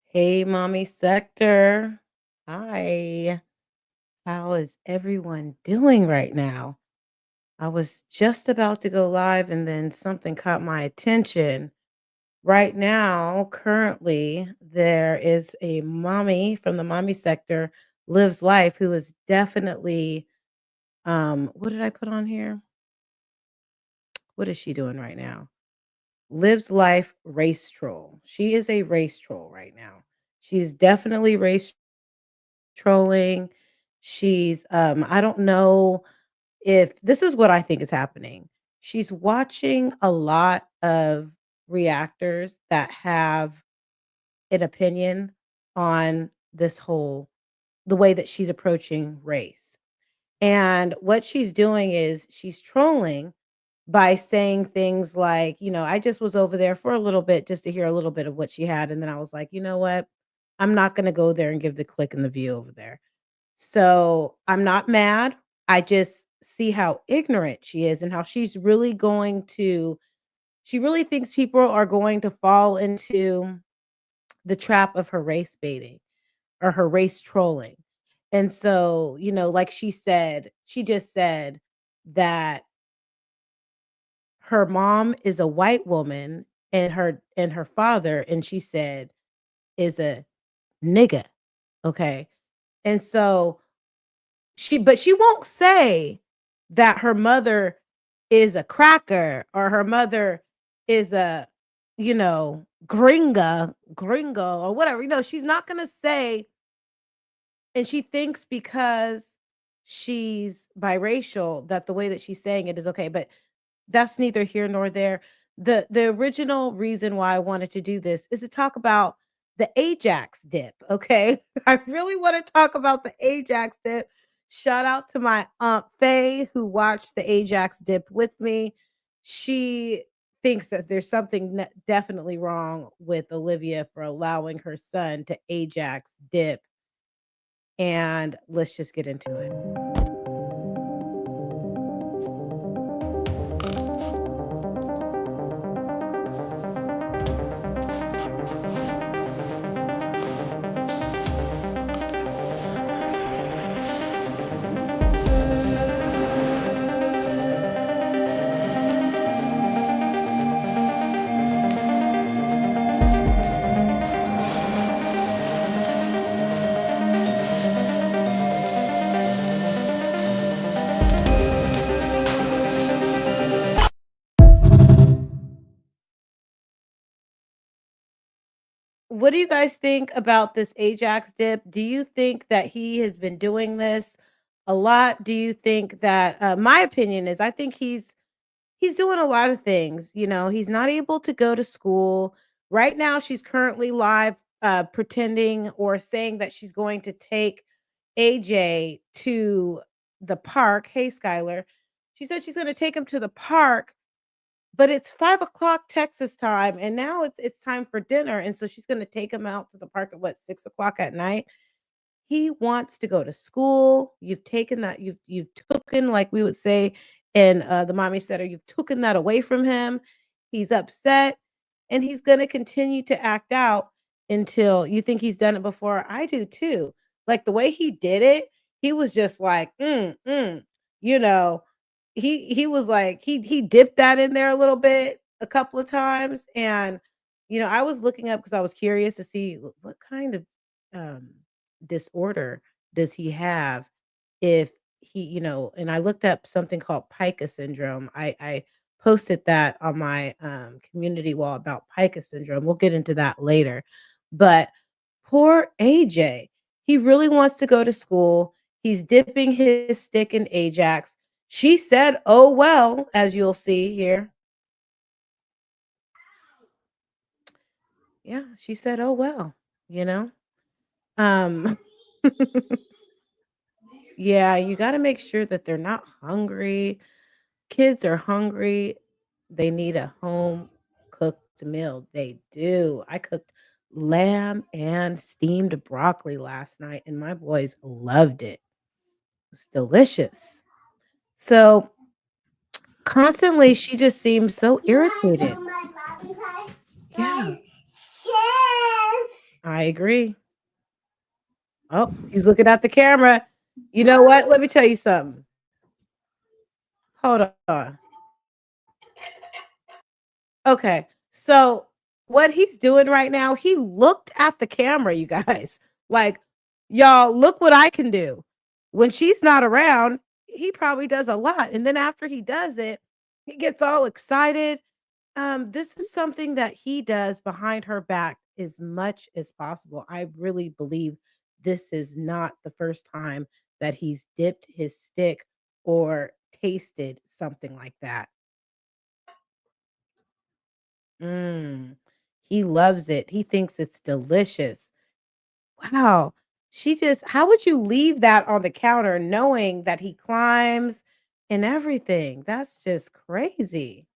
Hey, mommy sector. Hi. How is everyone doing right now? I was just about to go live and then something caught my attention. Right now, currently, there is a mommy from the mommy sector lives life who is definitely what did I put on here? What is she doing right now? Lives life race troll. She is a race troll right now. She's definitely race trolling. She's I don't know if this is what I think is happening. She's watching a lot of reactors that have an opinion on this whole the way that she's approaching race. And what she's doing is she's trolling by saying things like, I just was over there for a little bit just to hear a little bit of what she had. And then I was like, you know what? I'm not going to go there and give the click and the view over there. So, I'm not mad. I just see how ignorant she is and how she really thinks people are going to fall into the trap of her race baiting or her race trolling. And so, like she just said that her mom is a white woman and her father, and she said, is a nigga. Okay. And so she won't say that her mother is a cracker or her mother is a, gringo or whatever. She's not gonna say, and she thinks because she's biracial that the way that she's saying it is okay, but that's neither here nor there. The original reason why I wanted to do this is to talk about the AJAX dip, okay? I really want to talk about the AJAX dip. Shout out to my Aunt Faye who watched the AJAX dip with me. She thinks that there's something definitely wrong with Olivia for allowing her son to AJAX dip, and let's just get into it. What do you guys think about this Ajax dip? Do you think that he has been doing this a lot? Do you think that my opinion is I think he's doing a lot of things. He's not able to go to school. Right now she's currently live pretending or saying that she's going to take AJ to the park. Hey Skylar. She said she's going to take him to the park, but it's 5 o'clock Texas time, and now it's time for dinner, and so she's gonna take him out to the park at what, 6 o'clock at night? He wants to go to school. You've taken that you've taken, like we would say in, the mommy center, you've taken that away from him. He's upset, and he's gonna continue to act out until you think he's done it before. I do too. Like, the way he did it, he was just like, you know, he was like he dipped that in there a little bit a couple of times, and, I was looking up because I was curious to see what kind of, um disorder does he have if and I looked up something called pica syndrome. I posted that on my community wall about pica syndrome. We'll get into that later. But poor AJ, he really wants to go to school. He's dipping his stick in Ajax. She said, "Oh well," as you'll see here. Yeah, she said, "Oh well," you know? Um Yeah, you gotta make sure that they're not hungry. Kids are hungry. They need a home cooked meal. They do. I cooked lamb and steamed broccoli last night, and my boys loved it. It's delicious. So constantly, she just seems so You want irritated. some my puppy pie? Yeah, Yes. I agree. Oh, he's looking at the camera. You know what? Let me tell you something. Hold on. Okay. So what he's doing right now, he looked at the camera, you guys. Like, y'all, look what I can do. When she's not around, he probably does a lot. And then after he does it, he gets all excited. This is something that he does behind her back as much as possible. I really believe this is not the first time that he's dipped his stick or tasted something like that. Mm, he loves it. He thinks it's delicious. Wow. She just how would you leave that on the counter knowing that he climbs and everything? That's just crazy.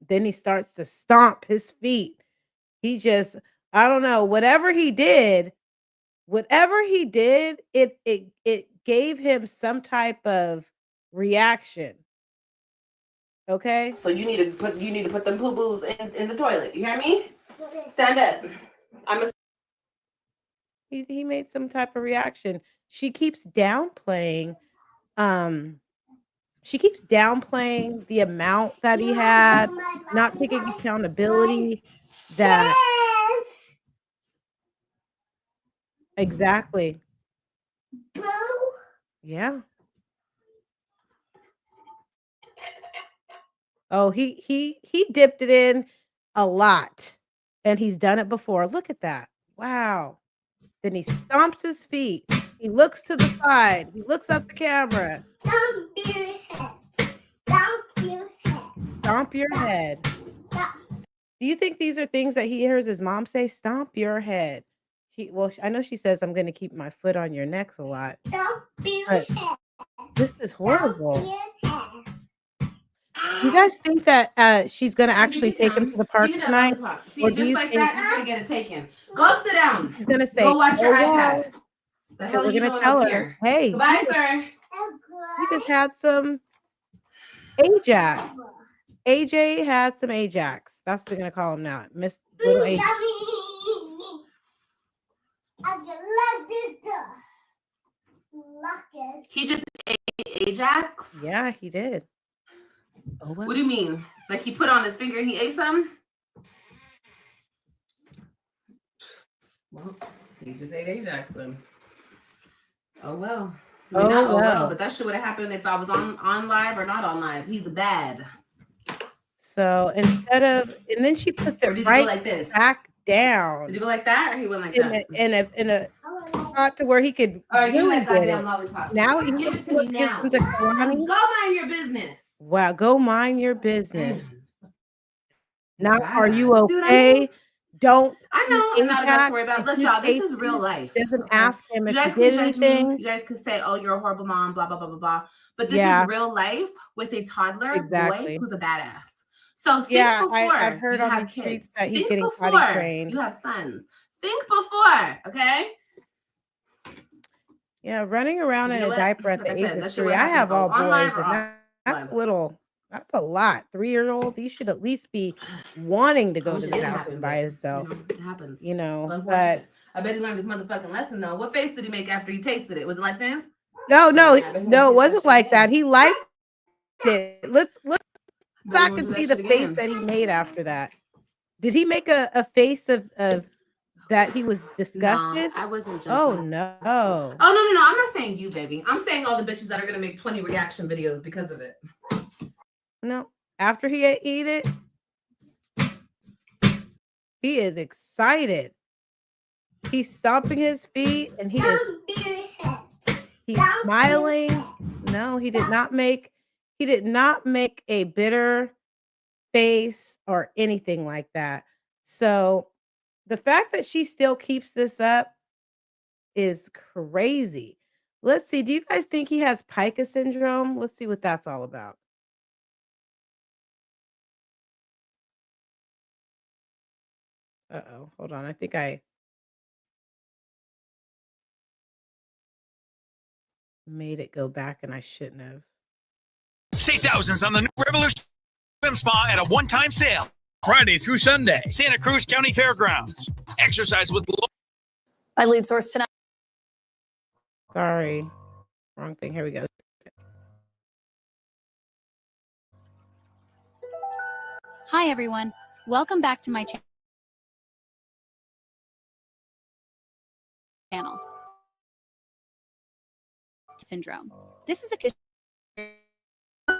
Then he starts to stomp his feet. He just I don't know, whatever he did, it gave him some type of reaction. Okay? So you need to put them poo boos in the toilet. You hear me? Stand up. I'm a He made some type of reaction. She keeps downplaying, um, she keeps downplaying the amount that he had, not taking accountability that exactly. Yeah. Oh, he dipped it in a lot, and he's done it before. Look at that. Wow. Then he stomps his feet. He looks to the side. He looks at the camera. Stomp your head. Stomp your head. Stomp your head. Do you think these are things that he hears his mom say? "Stomp your head." I know she says, "I'm gonna keep my foot on your necks" a lot, Stomp your but head. this is Stomp horrible. your head. Do you guys think that, she's gonna Give actually me take him some. to the Give park me that tonight? lollipop. Or See, do just you like think that, you're gonna get it taken. Go sit down. she's gonna say, Go watch your "Oh, well," iPad. The and hell are we're you gonna doing tell over her, here? "Hey, Goodbye, sir. he just had some AJAX. AJ had some AJAX." That's what they're gonna call him now, Miss Little A. He just ate Ajax. Yeah, he did. Oh, What well. do you mean? Like he put on his finger and he ate some? Well, he just ate Ajax then. Oh well. I mean, Oh, not oh well, well. but that shit would have happened if I was on live or not on live. He's bad. So, instead of and then she puts Or it did he go right like this? back Did down he go like that, or he went like in that? a spot to where he could All right, give me really that get goddamn it. lollipop. Now he Give it to me wants to give now. some to Kalani. Go mind your business. Wow, go mind your business. Damn. Now, are you Badass. You see what I mean? okay? Don't I eat know, and not enough to Ajax. worry about. Did Look, you y'all, this taste is real this? life. Doesn't Okay. ask him You if he guys can did judge me. anything. You guys can say, oh, you're a horrible mom, blah, blah, blah, blah, blah. But this is Yeah, real life with a toddler boy exactly. who's a badass. So think Yeah, I've before heard you on the have streets kids. that he's Think getting potty before you trained. have sons. Think before, okay? Yeah, running around Because you in know a what? diaper at Like I the age said, of that shit 3. would I have happened have if I was all on boys, live or and off that's live. a little that's a lot. 3-year-old, he should at least be wanting to I go wish to it the didn't bathroom happen, by but himself, it happens. It's but unfortunate. I bet he learned his motherfucking lesson though. What face did he make after he tasted it? Was it like this? no, Oh no, yeah, I bet he won't no, it taste that wasn't shit like that. again. He liked it. Let's Bet he back won't and do see that the shit face again. that he made after that. Did he make a face of that he was Nah, disgusted? I wasn't Oh, judging. no. Oh no. I'm not saying you, baby. I'm saying all the bitches that are gonna make 20 reaction videos because of it. No. After he ate it, he is excited. He's stomping his feet, and he's smiling. No, he did not make a bitter face or anything like that. So, the fact that she still keeps this up is crazy. Let's see, do you guys think he has pica syndrome? Let's see what that's all about. Uh-oh, hold on, I think I made it go back and I shouldn't have. Save thousands on the new Revolution Swim Spa at a one-time sale. Friday through Sunday, Santa Cruz County Fairgrounds. Exercise with My lead source tonight. Sorry. Wrong thing. Here we go. Hi everyone, welcome back to my channel. Syndrome. This is a condition in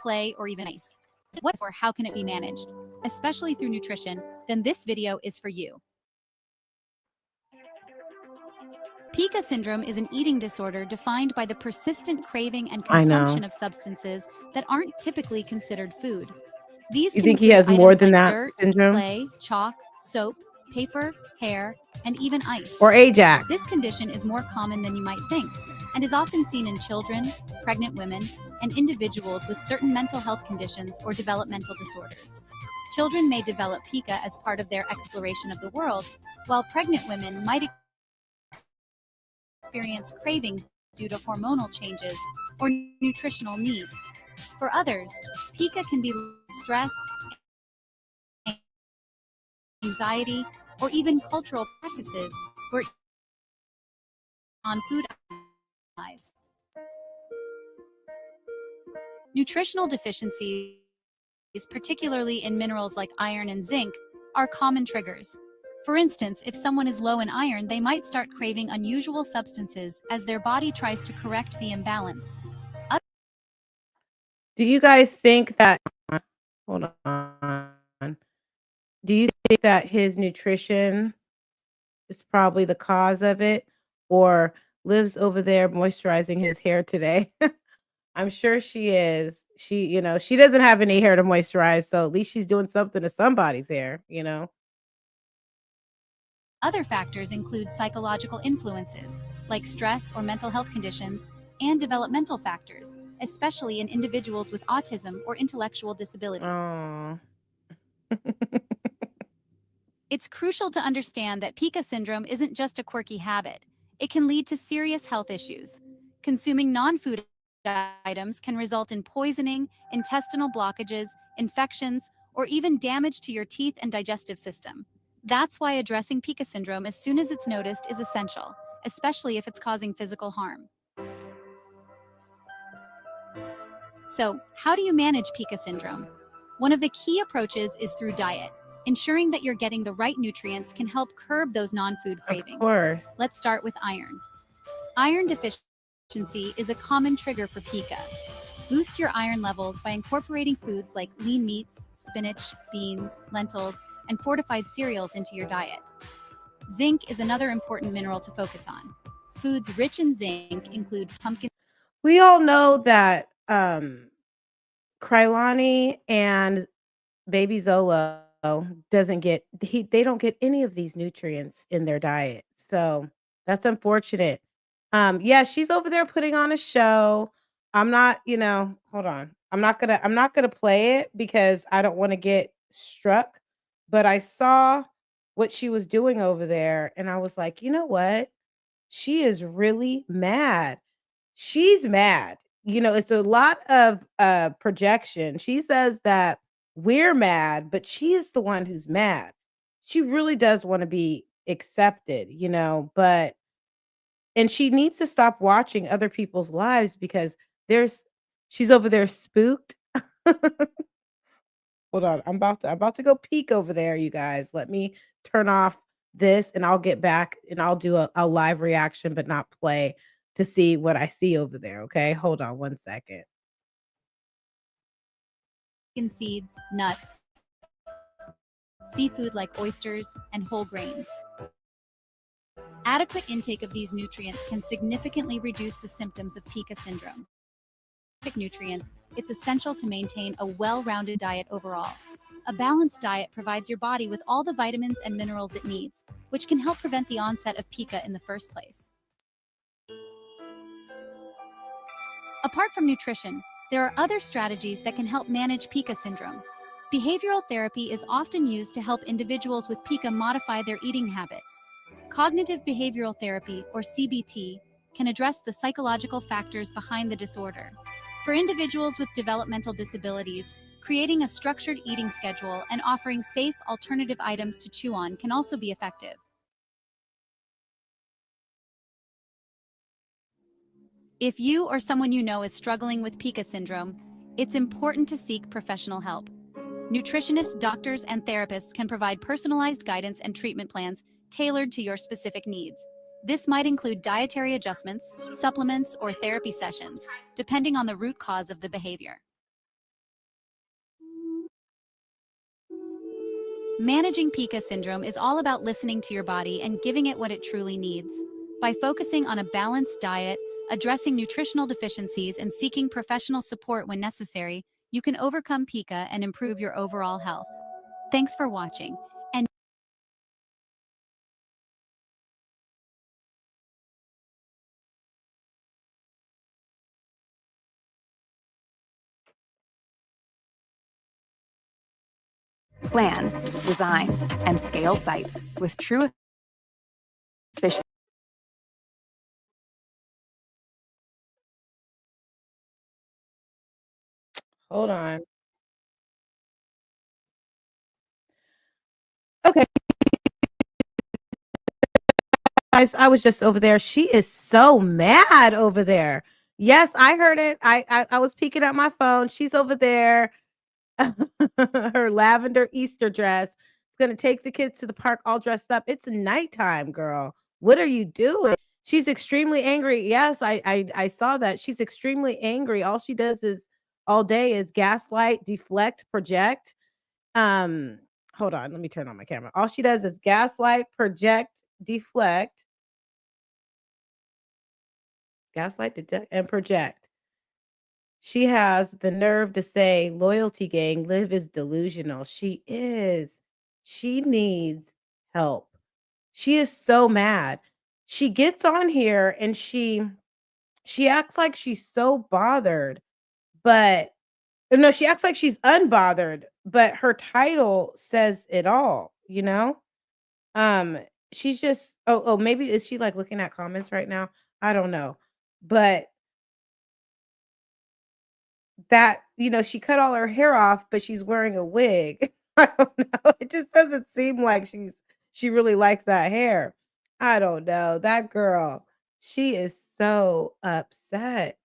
play or even ice. What or how can it be managed, especially through nutrition? Then this video is for you. Pica syndrome is an eating disorder defined by the persistent craving and consumption of substances that aren't typically considered food. These You think he has more than that dirt, syndrome? clay, chalk, soap, paper, hair, and even ice. Or AJAX? This condition is more common than you might think and is often seen in children, pregnant women, and individuals with certain mental health conditions or developmental disorders. Children may develop pica as part of their exploration of the world, while pregnant women might experience cravings due to hormonal changes or nutritional needs. For others, pica can be stress, anxiety, or even cultural practices where on food eyes. Nutritional deficiencies, particularly in minerals like iron and zinc, are common triggers. For instance, if someone is low in iron, they might start craving unusual substances as their body tries to correct the imbalance. Do you guys think that, hold on, do you think that his nutrition is probably the cause of it, or Liv's over there moisturizing his hair today? I'm sure she is. She doesn't have any hair to moisturize, so at least she's doing something to somebody's hair. Other factors include psychological influences, like stress or mental health conditions, and developmental factors, especially in individuals with autism or intellectual disabilities. Oh. It's crucial to understand that pica syndrome isn't just a quirky habit. It can lead to serious health issues. Consuming non-food items can result in poisoning, intestinal blockages, infections, or even damage to your teeth and digestive system. That's why addressing pica syndrome as soon as it's noticed is essential, especially if it's causing physical harm. So, how do you manage pica syndrome? One of the key approaches is through diet. Ensuring that you're getting the right nutrients can help curb those non-food cravings. Of course. Let's start with iron. Iron deficiency is a common trigger for pica. Boost your iron levels by incorporating foods like lean meats, spinach, beans, lentils, and fortified cereals into your diet. Zinc is another important mineral to focus on. Foods rich in zinc include pumpkin. We all know that Krylani and Baby Zolo they don't get any of these nutrients in their diet. So that's unfortunate. Yeah, she's over there putting on a show. I'm not, hold on. I'm not gonna play it because I don't want to get struck. But I saw what she was doing over there, and I was like, you know what? She is really mad. She's mad. It's a lot of projection. She says that we're mad, but she is the one who's mad. She really does want to be accepted, but and she needs to stop watching other people's lives because she's over there spooked. Hold on. I'm about to go peek over there, you guys. Let me turn off this and I'll get back and I'll do a live reaction, but not play to see what I see over there. Okay. Hold on 1 second. Seeds, nuts, seafood like oysters, and whole grains. Adequate intake of these nutrients can significantly reduce the symptoms of pica syndrome. Nutrients, it's essential to maintain a well-rounded diet overall. A balanced diet provides your body with all the vitamins and minerals it needs, which can help prevent the onset of pica in the first place. Apart from nutrition, there are other strategies that can help manage pica syndrome. Behavioral therapy is often used to help individuals with pica modify their eating habits. Cognitive behavioral therapy, or CBT, can address the psychological factors behind the disorder. For individuals with developmental disabilities, Creating a structured eating schedule and offering safe alternative items to chew on can also be effective. If you or someone you know is struggling with pica syndrome, it's important to seek professional help. Nutritionists, doctors, and therapists can provide personalized guidance and treatment plans tailored to your specific needs. This might include dietary adjustments, supplements, or therapy sessions, depending on the root cause of the behavior. Managing pica syndrome is all about listening to your body and giving it what it truly needs. By focusing on a balanced diet, addressing nutritional deficiencies, and seeking professional support when necessary, you can overcome pica and improve your overall health. Thanks for watching. And plan, design, and scale sites with true efficiency. Hold on. Okay, guys, I was just over there. She is so mad over there. Yes, I heard it. I was peeking at my phone. She's over there. Her lavender Easter dress. It's gonna take the kids to the park all dressed up. It's nighttime, girl. What are you doing? She's extremely angry. Yes, I saw that. She's extremely angry. All she does is all day is gaslight, deflect, project. Um, hold on, let me turn on my camera. All she does is gaslight, project, deflect, gaslight, detect, and project. She has the nerve to say, "Loyalty gang, Liv is delusional." She is. She needs help. She is so mad. She gets on here and she acts like she's so bothered, but no, she acts like she's unbothered, but her title says it all, you know? Um, she's just maybe is she like looking at comments right now? I don't know. But that, she cut all her hair off, but she's wearing a wig. I don't know. It just doesn't seem like she really likes that hair. I don't know. That girl, she is so upset.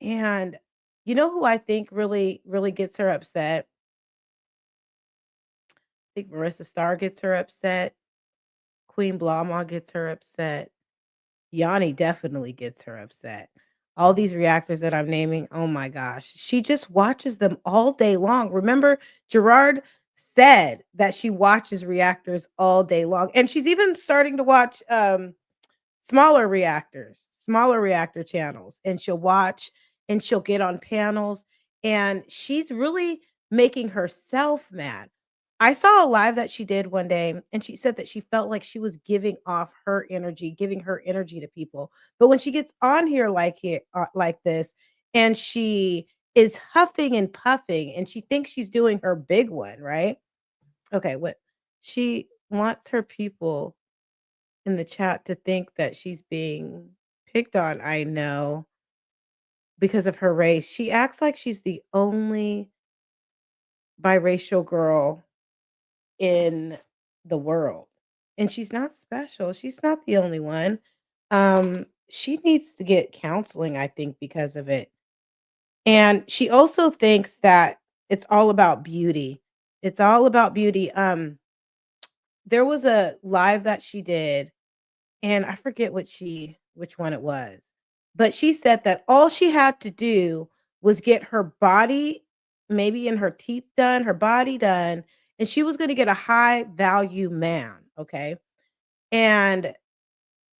And you know who I think really, really gets her upset? I think Marissa Starr gets her upset. Queen Blama gets her upset. Yanni definitely gets her upset. All these reactors that I'm naming, oh my gosh, she just watches them all day long. Remember, Gerard said that she watches reactors all day long, and she's even starting to watch smaller reactor channels, and she'll watch and she'll get on panels, and she's really making herself mad. I saw a live that she did one day, and she said that she felt like she was giving her energy to people. But when she gets on here like this, and she is huffing and puffing, and she thinks she's doing her big one, right? Okay, what she wants her people in the chat to think that she's being picked on, I know, because of her race. She acts like she's the only biracial girl in the world, and she's not special. She's not the only one. She needs to get counseling, I think, because of it. And she also thinks that it's all about beauty. It's all about beauty. There was a live that she did, and I forget which one it was. But she said that all she had to do was get her body, maybe in her teeth done, her body done, and she was gonna get a high value man, okay? And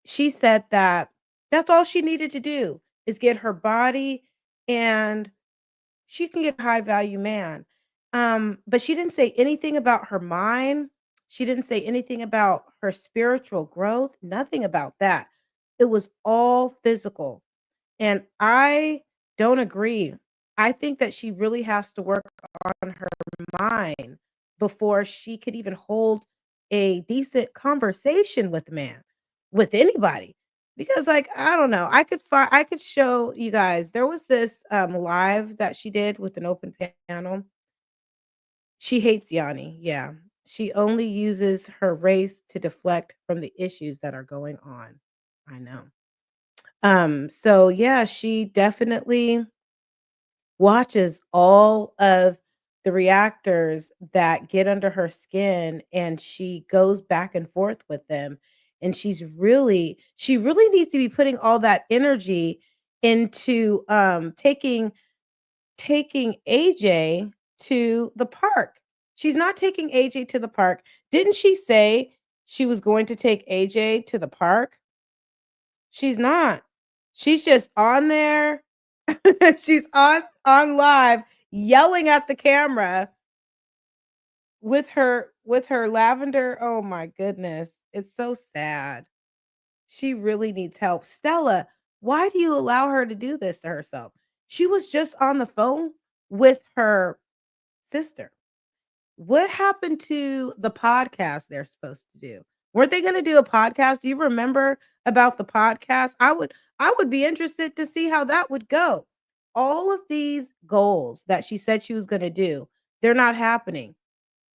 she said that that's all she needed to do is get her body and she can get a high value man. But she didn't say anything about her mind. She didn't say anything about her spiritual growth, nothing about that. It was all physical. And I don't agree. I think that she really has to work on her mind before she could even hold a decent conversation with a man, with anybody. Because like, I don't know, I could show you guys. There was this live that she did with an open panel, She hates Yanni. Yeah. She only uses her race to deflect from the issues that are going on. I know. So yeah, she definitely watches all of the reactors that get under her skin, and she goes back and forth with them, and she really needs to be putting all that energy into taking AJ to the park. She's not taking AJ to the park. Didn't she say she was going to take AJ to the park? She's not. She's just on there. She's on live yelling at the camera with her lavender. Oh my goodness. It's so sad. She really needs help. Stella, why do you allow her to do this to herself? She was just on the phone with her sister. What happened to the podcast they're supposed to do? Weren't they gonna do a podcast? Do you remember about the podcast? I would be interested to see how that would go. All of these goals that she said she was gonna do, they're not happening.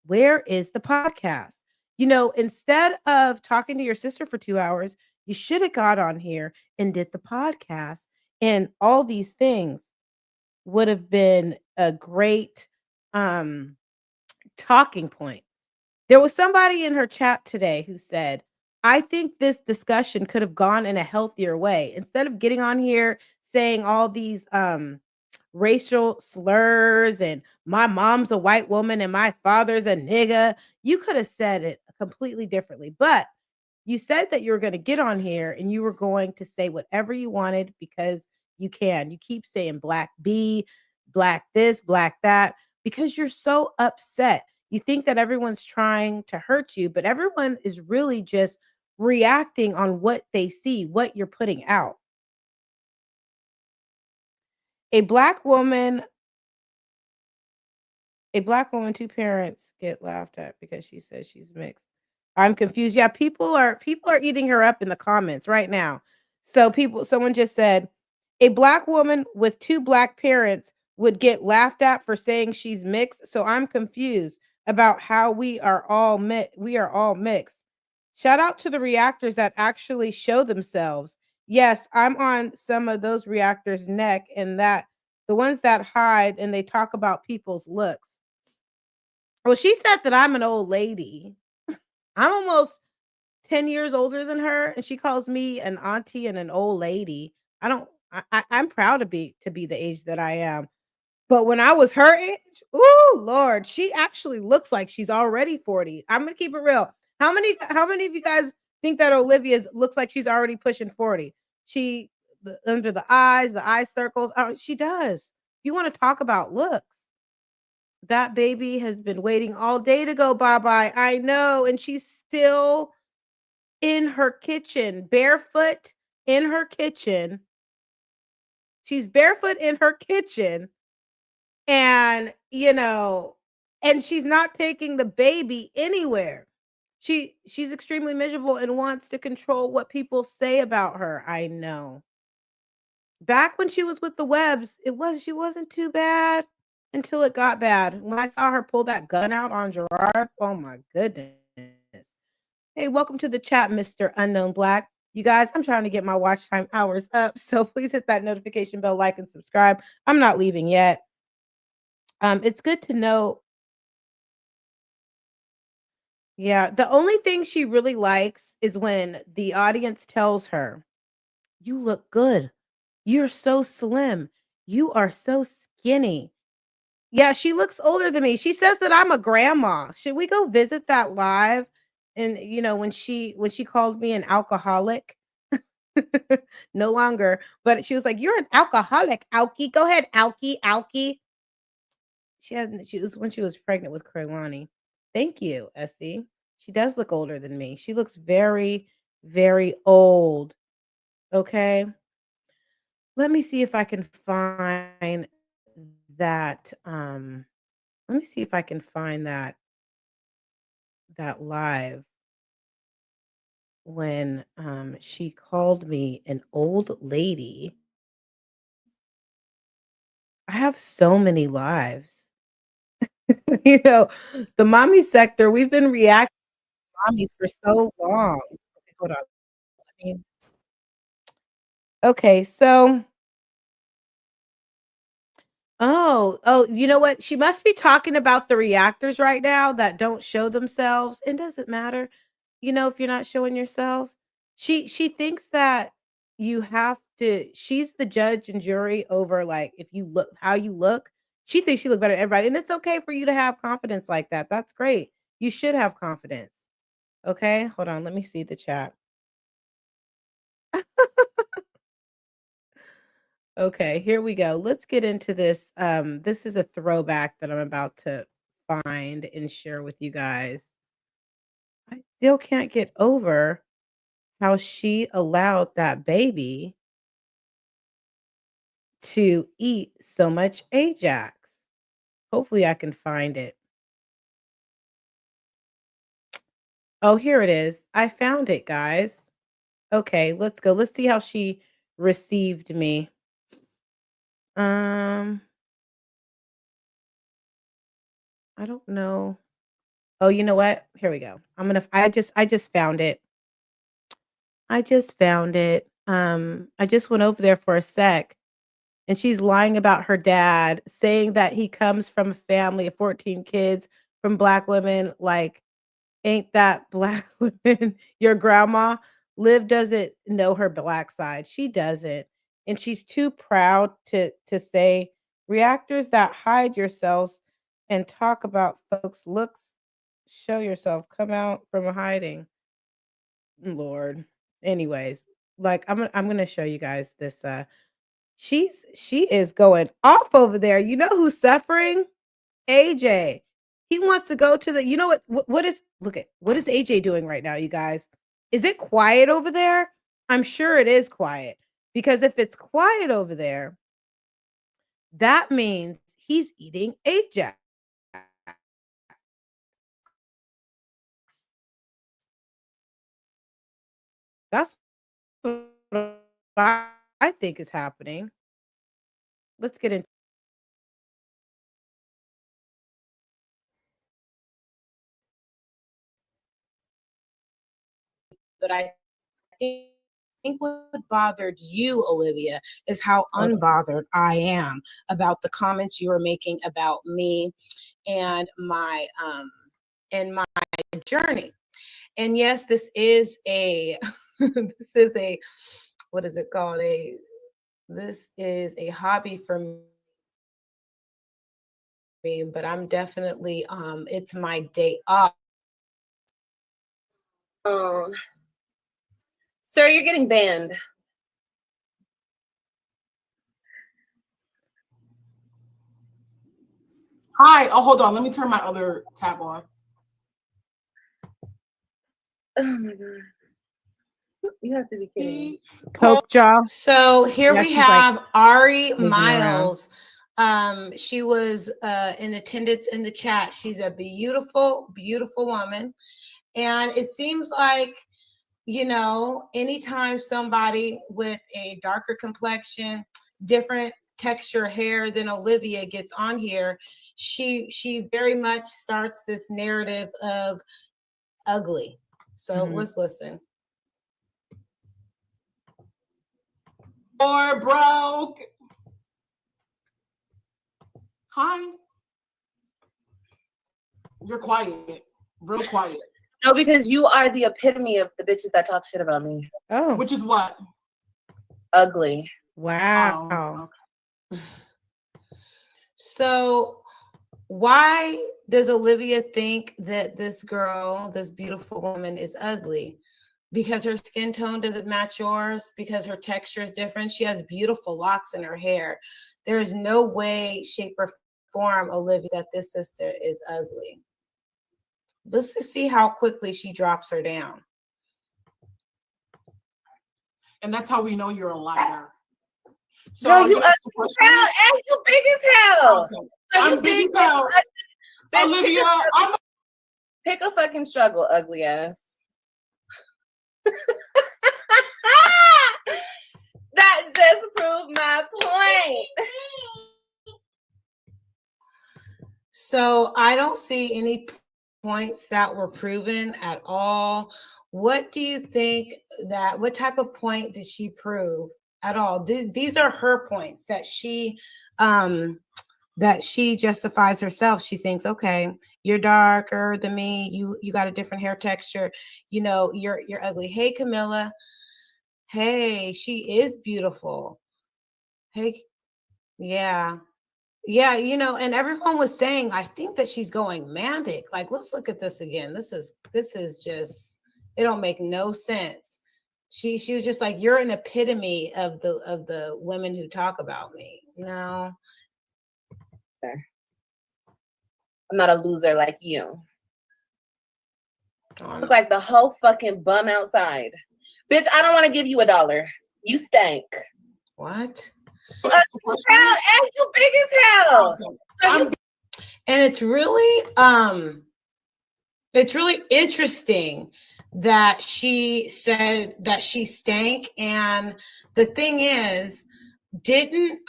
Where is the podcast? Instead of talking to your sister for 2 hours, you should have got on here and did the podcast, and all these things would have been a great um talking point. There was somebody in her chat today who said, I think this discussion could have gone in a healthier way. Instead of getting on here saying all these racial slurs and my mom's a white woman and my father's a nigga, you could have said it completely differently. But you said that you were going to get on here and you were going to say whatever you wanted because you can. You keep saying black B, black this, black that, because you're so upset. You think that everyone's trying to hurt you, but everyone is really just reacting on what they see, what you're putting out. A black woman A black woman, 2 parents get laughed at because she says she's mixed. I'm confused. Yeah, people are eating her up in the comments right now. Someone just said, "A black woman with 2 black parents would get laughed at for saying she's mixed, so I'm confused about how we are all mixed." Shout out to the reactors that actually show themselves. Yes, I'm on some of those reactors' neck, and that the ones that hide and they talk about people's looks. Well, she said that I'm an old lady. I'm almost 10 years older than her, and she calls me an auntie and an old lady. I don't I'm proud to be the age that I am. But when I was her age, ooh, Lord, she actually looks like she's already 40. I'm gonna keep it real. How many of you guys think that Olivia looks like she's already pushing 40? She under the eyes, the eye circles. She does. You want to talk about looks? That baby has been waiting all day to go bye-bye. I know, and she's still in her kitchen, barefoot in her kitchen. She's barefoot in her kitchen, and, and she's not taking the baby anywhere. She's extremely miserable and wants to control what people say about her. I know. Back when she was with the Webs, she wasn't too bad until it got bad. When I saw her pull that gun out on Gerard, oh my goodness. Hey, welcome to the chat, Mr. Unknown Black. You guys, I'm trying to get my watch time hours up, so please hit that notification bell, like, and subscribe. I'm not leaving yet. It's good to know. Yeah, the only thing she really likes is when the audience tells her, "You look good. You're so slim. You are so skinny." Yeah, she looks older than me. She says that I'm a grandma. Should we go visit that live? And when she called me an alcoholic, no longer, but she was like, "You're an alcoholic, Alki. Go ahead, Alki, Alki." She was when she was pregnant with Kaylani. Thank you, Essie. She does look older than me. She looks very, very old. Okay. Let me see if I can find that. Let me see if I can find that live when she called me an old lady. I have so many lives. You know, the mommy sector, we've been reacting to mommies for so long. Okay, hold on. Let me Okay, so you know what? She must be talking about the reactors right now that don't show themselves. It doesn't matter, if you're not showing yourselves. She thinks that you have to she's the judge and jury over, like, if you look how you look. She thinks she look better than everybody, and it's okay for you to have confidence like that. That's great. You should have confidence. Okay? Hold on, let me see the chat. Okay, here we go. Let's get into this. This is a throwback that I'm about to find and share with you guys. I still can't get over how she allowed that baby to eat so much Ajax. Hopefully I can find it. Oh, here it is. I found it, guys. Okay, let's go. Let's see how she received me. Um, I don't know. Oh, you know what? Here we go. I just found it. I just found it. I just went over there for a sec, and she's lying about her dad, saying that he comes from a family of 14 kids from black women. Like, ain't that black women your grandma? Liv doesn't know her black side. She doesn't. And she's too proud to say reactors that hide yourselves and talk about folks' looks. Show yourself. Come out from hiding. Lord. Anyways, like I'm gonna show you guys this. She is going off over there. You know who's suffering? AJ. He wants to go to the. You know what is look at what is AJ doing right now, you guys? Is it quiet over there? I'm sure it is quiet because if it's quiet over there, that means he's eating Ajax. That's what I think is happening. Let's get into but I think what bothered you, Olivia, is how unbothered I am about the comments you were making about me and my journey. And yes, this is a this is a what is it called? This is a hobby for me, but I'm definitely it's my day off. Oh, sir, you're getting banned. Hi. Oh, hold on. Let me turn my other tab off. Oh my god. You have to be kidding me. Poke jaw. So here Yeah, we she's like have Ari moving around. Miles. She was in attendance in the chat. She's a beautiful, beautiful woman. And it seems like, anytime somebody with a darker complexion, different texture hair than Olivia gets on here, she very much starts this narrative of ugly. So let's listen. Or broke. Hi. You're quiet. Real quiet. No, because you are the epitome of the bitches that talk shit about me. Oh. Which is what? Ugly. Wow. Oh, okay. So why does Olivia think that this girl, this beautiful woman, is ugly? Because her skin tone doesn't match yours, because her texture is different. She has beautiful locks in her hair. There is no way, shape, or form, Olivia, that this sister is ugly. Let's just see how quickly she drops her down. And that's how we know you're a liar. So no, you ugly as hell, and you big as hell. Okay. So I'm big as hell. Olivia, pick a fucking struggle, ugly ass. That just proved my point. So I don't see any points that were proven at all. What do you think what type of point did she prove at all? These are her points that she justifies herself. She thinks, okay, you're darker than me. You got a different hair texture. You're ugly. Hey, Camilla. Hey, she is beautiful. Hey, yeah. Yeah, and everyone was saying, I think that she's going manic. Like, let's look at this again. This is just, it don't make no sense. She was just like, you're an epitome of the women who talk about me. No. I'm not a loser like you. Oh, Look like the whole fucking bum outside. Bitch, I don't want to give you $1. You stank. what? Hell, and you big as hell. And it's really interesting that she said that she stank. And the thing is, didn't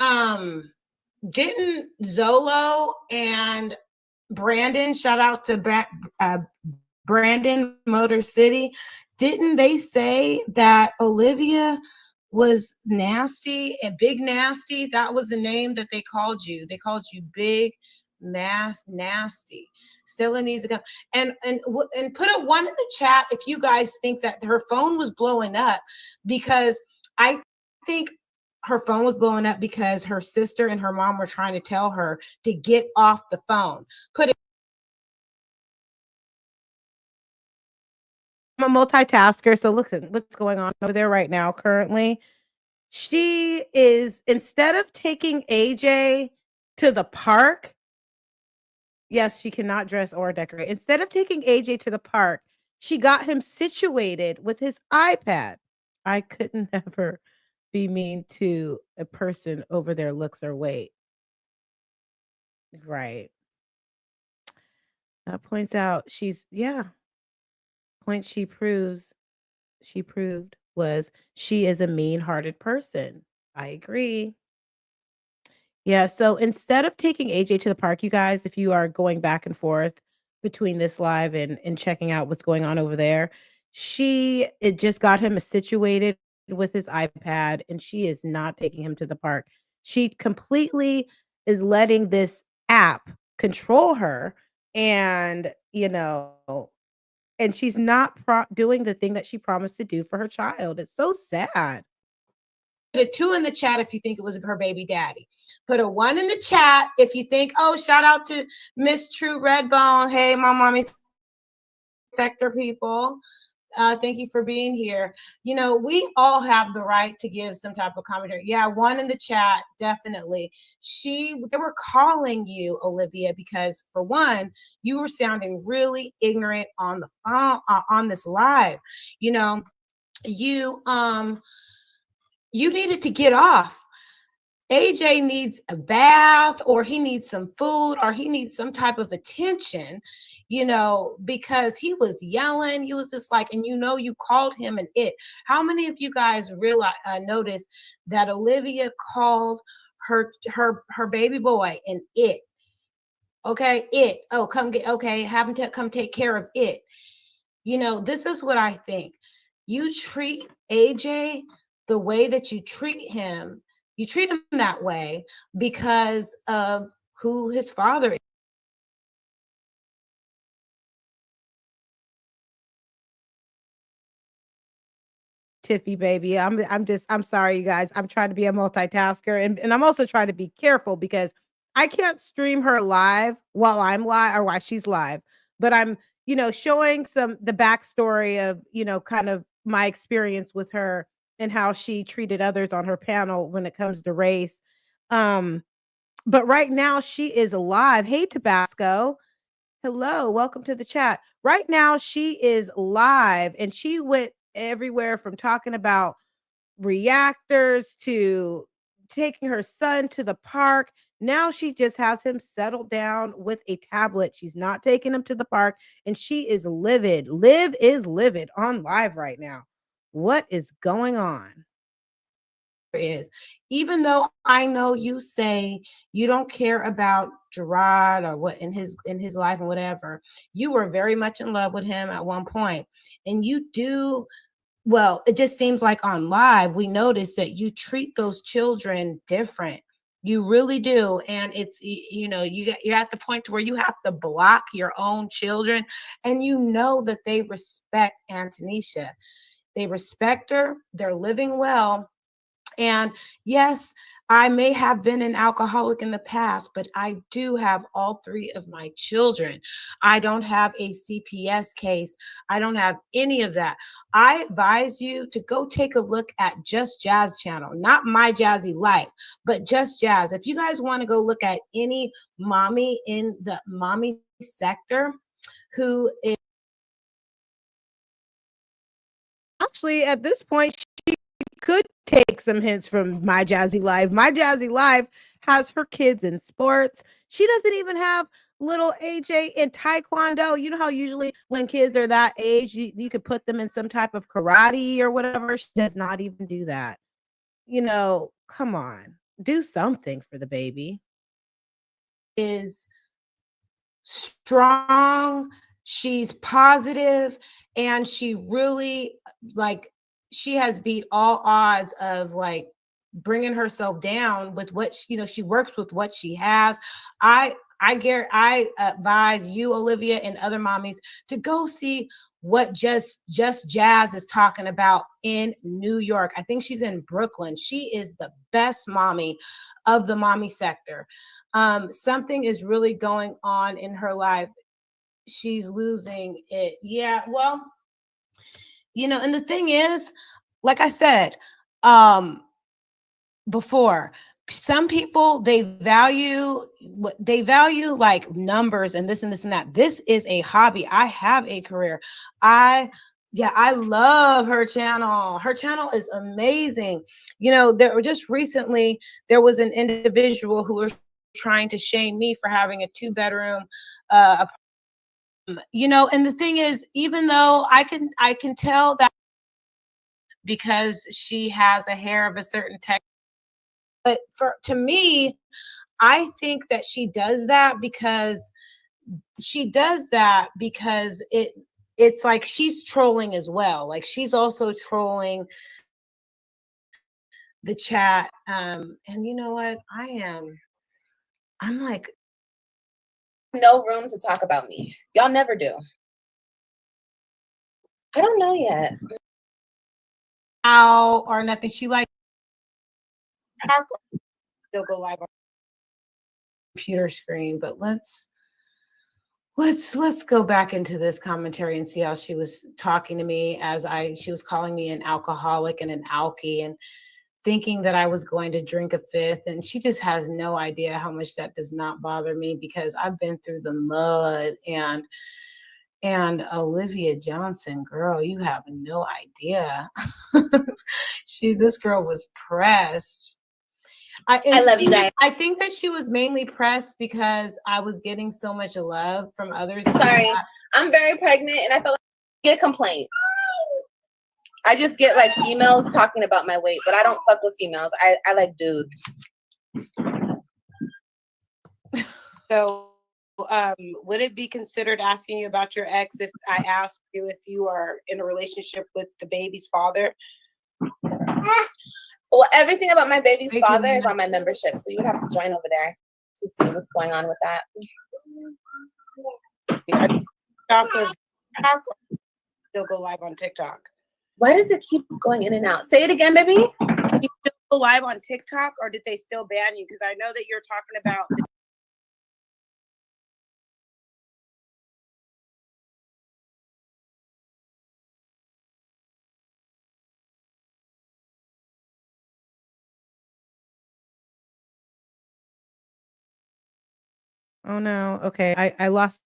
Zolo and Brandon, shout out to Brandon Motor City, didn't they say that Olivia was nasty and big nasty? That was the name that they called you. They called you big nasty. Stella needs to come and put a 1 in the chat if you guys think that her phone was blowing up, because I think her phone was blowing up because her sister and her mom were trying to tell her to get off the phone. I'm a multitasker, so look at what's going on over there right now currently. She is, instead of taking AJ to the park, yes, she cannot dress or decorate. Instead of taking AJ to the park, she got him situated with his iPad. I could never be mean to a person over their looks or weight. Right. That points out point she proved was she is a mean-hearted person. I agree. Yeah, so instead of taking AJ to the park, you guys, if you are going back and forth between this live and checking out what's going on over there, it just got him situated with his iPad, and she is not taking him to the park. She completely is letting this app control her, and and she's not doing the thing that she promised to do for her child. It's so sad. Put a 2 in the chat if you think it was her baby daddy. Put a 1 in the chat if you think, oh, shout out to Miss True Redbone. Hey, my mommy sector people. Thank you for being here. We all have the right to give some type of commentary. Yeah, 1 in the chat, definitely. They were calling you, Olivia, because for one, you were sounding really ignorant on the phone, on this live. You needed to get off. AJ needs a bath, or he needs some food, or he needs some type of attention, because he was yelling. He was just like, and you called him an it. How many of you guys noticed that Olivia called her baby boy an it? Okay, it. Oh, have him come take care of it. This is what I think. You treat AJ the way that you treat him. You treat him that way because of who his father is. Tiffy baby. I'm sorry, you guys. I'm trying to be a multitasker, and I'm also trying to be careful because I can't stream her live while I'm live or while she's live. But I'm, showing the backstory of, kind of my experience with her and how she treated others on her panel when it comes to race. But right now she is live. Hey, Tabasco. Hello, welcome to the chat. Right now she is live, and she went everywhere from talking about reactors to taking her son to the park. Now she just has him settled down with a tablet. She's not taking him to the park, and she is livid. Liv is livid on live right now. What is going on? is. Even though I know you say you don't care about Gerard or what in his life and whatever, you were very much in love with him at one point, and you do. Well, it just seems like on live we notice that you treat those children different. You really do, and it's you're at the point to where you have to block your own children, and you know that they respect Antonisha. They respect her. They're living well. And yes, I may have been an alcoholic in the past, but I do have all three of my children. I don't have a CPS case. I don't have any of that. I advise you to go take a look at Just Jazz channel, not My Jazzy Life, but Just Jazz. If you guys want to go look at any mommy in the mommy sector who is Actually, at this point, she could take some hints from My Jazzy Life. My Jazzy Life has her kids in sports. She doesn't even have little AJ in taekwondo. You know how usually when kids are that age, you could put them in some type of karate or whatever. She does not even do that. Come on, do something for the baby. is strong, she's positive, and she really she has beat all odds of bringing herself down with what she works with what she has. I advise you, Olivia, and other mommies to go see what Just Jazz is talking about in New York. I think she's in Brooklyn. She is the best mommy of the mommy sector. Something is really going on in her life. She's losing it. Yeah, well, and the thing is, like I said, before, some people they value like numbers and this and this and that. This is a hobby. I have a career. I love her channel. Her channel is amazing. Just recently there was an individual who was trying to shame me for having a 2-bedroom and the thing is, even though I can tell that because she has a hair of a certain texture, but to me, I think that she does that because it's like she's trolling as well. Like she's also trolling the chat. And you know what? I'm like, no room to talk about me. Y'all never do. I don't know yet. How or nothing. She like still go live on computer screen, but let's go back into this commentary and see how she was talking to me she was calling me an alcoholic and an alky and thinking that I was going to drink a fifth. And she just has no idea how much that does not bother me because I've been through the mud. And Olivia Johnson, girl, you have no idea. This girl was pressed. I love you guys. I think that she was mainly pressed because I was getting so much love from others. Sorry, I'm very pregnant and I feel like I get complaints. I just get like emails talking about my weight, but I don't fuck with females. I like dudes. So would it be considered asking you about your ex if I asked you if you are in a relationship with the baby's father? Well, everything about my baby's father is on my membership, so you would have to join over there to see what's going on with that. Also, still go live on TikTok. Why does it keep going in and out? Say it again, baby. Can you still go live on TikTok, or did they still ban you? Because I know that you're talking about Oh no. Okay. I lost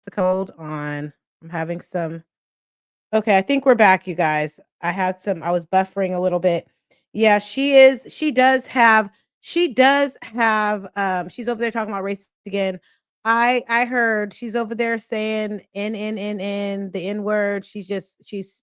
the code on. I'm having some. Okay, I think we're back, you guys. I was buffering a little bit. Yeah, she does have she's over there talking about race again. I heard she's over there saying N, the N word. She's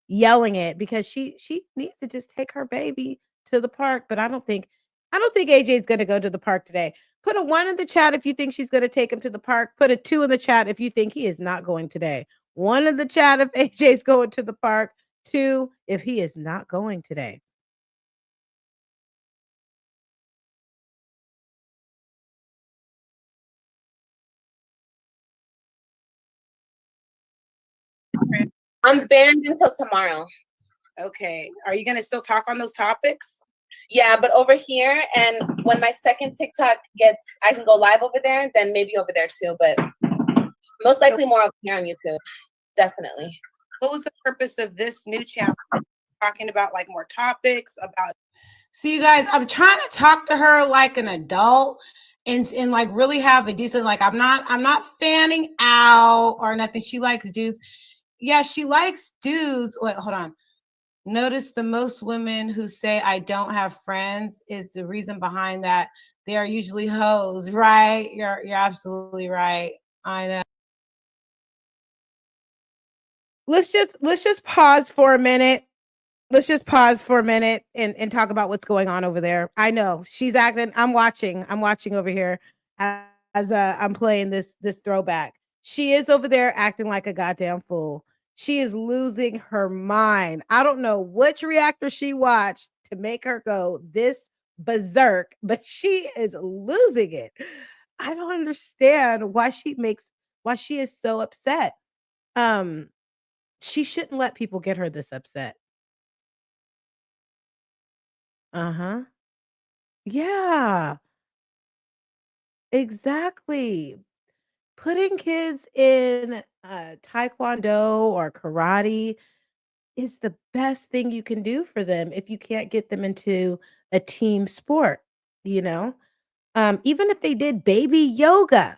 yelling it because she needs to just take her baby to the park. But I don't think AJ's gonna go to the park today. Put a 1 in the chat if you think she's gonna take him to the park. Put a 2 in the chat if you think he is not going today. 1 in the chat if AJ's going to the park. 2 if he is not going today. I'm banned until tomorrow. Okay. Are you gonna still talk on those topics? Yeah, but over here, and when my second TikTok gets, I can go live over there, then maybe over there too, but most likely more over here on YouTube. Definitely. What was the purpose of this new channel? Talking about like more topics about. See, you guys, I'm trying to talk to her like an adult and like really have a decent, like I'm not fanning out or nothing. She likes dudes. Yeah, she likes dudes. Wait, hold on. Notice the most women who say I don't have friends is the reason behind that. They are usually hoes, right? You're absolutely right. I know. Let's just pause for a minute. Let's just pause for a minute and talk about what's going on over there. I know she's acting. I'm watching over here as I'm playing this throwback. She is over there acting like a goddamn fool. She is losing her mind. I don't know which reactor she watched to make her go this berserk, but she is losing it. I don't understand why she is so upset. She shouldn't let people get her this upset. Uh-huh. Yeah, exactly. Putting kids in taekwondo or karate is the best thing you can do for them if you can't get them into a team sport, you know? Even if they did baby yoga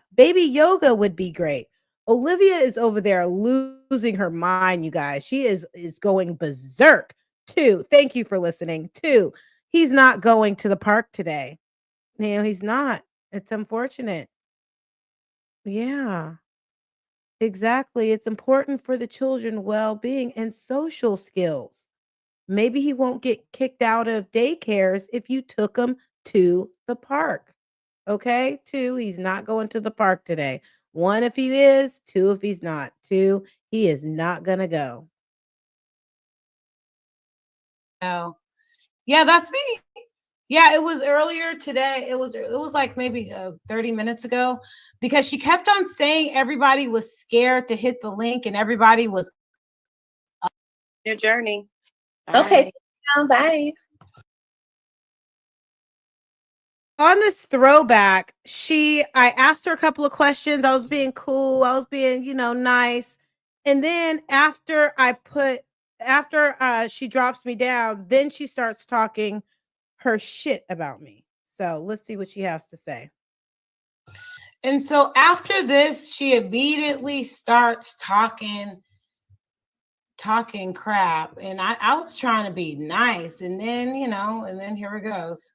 would be great. Olivia is over there losing her mind, you guys. She is going berserk. 2, thank you for listening. 2, he's not going to the park today. He's not. It's unfortunate. Yeah, exactly. It's important for the children well-being and social skills. Maybe he won't get kicked out of daycares if you took him to the park. Okay? 2, he's not going to the park today. 1 if he is, 2 if he's not. 2, he is not gonna go. No. Yeah, that's me. Yeah, it was earlier today. It was like maybe 30 minutes ago because she kept on saying everybody was scared to hit the link and everybody was your journey. Okay. Bye. On this throwback, I asked her a couple of questions. I was being cool. I was being, nice. And then after she drops me down, then she starts talking her shit about me. So let's see what she has to say. And so after this, she immediately starts talking crap. And I was trying to be nice. And then, and then here it goes.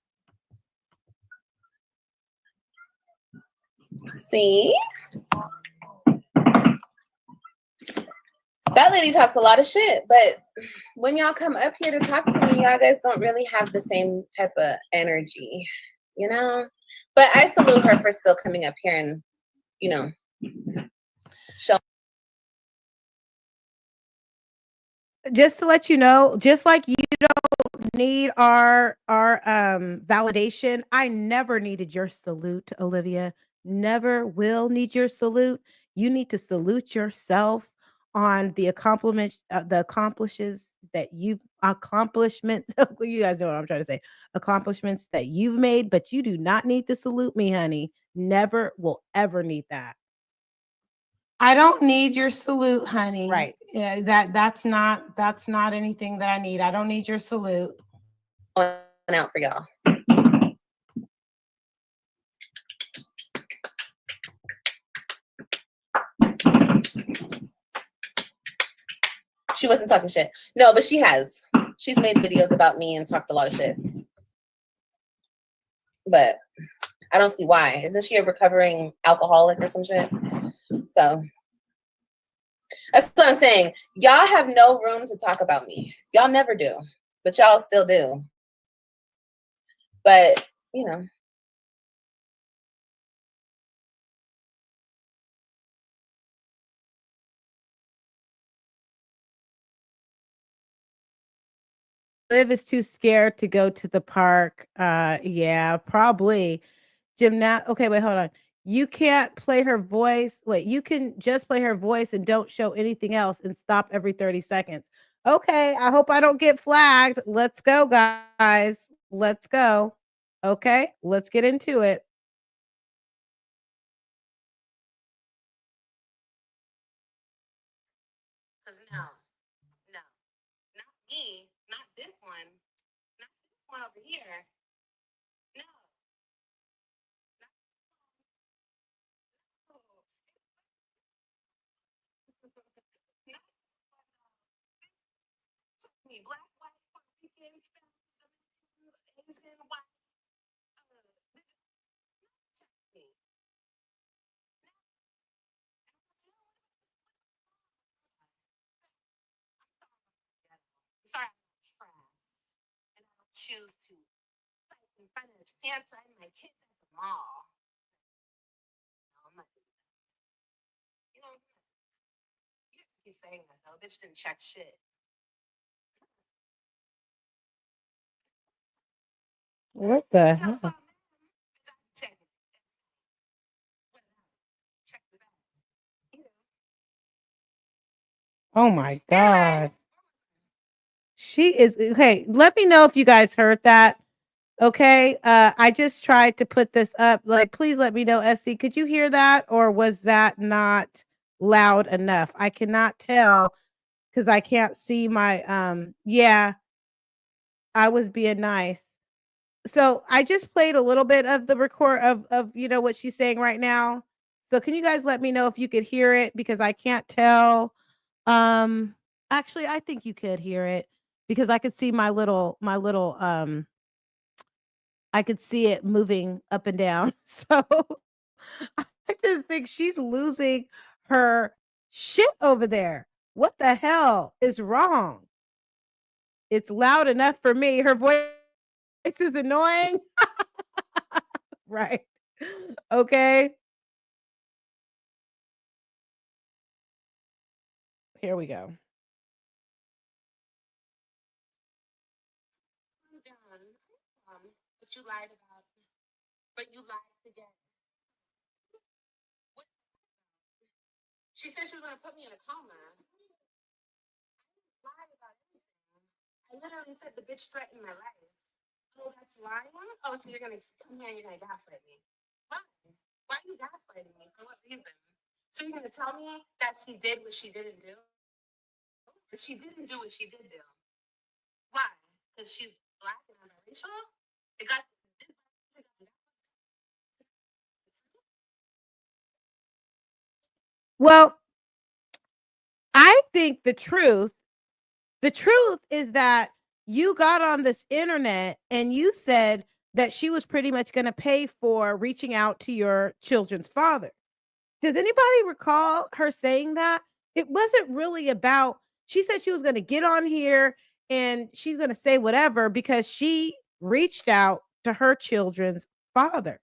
See? That lady talks a lot of shit, but when y'all come up here to talk to me, y'all guys don't really have the same type of energy, But I salute her for still coming up here and, show. Just to let you know, just like you don't need our validation, I never needed your salute, Olivia. Never will need your salute. You need to salute yourself on the accomplishments you guys know what I'm trying to say. Accomplishments that you've made, but you do not need to salute me, honey. Never will ever need that. I don't need your salute, honey. Right. Yeah, that's not anything that I need. I don't need your salute. Out for y'all. She wasn't talking shit. No, but she has. She's made videos about me and talked a lot of shit. But I don't see why. Isn't she a recovering alcoholic or some shit? So that's what I'm saying. Y'all have no room to talk about me. Y'all never do, but y'all still do. But, you know. Liv is too scared to go to the park. Yeah, probably. Okay, wait, hold on. You can't play her voice. Wait, you can just play her voice and don't show anything else and stop every 30 seconds. Okay, I hope I don't get flagged. Let's go, guys. Let's go. Okay, let's get into it. No, not me, not this one, not this one over here. No. Me, black, white, Puerto Rican, Spanish, Asian, white. Me. I'm sorry, I'm trash, and I don't choose to fight in front of Santa and my kids at the mall. No, I'm not doing that. You know, you have to keep saying that though. Bitch didn't check shit. What the Tell us hell? all, man. Bitch, I check it. Check the bag. You know. Oh my God. She is okay. Let me know if you guys heard that. Okay. I just tried to put this up. Like, please let me know, SC. Could you hear that? Or was that not loud enough? I cannot tell because I can't see my yeah, I was being nice. So I just played a little bit of the record of what she's saying right now. So can you guys let me know if you could hear it because I can't tell. Actually I think you could hear it because I could see my little I could see it moving up and down. So I just think she's losing her shit over there. What the hell is wrong? It's loud enough for me. Her voice is annoying. Right. Okay. Here we go. I'm done. But you lied about it. But you lied again. What? She said she was gonna put me in a coma. Lied about everything. I literally said the bitch threatened my life. Oh, that's lying? Oh, so you're gonna come here and you're gonna gaslight me. Why? Why are you gaslighting me? For what reason? So you're gonna tell me that she did what she didn't do? But she didn't do what she did do. Why? Because she's black and I'm biracial? It got Well, I think the truth is that you got on this internet and you said that she was pretty much going to pay for reaching out to your children's father. Does anybody recall her saying that? It wasn't really about, she said she was going to get on here and she's going to say whatever because she reached out to her children's father.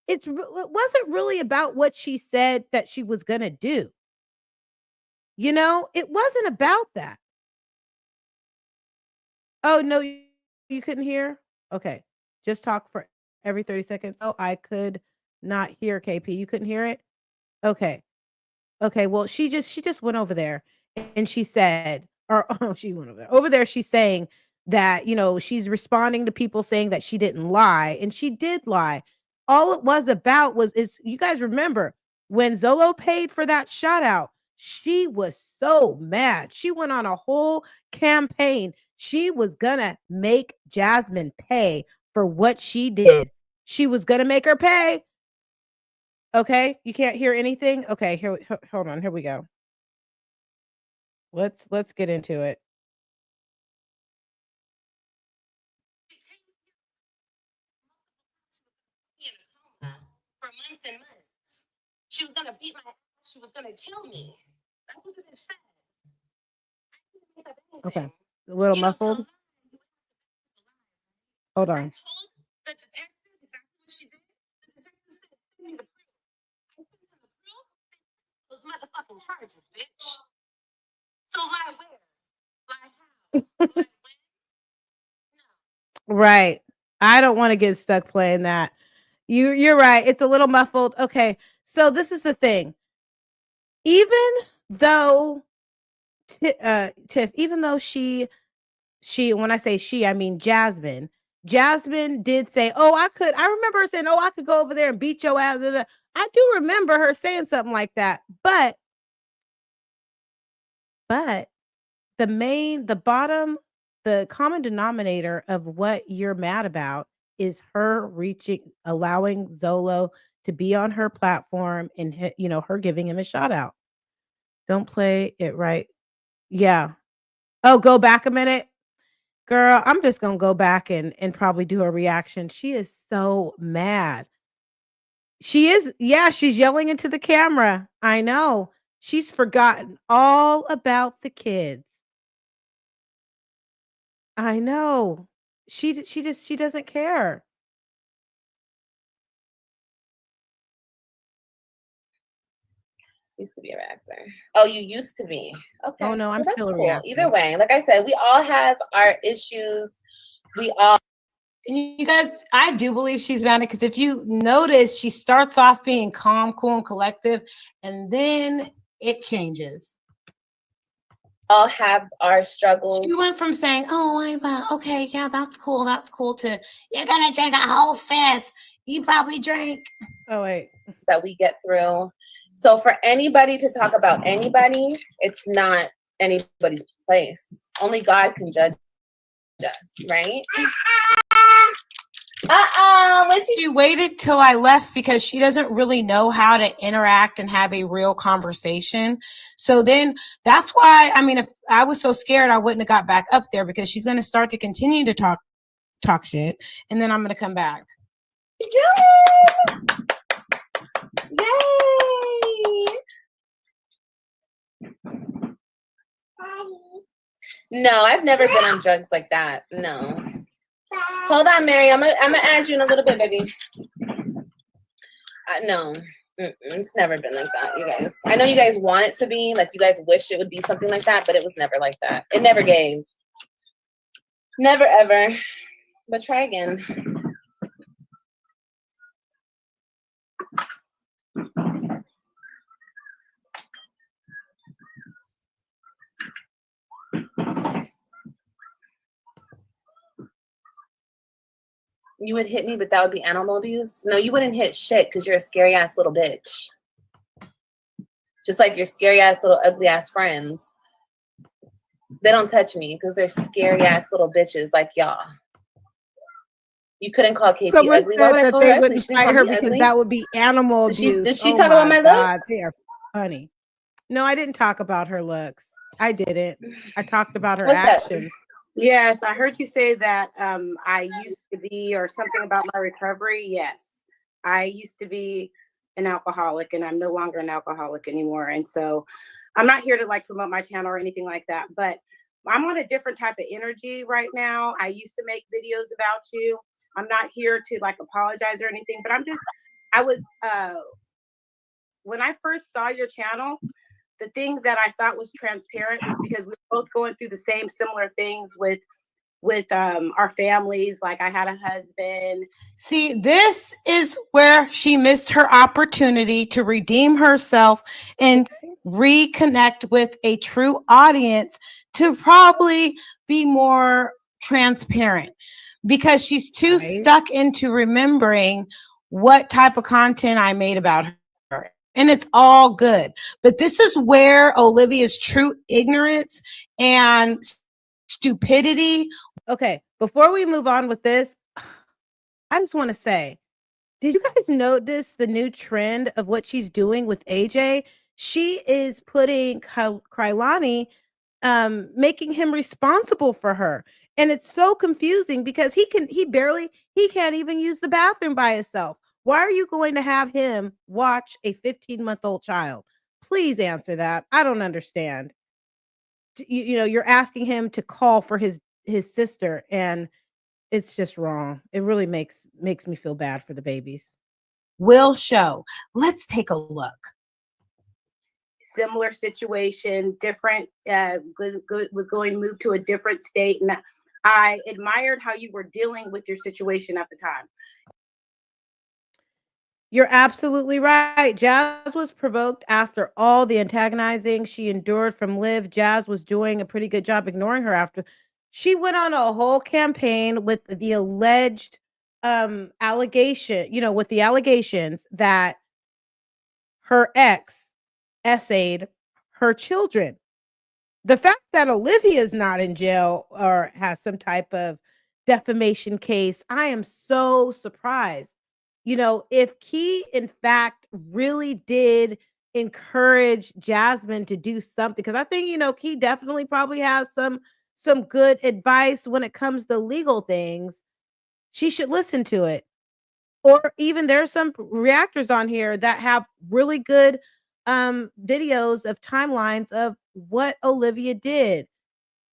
It wasn't really about what she said that she was going to do. It wasn't about that. Oh, no, you couldn't hear? Okay. Just talk for every 30 seconds. Oh, I could not hear KP. You couldn't hear it? Okay. Okay, well, she just went over there and she said, or oh, she went over there. Over there, she's saying that, she's responding to people saying that she didn't lie, and she did lie. All it was about is you guys remember when Zolo paid for that shout out, she was so mad. She went on a whole campaign. She was gonna make Jasmine pay for what she did. She was gonna make her pay. Okay, you can't hear anything? Okay, here hold on, here we go. Let's get into it. she was gonna beat my ass, she was gonna kill me. That's what the bitch said. I didn't make up Okay. anything. A little You know, muffled. Hold I on. told the detective exactly what she did. The detective said, send me the proof. I sent him the proof. Those motherfucking charges, bitch. So lie where? Lie how? Lie when? No. Right. I don't want to get stuck playing that. You're right. It's a little muffled. Okay. So this is the thing. Even though Tiff, even though she when I say she, I mean Jasmine. Jasmine did say, "Oh, I remember her saying, "Oh, I could go over there and beat your ass." Da, da." I do remember her saying something like that. But the bottom, the common denominator of what you're mad about is her allowing Zolo to be on her platform and her giving him a shout out. Don't play it right. Yeah. Oh, go back a minute. Girl, I'm just gonna go back and probably do a reaction. She is so mad. She is, yeah, she's yelling into the camera. I know. She's forgotten all about the kids. I know. She doesn't care. Used to be a actor. Oh, you used to be. Okay. Oh no, I'm Well, still a that's cool. reactor. Either way, like I said, we all have our issues. We all. And you guys, I do believe she's mad because if you notice, she starts off being calm, cool, and collective, and then it changes. All have our struggles. She went from saying, "Oh, okay, yeah, that's cool, to you're gonna drink a whole fifth. You probably drank." Oh wait. That we get through. So for anybody to talk about anybody, it's not anybody's place. Only God can judge us, right? She waited till I left because she doesn't really know how to interact and have a real conversation. So then that's why, I mean, if I was so scared, I wouldn't have got back up there because she's going to start to continue to talk shit. And then I'm going to come back. Yay! No, I've never been on drugs like that. No. Hold on, Mary. I'm gonna add you in a little bit, baby. No, it's never been like that, you guys. I know you guys want it to be, like you guys wish it would be something like that, but it was never like that. It never gave. Never ever. But try again. You would hit me, but that would be animal abuse? No, you wouldn't hit shit because you're a scary ass little bitch. Just like your scary ass little ugly ass friends. They don't touch me because they're scary ass little bitches like y'all. You couldn't call KP Someone ugly. Why said would I that call they her ugly? wouldn't She didn't fight call her me because ugly. that would be animal abuse. Did she Oh talk about my God, looks? they are funny. No, I didn't talk about her looks. I didn't. I talked about her What's that? actions. Yes, I heard you say that I used to be, or something about my recovery. Yes, I used to be an alcoholic, and I'm no longer an alcoholic anymore. And so I'm not here to like promote my channel or anything like that, but I'm on a different type of energy right now. I used to make videos about you. I'm not here to like apologize or anything, but I was, when I first saw your channel, the thing that I thought was transparent was because we were both going through the same similar things with our families. Like I had a husband. See, this is where she missed her opportunity to redeem herself and reconnect with a true audience to probably be more transparent, because she's too stuck into remembering what type of content I made about her. And it's all good. But this is where Olivia's true ignorance and stupidity. Okay, before we move on with this, I just want to say, did you guys notice the new trend of what she's doing with AJ? She is putting Krylani, making him responsible for her. And it's so confusing because he can't even use the bathroom by himself. Why are you going to have him watch a 15-month-old child? Please answer that. I don't understand. You know, you're asking him to call for his sister, and it's just wrong. It really makes me feel bad for the babies. Will show. Let's take a look. Similar situation, different, was going to move to a different state. And I admired how you were dealing with your situation at the time. You're absolutely right. Jazz was provoked after all the antagonizing she endured from Liv. Jazz was doing a pretty good job ignoring her after. She went on a whole campaign with the alleged allegation, with the allegations that her ex essayed her children. The fact that Olivia is not in jail or has some type of defamation case, I am so surprised. If Key, in fact, really did encourage Jasmine to do something, because I think, Key definitely probably has some good advice when it comes to legal things. She should listen to it. Or even there's some reactors on here that have really good videos of timelines of what Olivia did,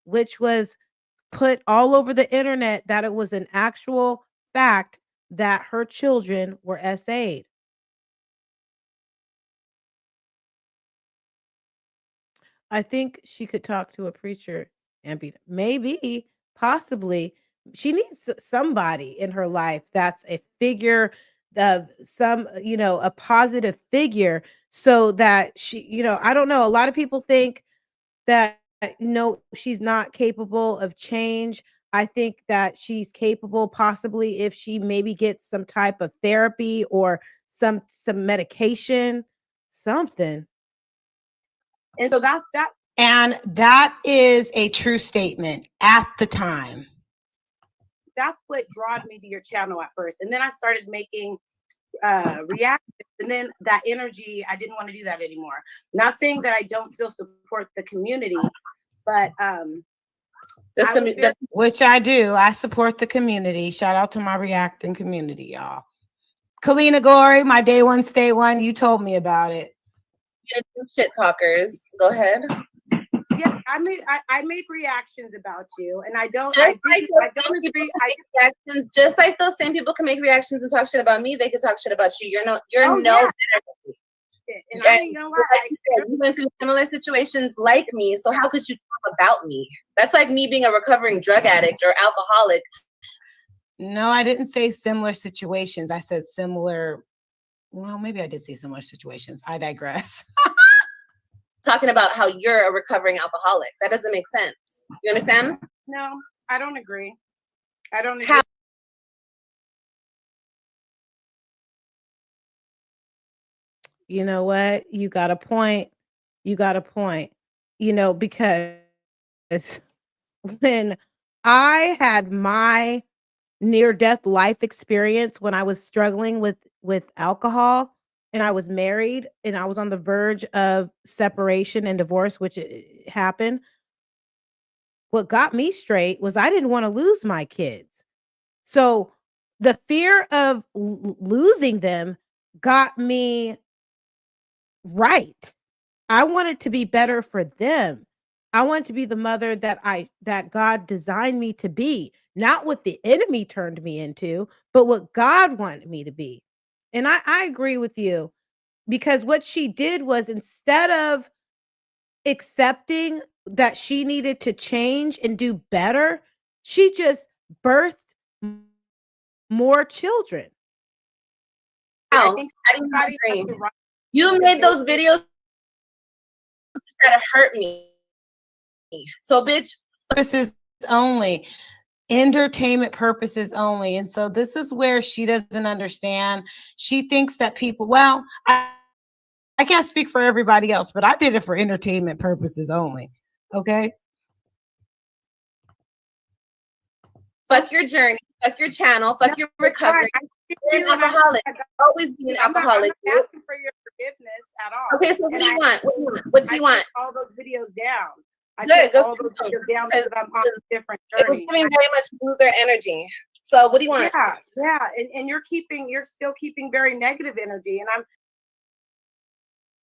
which was put all over the internet that it was an actual fact that her children were SA'd. I think she could talk to a preacher and be maybe, possibly. She needs somebody in her life that's a figure of some, a positive figure, so that she, I don't know. A lot of people think that, she's not capable of change. I think that she's capable, possibly, if she maybe gets some type of therapy or some medication, something. And so that's that. And that is a true statement at the time. That's what drawed me to your channel at first. And then I started making reactions. And then that energy, I didn't want to do that anymore. Not saying that I don't still support the community, but which I do. I support the community. Shout out to my reacting community, y'all. Kalina Glory, my day one, stay one. You told me about it. Shit talkers. Go ahead. Yeah, I made reactions about you, and I don't agree. Reactions, just like those same people can make reactions and talk shit about me, they can talk shit about you. You're no better than me. And I ain't gonna lie, like you said, you went through similar situations like me, so how could you talk about me? That's like me being a recovering drug addict or alcoholic. No, I didn't say similar situations. I said similar. Well, maybe I did say similar situations. I digress. Talking about how you're a recovering alcoholic. That doesn't make sense. You understand? No, I don't agree. I don't agree. You know what? You got a point. Because when I had my near-death life experience, when I was struggling with alcohol, and I was married, and I was on the verge of separation and divorce, which happened. What got me straight was I didn't want to lose my kids. So the fear of losing them got me right. I wanted to be better for them. I wanted to be the mother that God designed me to be, not what the enemy turned me into, but what God wanted me to be. And I agree with you, because what she did was, instead of accepting that she needed to change and do better, she just birthed more children. I didn't agree. You made those videos try to hurt me. So, bitch. Purposes only. Entertainment purposes only. And so this is where she doesn't understand. She thinks that people, well, I can't speak for everybody else, but I did it for entertainment purposes only. Okay. Fuck your journey. Fuck your channel. Fuck your recovery. You're an alcoholic. Always be an alcoholic. I'm not asking for your forgiveness at all. Okay, so what do you want? What do you want? All those videos down. I Good, took all those videos down because I'm on a different journey. It was giving very much smoother energy. So what do you want? Yeah. And you're still keeping very negative energy. And I'm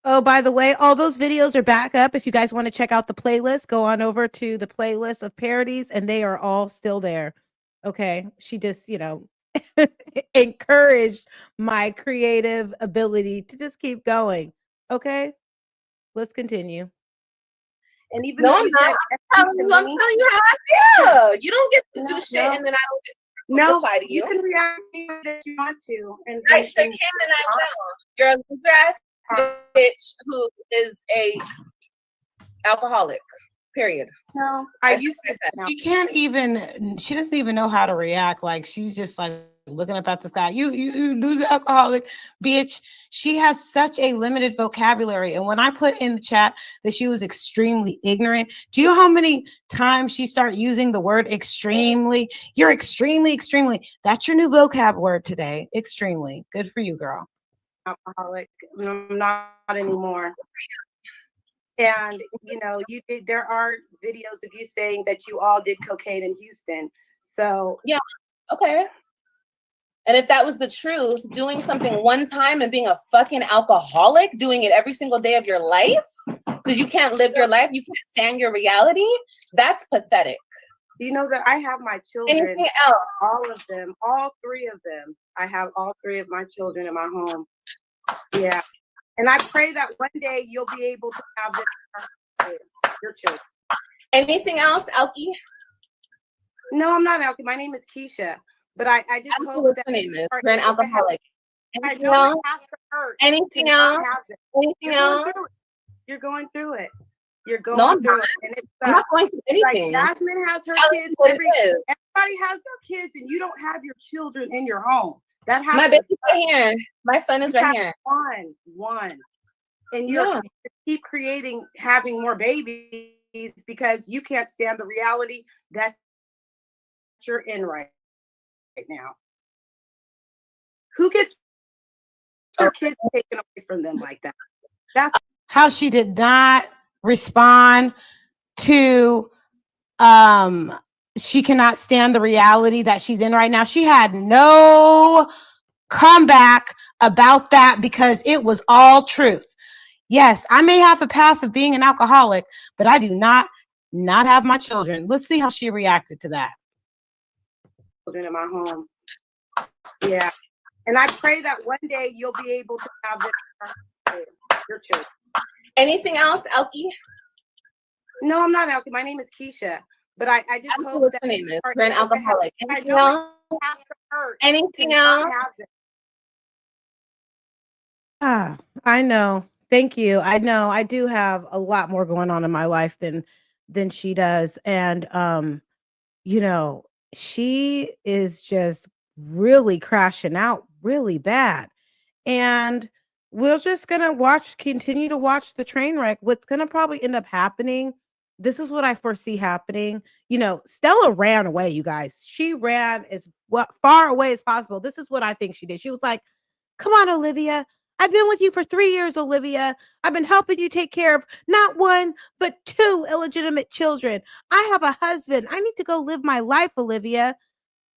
Oh, by the way, all those videos are back up. If you guys want to check out the playlist, go on over to the playlist of parodies, and they are all still there. Okay. She just, encouraged my creative ability to just keep going. Okay. Let's continue. and even No, though I'm you not. said I'm telling you how I feel. You don't get to do shit and then I don't reply to you. You can react that you want to. And I sure can and I will. You're a loser ass bitch who is a alcoholic. Period. No, I used to. She doesn't even know how to react. Like, she's just like looking up at this guy. You loser alcoholic bitch. She has such a limited vocabulary. And when I put in the chat that she was extremely ignorant, do you know how many times she started using the word extremely? You're extremely. That's your new vocab word today. Extremely. Good for you, girl. Alcoholic. I'm not anymore. And there are videos of you saying that you all did cocaine in Houston. So yeah, okay. And if that was the truth, doing something one time and being a fucking alcoholic, doing it every single day of your life, because you can't live your life, you can't stand your reality, that's pathetic. You know that I have my children. Anything else? All of them, all three of them. I have all three of my children in my home. Yeah. And I pray that one day you'll be able to have your children. Anything else, Alki? No, I'm not Alki. My name is Keisha. But I just hope that your name is. You're an alcoholic. Anything else? Anything else? Anything else? You're going through it. You're going through it. And it's I'm not going through anything. Like Jasmine has her kids. Everybody has their kids, and you don't have your children in your home. That happens. My baby's right here. My son is right here. One. And you keep having more babies because you can't stand the reality that you're in right now. Who gets their kids taken away from them like that? That's how she did not respond to she cannot stand the reality that she's in right now. She had no comeback about that because it was all truth. Yes, I may have a past of being an alcoholic, but I do not have my children. Let's see how she reacted to that. Children in my home. Yeah. And I pray that one day you'll be able to have your children. Anything else, Alki? No, I'm not Alki. My name is Keisha. But I just hope that your name is. You're an alcoholic. Anything else? Anything else? I know. Thank you. I know I do have a lot more going on in my life than she does. And she is just really crashing out really bad. And we're just gonna continue to watch the train wreck. What's gonna probably end up happening, this is what I foresee happening. Stella ran away, you guys. She ran as far away as possible. This is what I think she did. She was like, come on, Olivia. I've been with you for 3 years, Olivia. I've been helping you take care of not one, but 2 illegitimate children. I have a husband. I need to go live my life, Olivia.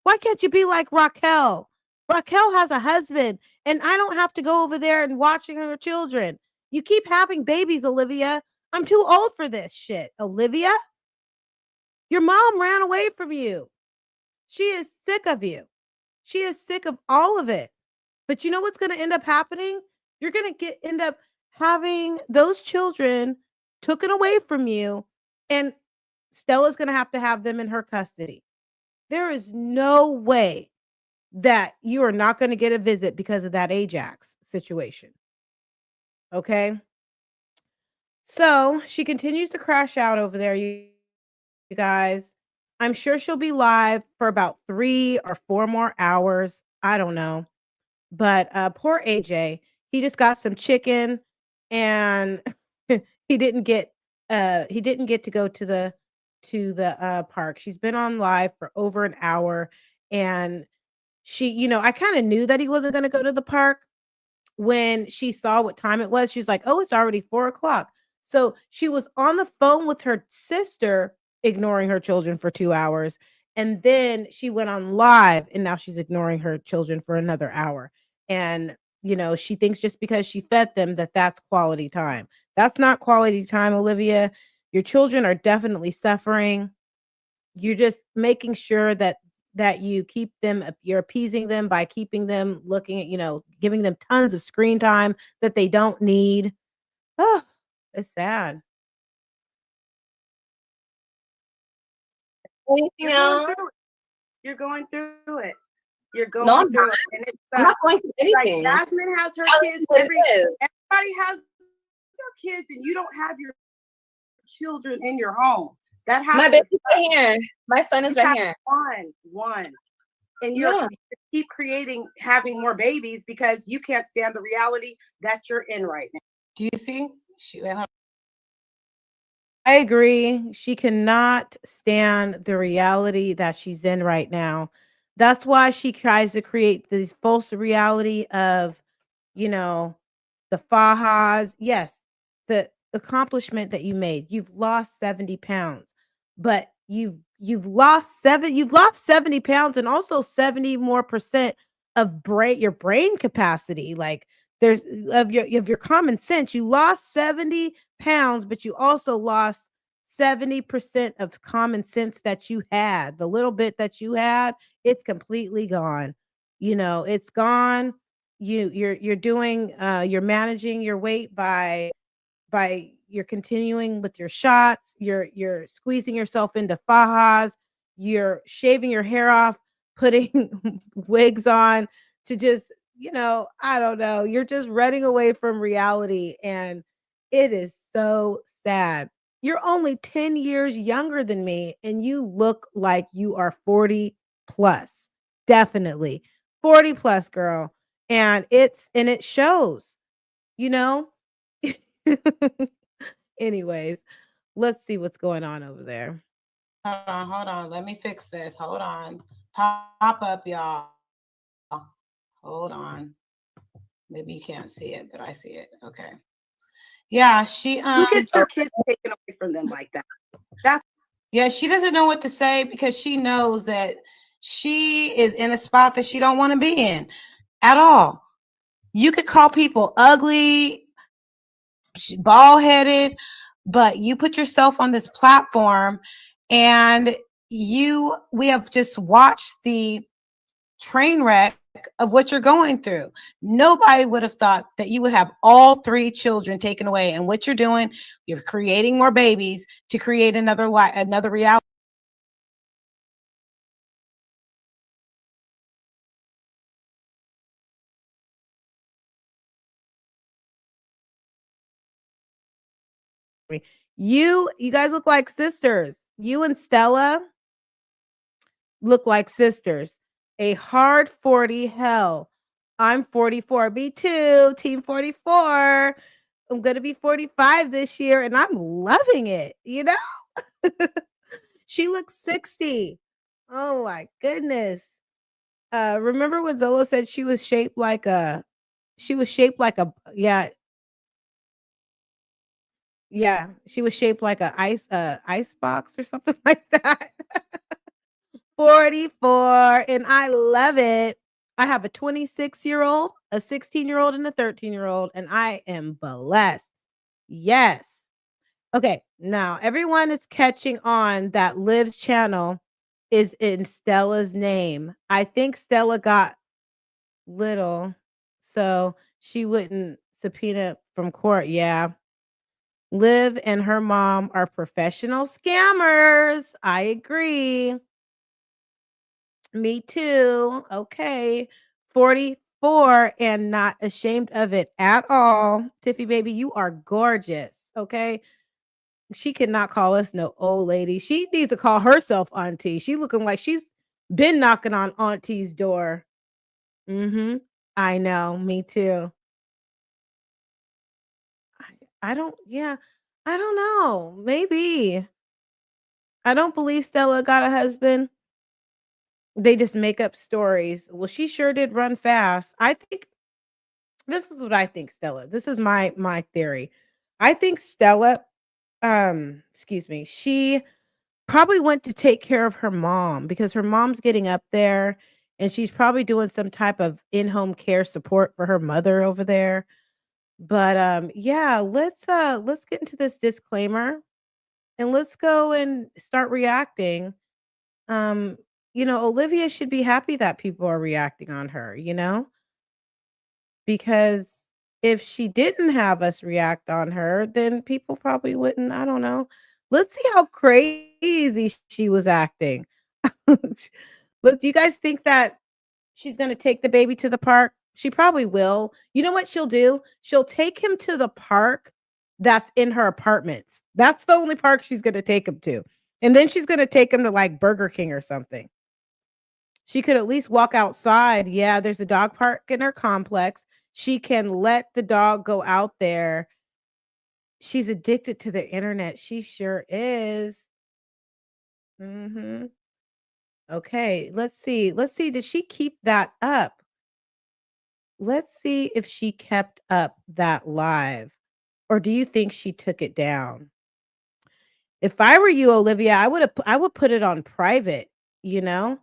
Why can't you be like Raquel? Raquel has a husband, and I don't have to go over there and watching her children. You keep having babies, Olivia. I'm too old for this shit, Olivia. Your mom ran away from you. She is sick of you. She is sick of all of it. But you know what's going to end up happening? You're going to end up having those children taken away from you, and Stella's going to have them in her custody. There is no way that you are not going to get a visit because of that AJAX situation. Okay? So she continues to crash out over there, you guys. I'm sure she'll be live for about 3 or 4 more hours. I don't know. But poor AJ, he just got some chicken, and he didn't get to go to the park. She's been on live for over an hour, and she, I kind of knew that he wasn't going to go to the park when she saw what time it was. She's like, oh, it's already 4:00. So she was on the phone with her sister, ignoring her children for 2 hours. And then she went on live and now she's ignoring her children for another hour. And, she thinks just because she fed them that that's quality time. That's not quality time, Olivia. Your children are definitely suffering. You're just making sure that you keep them, you're appeasing them by keeping them looking at, giving them tons of screen time that they don't need. Oh, it's sad. Anything You're going else? through it. You're going through it. You're No, going I'm through not. it, and it I'm not sucks. going through Like anything. Jasmine has her Tell kids. me what it is. Everybody has their kids, and you don't have your children in your home. That My happens. baby's right here. My son is You right have here. one, and Yeah. you keep having more babies because you can't stand the reality that you're in right now. Do you see? I agree. She cannot stand the reality that she's in right now. That's why she tries to create this false reality of, you know, the Fajas. Yes, the accomplishment that you made. You've lost 70 pounds, but you've lost 70 pounds and also 70 more percent of your brain capacity. Like there's of your common sense. You lost 70 pounds, but you also lost 70% of common sense that you had. The little bit that you had, it's completely gone. It's gone. You're managing your weight by you're continuing with your shots, you're squeezing yourself into fajas, you're shaving your hair off, putting wigs on to just, I don't know, you're just running away from reality and it is so sad. You're only 10 years younger than me and you look like you are 40 plus. Definitely 40 plus, girl. And it shows, you know? Anyways, let's see what's going on over there. Hold on. Let me fix this. Hold on. Pop up, y'all. Hold on. Maybe you can't see it, but I see it. Okay. Yeah, Who gets their kids taken away from them like that? Yeah, she doesn't know what to say because she knows that she is in a spot that she don't want to be in at all. You could call people ugly, bald-headed, but you put yourself on this platform and we have just watched the train wreck of what you're going through. Nobody would have thought that you would have all 3 children taken away. And what you're doing, you're creating more babies to create another reality. You guys look like sisters. You and Stella look like sisters. A hard 40 hell. I'm 44. Me too. Team 44. I'm going to be 45 this year and I'm loving it, She looks 60. Oh my goodness. Remember when Zola said she was shaped like a yeah, yeah, she was shaped like a ice box or something like that. 44 and I love it. I have a 26-year-old, a 16-year-old and a 13-year-old and I am blessed. Yes. Okay, now everyone is catching on that Liv's channel is in Stella's name. I think Stella got little so she wouldn't subpoena from court. Yeah. Liv and her mom are professional scammers. I agree. Me too. Okay. 44 and not ashamed of it at all. Tiffy baby, you are gorgeous. Okay. She cannot call us no old lady. She needs to call herself auntie. She looking like she's been knocking on auntie's door. Mm-hmm. I know. Me too. I don't, yeah. I don't know. Maybe. I don't believe Stella got a husband. They just make up stories. Well, she sure did run fast. I think this is what I think, Stella. This is my theory. I think Stella, excuse me, she probably went to take care of her mom because her mom's getting up there and she's probably doing some type of in-home care support for her mother over there. But yeah, let's get into this disclaimer and let's go and start reacting. Um, Olivia should be happy that people are reacting on her, because if she didn't have us react on her, then people probably wouldn't. I don't know. Let's see how crazy she was acting. Look, do you guys think that she's gonna take the baby to the park? She probably will. You know what she'll do? She'll take him to the park that's in her apartments. That's the only park she's gonna take him to. And then she's gonna take him to like Burger King or something. She could at least walk outside. Yeah, there's a dog park in her complex. She can let the dog go out there. She's addicted to the internet. She sure is. Mhm. Okay, let's see. Let's see. Did she keep that up? Let's see if she kept up that live. Or do you think she took it down? If I were you, Olivia, I would put it on private, you know?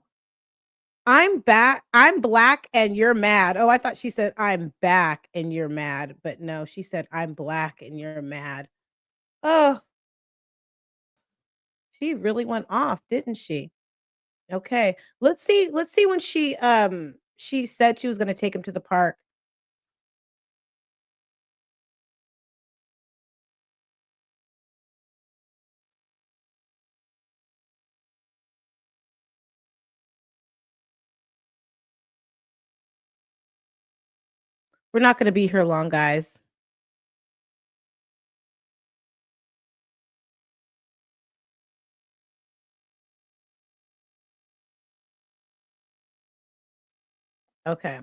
I'm back. I'm black and you're mad. Oh, I thought she said I'm back and you're mad, but no, she said I'm black and you're mad. Oh, she really went off, didn't she? Okay. Let's see when she said she was going to take him to the park. We're not going to be here long, guys. Okay.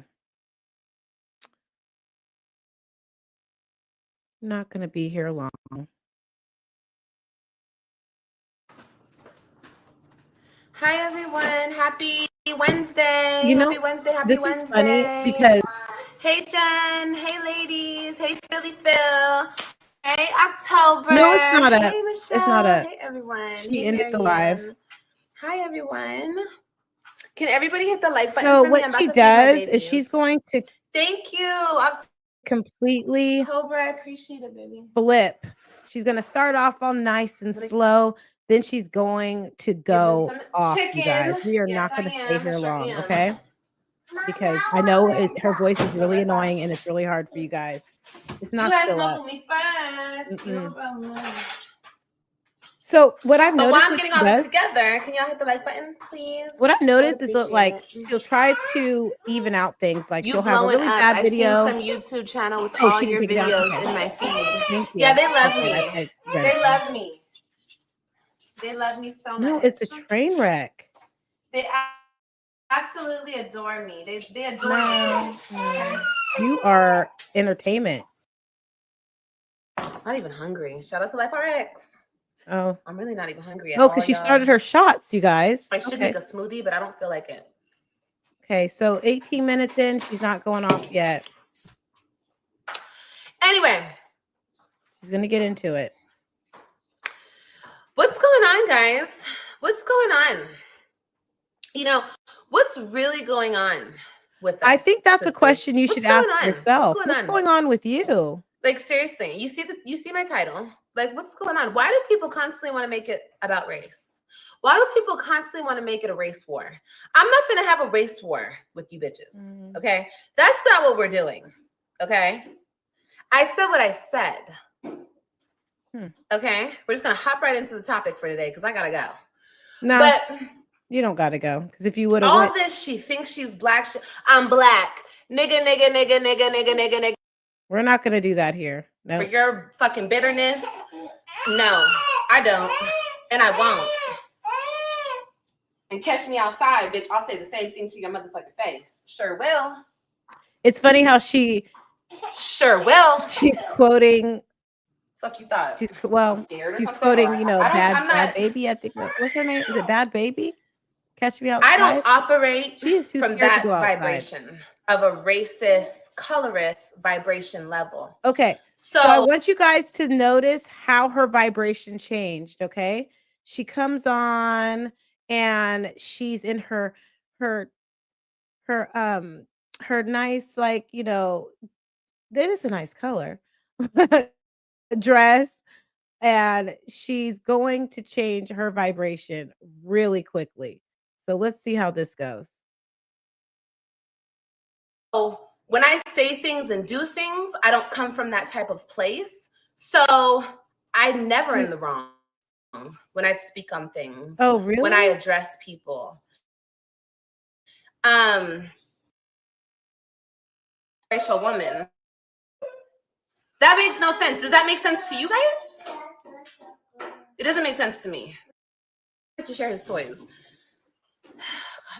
Not going to be here long. Hi everyone, happy Wednesday. You know, Happy Wednesday, happy this is funny Wednesday. because Hey Jen, hey ladies, hey Philly Phil, hey October. no, it's not Hey up. Michelle, It's not up. hey everyone. She Hey ended the live. Marianne. Hi everyone. Can everybody hit the like button So for me? what I'm about she to feed my does is she's babies. going to Thank you. completely October, I appreciate it, baby. flip. She's going to start off all nice and slow. Then she's going to go off, you guys. We are Yes, not I going to stay am. I here sure long, am. okay? Because I know her voice is really annoying and it's really hard for you guys. It's You not guys still smoke up. with me first. Mm-mm. No problem. So what I've But while noticed I'm that getting she all this does, together, can y'all hit the like button, please? what I've I would noticed is that appreciate like it. she'll try to even out things. Like You she'll have a blowing really up. bad I seen video. some YouTube channel with Oh, all she didn't your take it down. videos Okay, in my feed. thank you. Yeah, they love Okay, me. I read it. They love me. They love me so No, much. it's a train wreck. They absolutely adore me. They adore No, me. you are entertainment. Not even hungry. Shout out to Life RX. Oh, I'm really not even hungry at no, all, because she y'all. started her shots, you guys. I should Okay. make a smoothie, but I don't feel like it. Okay, so 18 minutes in, she's not going off yet. Anyway, she's gonna get into it. What's going on, guys? What's going on? You know, what's really going on with us? I think that's sisters? a question you should ask yourself. What's going on with you? Like seriously, you see my title. Like, what's going on? Why do people constantly want to make it about race? Why do people constantly want to make it a race war? I'm not gonna have a race war with you bitches. Okay, that's not what we're doing. Okay, I said what I said. Okay, we're just gonna hop right into the topic for today because I gotta go. No, but you don't gotta go because if you would have all this, she thinks she's black. I'm black, nigga. We're not gonna do that here. No. For your fucking bitterness, no, I don't, and I won't. And catch me outside, bitch. I'll say the same thing to your motherfucking face. Sure will. It's funny how she sure will. She's quoting. Fuck you thought. She's quoting, bad baby. I think what's her name? Is it Bad Baby? Catch Me Outside. I don't operate from that vibration of a racist, colorist vibration level. Okay. So I want you guys to notice how her vibration changed. Okay. she comes on and she's in her her her nice, like, that is a nice color dress, and she's going to change her vibration really quickly. So let's see how this goes. So when I say things and do things, I don't come from that type of place. So I'm never in the wrong when I speak on things. Oh, When I really? address people. Racial woman. That makes no sense. Does that make sense to you guys? It doesn't make sense to me. To share his toys.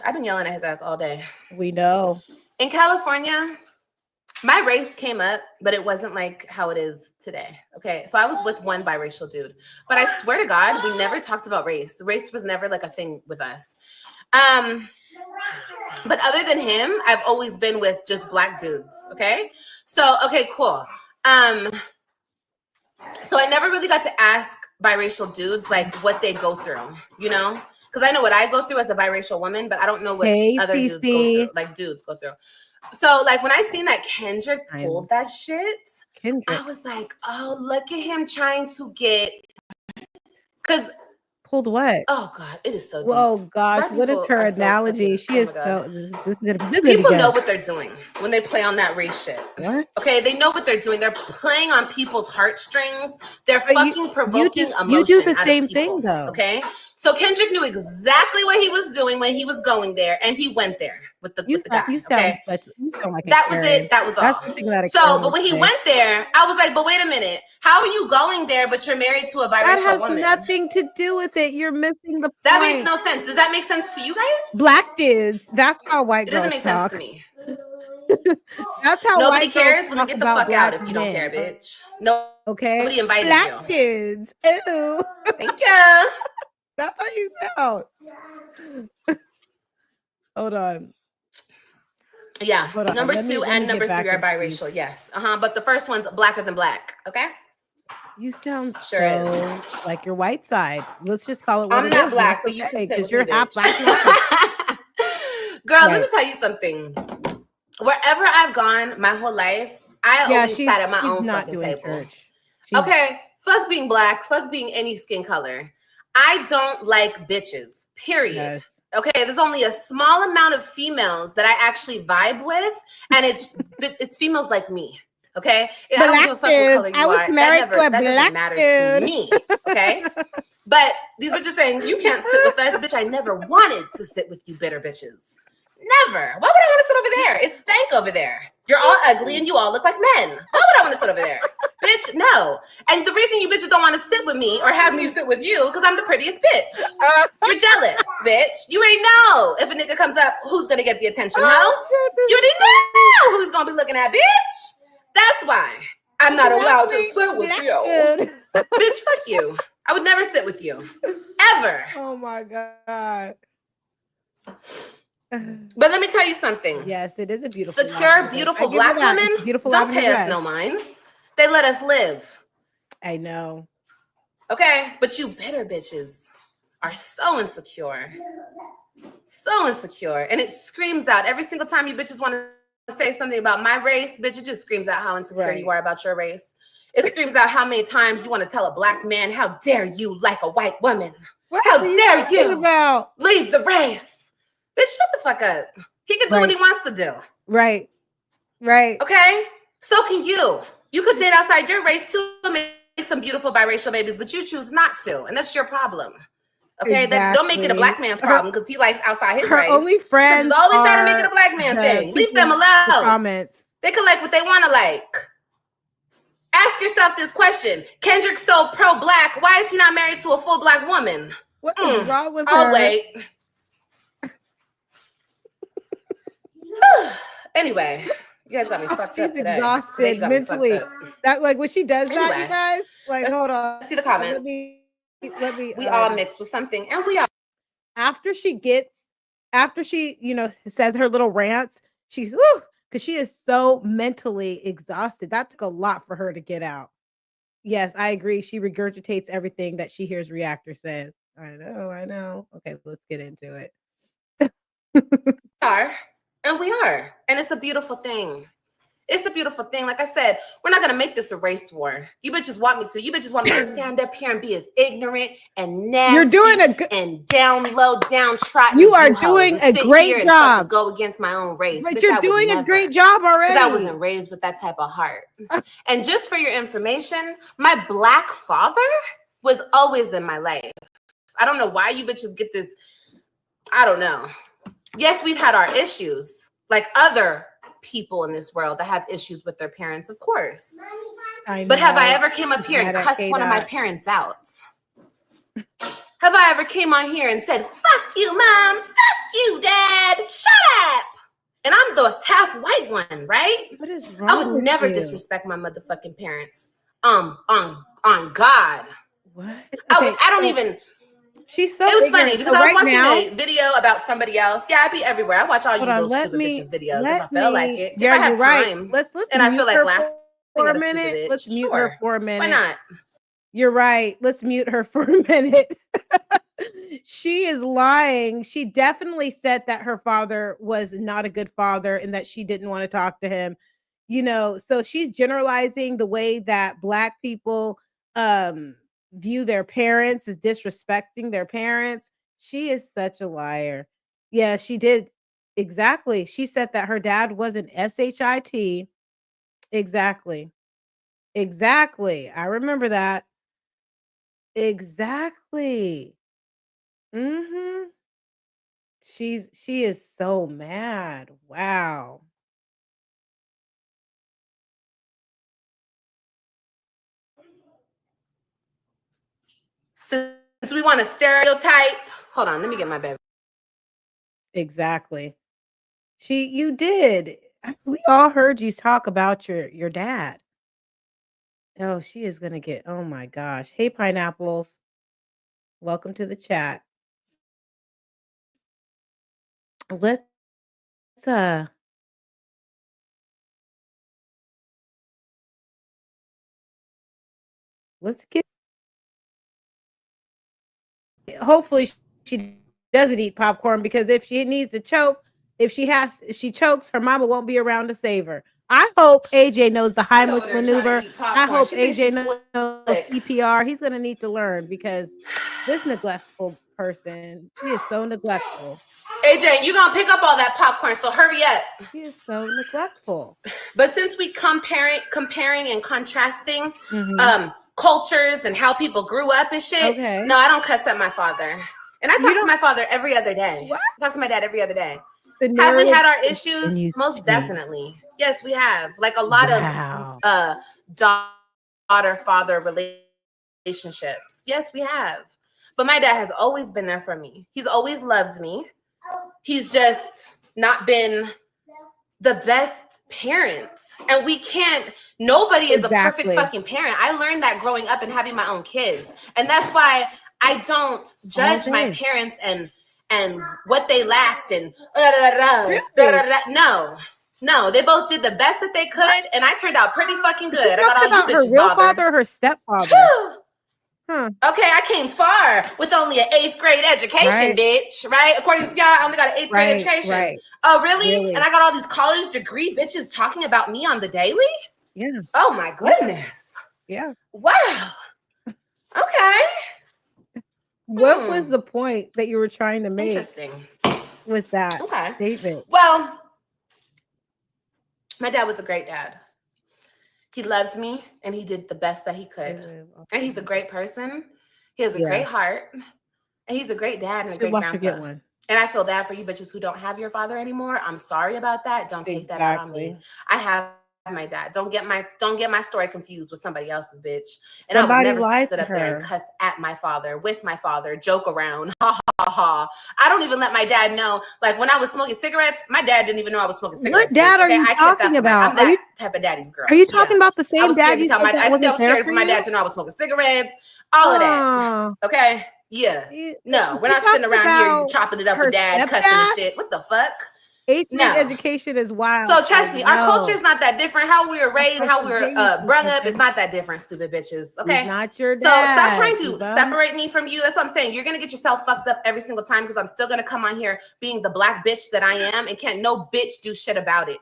I've been yelling at his ass all day. We know. In California, my race came up, but it wasn't like how it is today. Okay. So I was with one biracial dude, but I swear to God, we never talked about race. Race was never like a thing with us. But other than him, I've always been with just Black dudes. Okay. So, okay, cool. So I never really got to ask biracial dudes like what they go through, because I know what I go through as a biracial woman, but I don't know what other dudes go through, like dudes go through. So like when I seen that Kendrick pulled that shit, I was like, oh, look at him trying to get, because pulled what? Oh God, it is so deep. Whoa, gosh, what is her analogy? She is so. This is gonna be People good. know what they're doing when they play on that race shit. What? Okay, they know what they're doing. They're playing on people's heartstrings. They're fucking provoking emotion. You do the out same of people, thing, though. Okay, so Kendrick knew exactly what he was doing when he was going there, and he went there with the guy. You sound okay, you sound like that was it. That was all. So, but when he went there, I was like, but wait a minute. How are you going there, but you're married to a biracial woman? That has nothing to do with it. You're missing the point. That makes no sense. Does that make sense to you guys? Black dudes. That's how white girls talk. It doesn't make sense to me. That's how nobody white cares. girls Well, then get the fuck out if you don't care, bitch. No, okay. Nobody invited Black you. Dudes. Ew. Thank you. That's how you sound. Hold on. Yeah. Hold on. Number 2 and number 3 are biracial. Yes. But the first one's blacker than black. Okay. You sound sure so like your white side. Let's just call it what I'm not black, but you can sit with me, half bitch. black. Girl, let me tell you something. Wherever I've gone my whole life, I always sat at my own fucking table. Okay, fuck being black, fuck being any skin color. I don't like bitches, period. Yes. Okay, there's only a small amount of females that I actually vibe with, and it's females like me. Okay, I don't give a fuck what color you are. I was married to a black dude. To me. Okay, but these bitches saying you can't sit with us, bitch. I never wanted to sit with you, bitter bitches. Never. Why would I want to sit over there? It's stank over there. You're all ugly and you all look like men. Why would I want to sit over there? Bitch, no. And the reason you bitches don't want to sit with me or have me sit with you, because I'm the prettiest bitch. You're jealous, bitch. You already know if a nigga comes up, who's going to get the attention, ho? You already know who's going to be looking at, bitch. That's why I'm not allowed to sit with you. Bitch, fuck you. I would never sit with you. Ever. Oh my God. But let me tell you something. Yes, it is a beautiful, secure, beautiful black women. Don't pay us no mind. They let us live. I know. Okay, but you bitter bitches are so insecure. So insecure. And it screams out every single time you bitches want to say something about my race, bitch, it just screams out how insecure you are about your race. It screams out how many times you want to tell a black man, how dare you like a white woman? How dare you leave the race? Bitch, shut the fuck up. He can do what he wants to do. Right. Okay? So can you. You could date outside your race too and make some beautiful biracial babies, but you choose not to. And that's your problem. Okay? That don't make it a black man's problem because he likes outside his race. Her only friends is always trying to make it a black man thing. Leave them alone. Comments. They can like what they want to like. Ask yourself this question. Kendrick's so pro-black. Why is he not married to a full black woman? What is wrong with her? I'll wait. Anyway, you guys got me fucked up today. Exhausted mentally. That like when she does that, you guys. Like, hold on. See the comment. Let me. We all mix with something, and we all. After she, says her little rants, she's because she is so mentally exhausted. That took a lot for her to get out. Yes, I agree. She regurgitates everything that she hears Reactor says. I know. Okay, let's get into it. And we are. And it's a beautiful thing. It's a beautiful thing. Like I said, we're not gonna make this a race war. You bitches want me to. You bitches want me to stand up here and be as ignorant and nasty You're doing a good and down low, downtrodden. You as are hoes doing and a sit great here and job. fucking go against my own race. But Bitch, you're I would doing a never, great job already. because I wasn't raised with that type of heart. And just for your information, my Black father was always in my life. I don't know why you bitches get this. I don't know. Yes, we've had our issues, like other people in this world that have issues with their parents, of course. But have I ever came up here and cussed one of my parents out? Have I ever came on here and said, fuck you, mom, fuck you, dad, shut up? And I'm the half white one, right? What is wrong I would with never you? disrespect my motherfucking parents. On God. What? I don't even. She's so It was ignorant. funny because So I was right watching now, a video about somebody else. Yeah, I'd be everywhere. I watch all you hold on, little stupid bitches videos if I let feel like me. it. Yeah, If I have you're right. time Let's and I mute feel like her laughing for at a a stupid minute. bitch, Let's mute sure. her for a minute. Why not? You're right. Let's mute her for a minute. She is lying. She definitely said that her father was not a good father and that she didn't want to talk to him. You know, so she's generalizing the way that Black people view their parents, is disrespecting their parents. She is such a liar. Yeah, she did. Exactly. She said that her dad wasn't SHIT. Exactly. Exactly. I remember that. Exactly. Mhm. She is so mad. Wow. Since we want to stereotype, hold on, let me get my baby. Exactly. You did. We all heard you talk about your dad. Oh, she is gonna get, oh my gosh. Hey, pineapples. Welcome to the chat. Let's uh let's get hopefully she doesn't eat popcorn, because if she needs to choke, if she chokes, her mama won't be around to save her. I hope AJ knows the Heimlich maneuver. I hope AJ knows CPR. He's gonna need to learn, because this neglectful person, she is so neglectful. AJ, you're gonna pick up all that popcorn, so hurry up. She is so neglectful. But since we comparing and contrasting cultures and how people grew up and shit, no, I don't cuss at my father. And I talk to my father every other day. What? I talk to my dad every other day. Have we had our issues? Most definitely. Yes, we have. Like a lot of daughter-father relationships. Yes, we have. But my dad has always been there for me. He's always loved me. He's just not been the best parent. And we can't, nobody is a perfect fucking parent. I learned that growing up and having my own kids. And that's why I don't judge my parents and what they lacked and no, they both did the best that they could, and I turned out pretty fucking good. I got all you bitches her real bothered. father or her stepfather? Okay, I came far with only an 8th grade education, bitch. Right? According to y'all, I only got an 8th grade education. Right. Oh, really? And I got all these college degree bitches talking about me on the daily? Yeah. Oh my goodness. Yeah. Wow. Okay. What was the point that you were trying to make with that statement? Well, my dad was a great dad. He loved me and he did the best that he could. And he's a great person. He has a great heart. And he's a great dad and a great grandpa. And I feel bad for you bitches who don't have your father anymore. I'm sorry about that. Don't take that out on me. I have my dad. Don't get my story confused with somebody else's, bitch. And Somebody I would never lied sit to up there and her. cuss at my father, with my father, joke around. Ha ha ha. I don't even let my dad know. Like when I was smoking cigarettes, my dad didn't even know I was smoking cigarettes. What dad are you talking about? I'm that type of daddy's girl. Are you talking about the same dad you said that I wasn't was there scared for for my you? dad to know I was smoking cigarettes. All of that. Okay. Yeah. No, we're not sitting around here chopping it up with dad, cussing and shit. What the fuck? 8th grade No. education is wild. So trust me, our No. culture is not that different. How we were raised, how we were Expectations brought up is different. not that different, stupid bitches. He's Okay. not your So stop dad, trying to Eva. separate me from you. That's what I'm saying. You're gonna get yourself fucked up every single time because I'm still gonna come on here being the black bitch that I am, and can't no bitch do shit about it.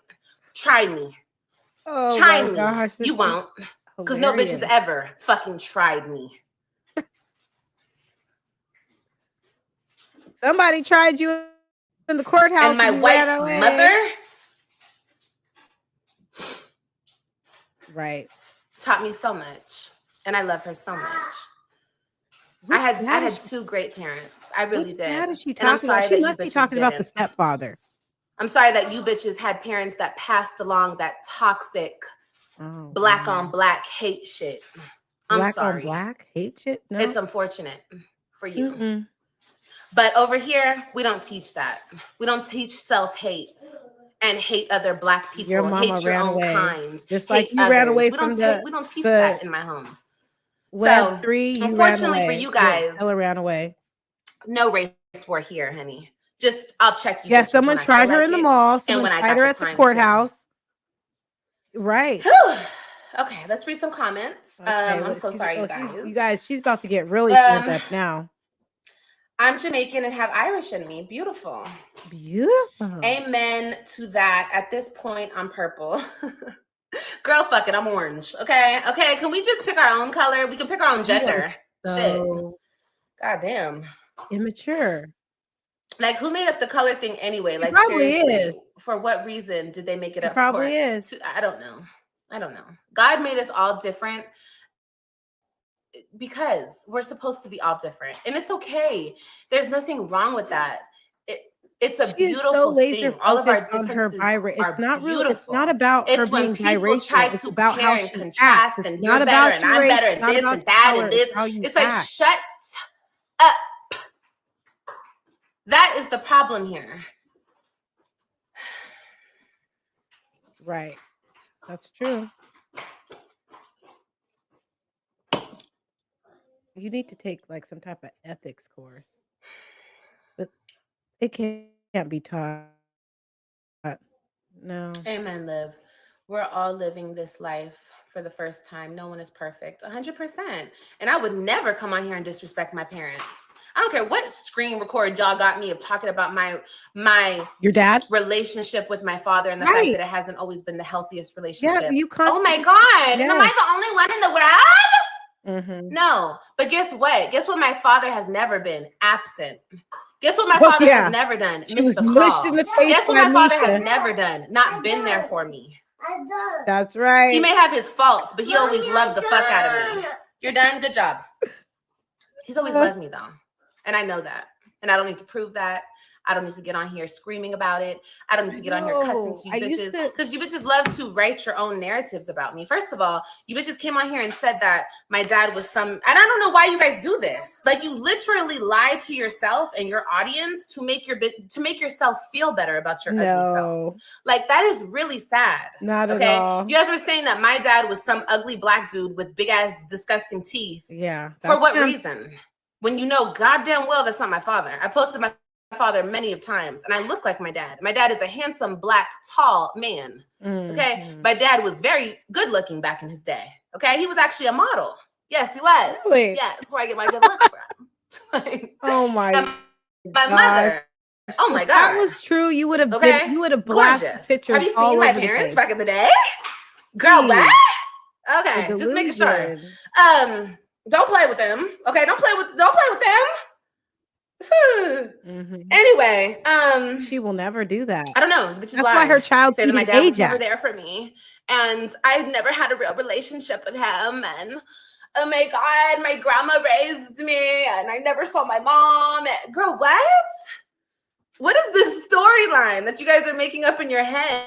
Try me. Oh Try my me. gosh, this You is won't. Because no bitch has hilarious. ever fucking tried me. Somebody tried you in the courthouse And my you white ran away. mother Right. taught me so much. And I love her so much. Which I had dad is she- two great parents. I really which did. dad is she And I'm talking about? sorry She that you must be bitches talking about the didn't. stepfather. I'm sorry that you bitches had parents that passed along that toxic Oh, black wow. on black hate shit. I'm Black sorry. on black hate shit? No. It's unfortunate for you. Mm-mm. But over here, we don't teach that. We don't teach self-hate and hate other black people. Your mama hate your ran own away. kind. Just like hate you ran others. away we from we don't teach the that in my home. Web So 3, you ran unfortunately away. for you guys, Ella ran away. no race war here, honey. Just I'll check you. Yeah, bitches someone when I tried feel her like in the it, mall. and Someone when I tried got her the at the time to. courthouse. Right. Whew. Okay, let's read some comments. Okay, I'm what- so she's- sorry, oh, you she's- guys. You guys, she's about to get really turned up now. I'm Jamaican and have Irish in me. Beautiful. Beautiful. Amen to that. At this point, I'm purple. Girl, fuck it, I'm orange. Okay, okay. Can we just pick our own color? We can pick our own gender. Shit. So God damn. immature. Like, who made up the color thing anyway? Like, probably seriously, is. for what reason did they make it It up? probably for? is. I don't know. I don't know. God made us all different because we're supposed to be all different, and it's okay. There's nothing wrong with that. It's a She is beautiful so laser thing. All of our focused on her differences It's are not really. It's beautiful. not about her It's when being people try biracial. It's to about how compare and she contrast acts. It's and not you're better about and your I'm race. better It's and not this about and your that color. and this. It's how you It's like, act. shut up. That is the problem here. Right. That's true. You need to take like some type of ethics course, but it can't be taught. No. Amen, Liv. We're all living this life for the first time. No one is perfect, 100%. And I would never come on here and disrespect my parents. I don't care what screen record y'all got me of talking about my Your dad relationship with my father and the fact that it hasn't always been the healthiest relationship. Yeah, you Oh my constantly. God. And am I Yes. the only one in the world? Mhm. No. But guess what? Guess what my father has never been? Absent. Guess what my Oh, father yeah. has never done? She Missed was a mushed call. in the face Guess what by my father has Nisha. never done? Not been there for me. That's He right. may have his faults, but he always loved the fuck out of me. You're done? Good job. He's always loved me though. And I know that. And I don't need to prove that. I don't need to get on here screaming about it. I don't need to get on here cussing to you bitches. Because you bitches love to write your own narratives about me. First of all, you bitches came on here and said that my dad was some, and I don't know why you guys do this. Like, you literally lie to yourself and your audience to make yourself feel better about your ugly self. Like, that is really sad. Not at all. You guys were saying that my dad was some ugly black dude with big ass disgusting teeth. Yeah. For what reason? When you know goddamn well that's not my father. I posted my father many of times and I look like my dad. My dad is a handsome, black, tall man. Okay. My dad was very good looking back in his day. Okay. He was actually a model. Yes, he was. Really? Yeah, that's where I get my good looks from. Oh my my mother. Oh my God. That was true. You would have blasted gorgeous. pictures. Have you all seen my over the parents place. back in the day? Girl, what? Okay, The just making sure. delusion. Don't play with them. Okay, don't play with them. Anyway, she will never do that. I don't know. Which is That's why her child say that my eating dad was AJAX. never there for me, and I've never had a real relationship with him. And oh my God, my grandma raised me, and I never saw my mom. Girl, what? What is this storyline that you guys are making up in your head?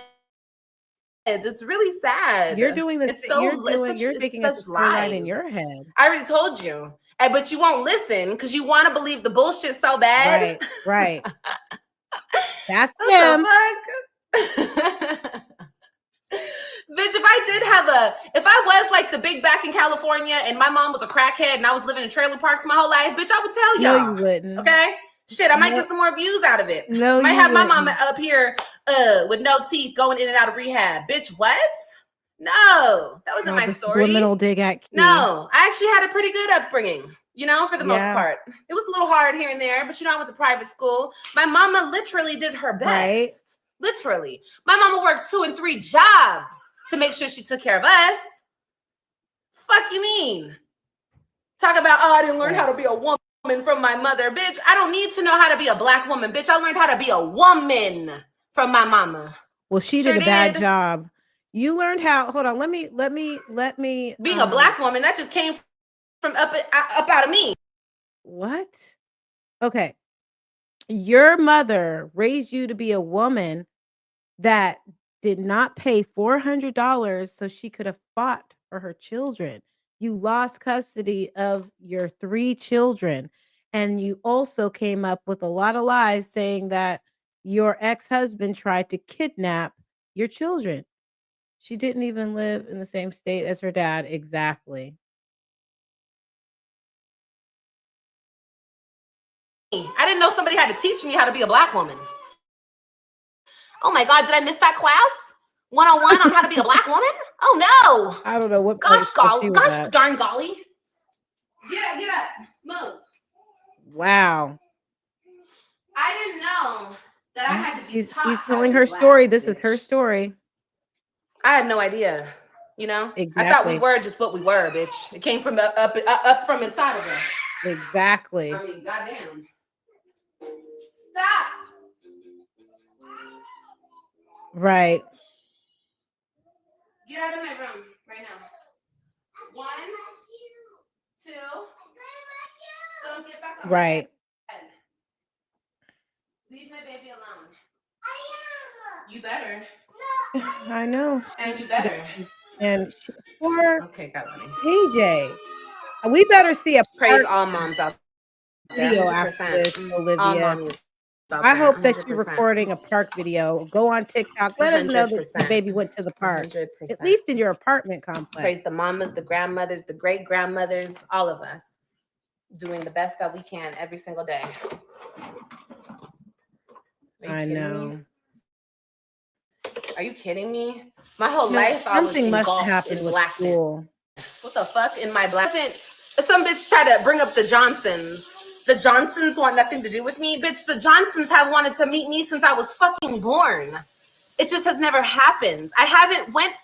It's really sad. You're doing this. It's so You're making a storyline in your head. I already told you, but you won't listen because you want to believe the bullshit so bad. Right. That's what him. The fuck? Bitch, if I was like the big back in California and my mom was a crackhead and I was living in trailer parks my whole life, bitch, I would tell y'all. No, you wouldn't. Okay? Shit, I might get some more views out of it. No, I might you have my wouldn't. mama up here with no teeth going in and out of rehab. Bitch, what? No, that wasn't my the story. subliminal dig at Key. No, I actually had a pretty good upbringing, you know, for the most Yeah. part. It was a little hard here and there, but you know, I went to private school. My mama literally did her best. Right. Literally. My mama worked 2 and 3 jobs to make sure she took care of us. Fuck you mean? Talk about, oh, I didn't learn how to be a woman from my mother. Bitch, I don't need to know how to be a black woman. Bitch, I learned how to be a woman from my mama. Well, she Sure did a bad did. job. You learned how, hold on, let me Being a black woman, that just came from up out of me. What? Okay. Your mother raised you to be a woman that did not pay $400 so she could have fought for her children. You lost custody of your 3 children. And you also came up with a lot of lies saying that your ex-husband tried to kidnap your children. She didn't even live in the same state as her dad. Exactly. I didn't know somebody had to teach me how to be a black woman. Oh my God, did I miss that class? 101 on how to be a black woman? Oh no. I don't know what Gosh, place gosh darn golly. Get up, move. Wow. I didn't know that I had to be taught. She's telling her story. This is her story. I had no idea. You know, Exactly. I thought we were just what we were, bitch. It came from up from inside of us. Exactly. I mean, goddamn. Stop. Right. Get out of my room right now. 1, 2. Don't get back on Right. my bed. Leave my baby alone. You better. I know. And you better. And for Okay, got it. AJ, we better see a Praise all moms out there. video 100%. after this, All Olivia. mommies. I hope that 100%. you're recording a park video. Go on TikTok. Let us know that the 100%. baby went to the park. 100%. At least in your apartment complex. Praise the mamas, the grandmothers, the great grandmothers, all of us doing the best that we can every single day. I know. Are you kidding me? My whole life I was something must engulfed happen in with blackness. school. What the fuck in my black? Some bitch try to bring up the Johnsons. The Johnsons want nothing to do with me, bitch. The Johnsons have wanted to meet me since I was fucking born. It just has never happened. I haven't went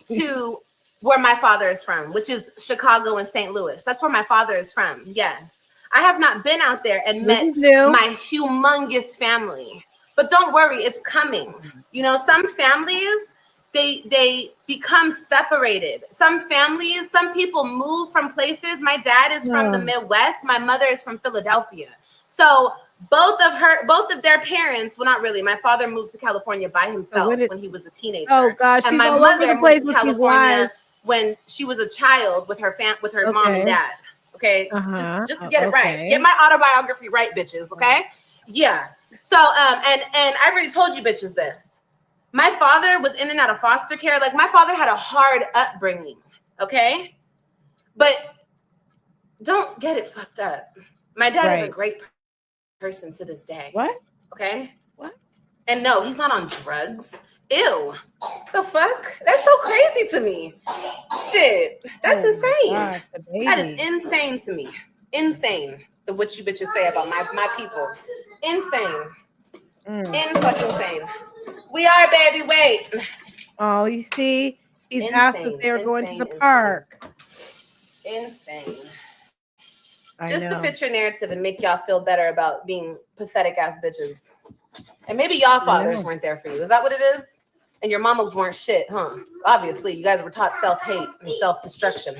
to where my father is from, which is Chicago and St. Louis. That's where my father is from. Yes. I have not been out there and met my humongous family. But don't worry, it's coming. You know, some families, they become separated. Some families, some people move from places. My dad is from the Midwest. My mother is from Philadelphia. So both of their parents, well, not really. My father moved to California by himself when he was a teenager. Oh gosh, and she's my all mother over the place moved to with California when she was a child with her mom and dad. Okay, just to get it right. Get my autobiography right, bitches. Okay, yeah. So and I already told you bitches this. My father was in and out of foster care. Like my father had a hard upbringing. Okay, but don't get it fucked up. My dad is a great person to this day. What? Okay. What? And no, he's not on drugs. Ew. The fuck? That's so crazy to me. Shit. That's insane. Gosh, that is insane to me. Insane. What you bitches say about my people. Insane. Fucking insane. We are, baby. Wait. Oh, you see? He's asked if they were going to the park. Insane. I Just know. to fit your narrative and make y'all feel better about being pathetic ass bitches. And maybe y'all fathers weren't there for you. Is that what it is? And your mamas weren't shit, huh? Obviously, you guys were taught self-hate and self-destruction.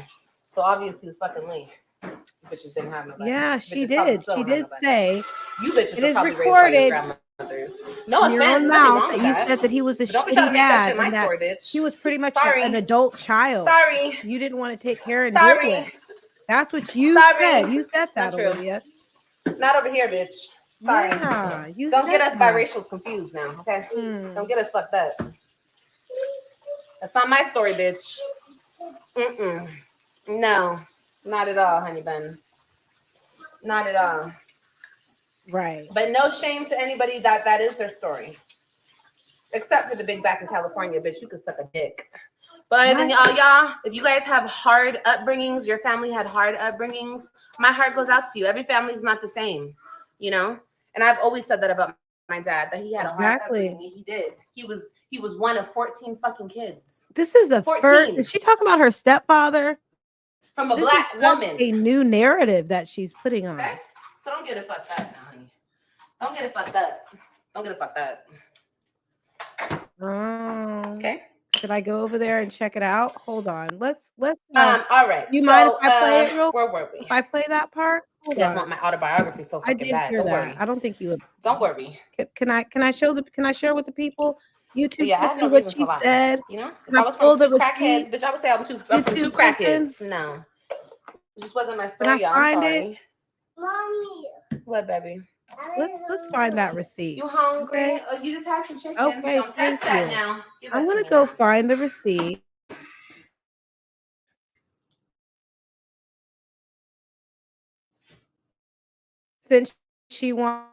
So obviously, fucking Lee. Bitches didn't have nobody. Yeah, she did. She did say you bitches it is probably recorded. No in your offense, own mouth that you said that he was a shitty dad and that he was pretty much an adult child. Sorry. You didn't want to take care and deal with. That's what you said. You said that, Olivia. Not over here, bitch. Sorry. Yeah, you don't get us that. biracial confused now, okay? Don't get us fucked up. That's not my story, bitch. No, not at all, honey bun. Not at all. Right. But no shame to anybody that is their story. Except for the big back in California, bitch, you can suck a dick. But then y'all, if you guys have hard upbringings, your family had hard upbringings, my heart goes out to you. Every family is not the same, you know? And I've always said that about my dad, that he had a hard upbringing. He did. He was one of 14 fucking kids. This is the 14. first. Is she talking about her stepfather? From a black woman. A new narrative that she's putting on. Okay? So don't get it fucked up now, honey. Don't get it fucked up. Don't get it fucked up. Okay. Should I go over there and check it out? Hold on. Let's all right. You mind if I play it real? Where were we? If I play that part? You guys want my autobiography so fucking bad. Don't worry. I don't think you would. Don't worry. Can I share with the people? YouTube, yeah, I have no what reason she to lie. said. You know, if I was from two crackheads, bitch, I would say I'm from two crackheads. No, it just wasn't my story. Can I find it? Mommy. What, baby? Let's find that receipt. You hungry? Okay. Oh, you just had some chicken. Okay, Don't touch that you. now. I'm gonna go find the receipt. Since she wants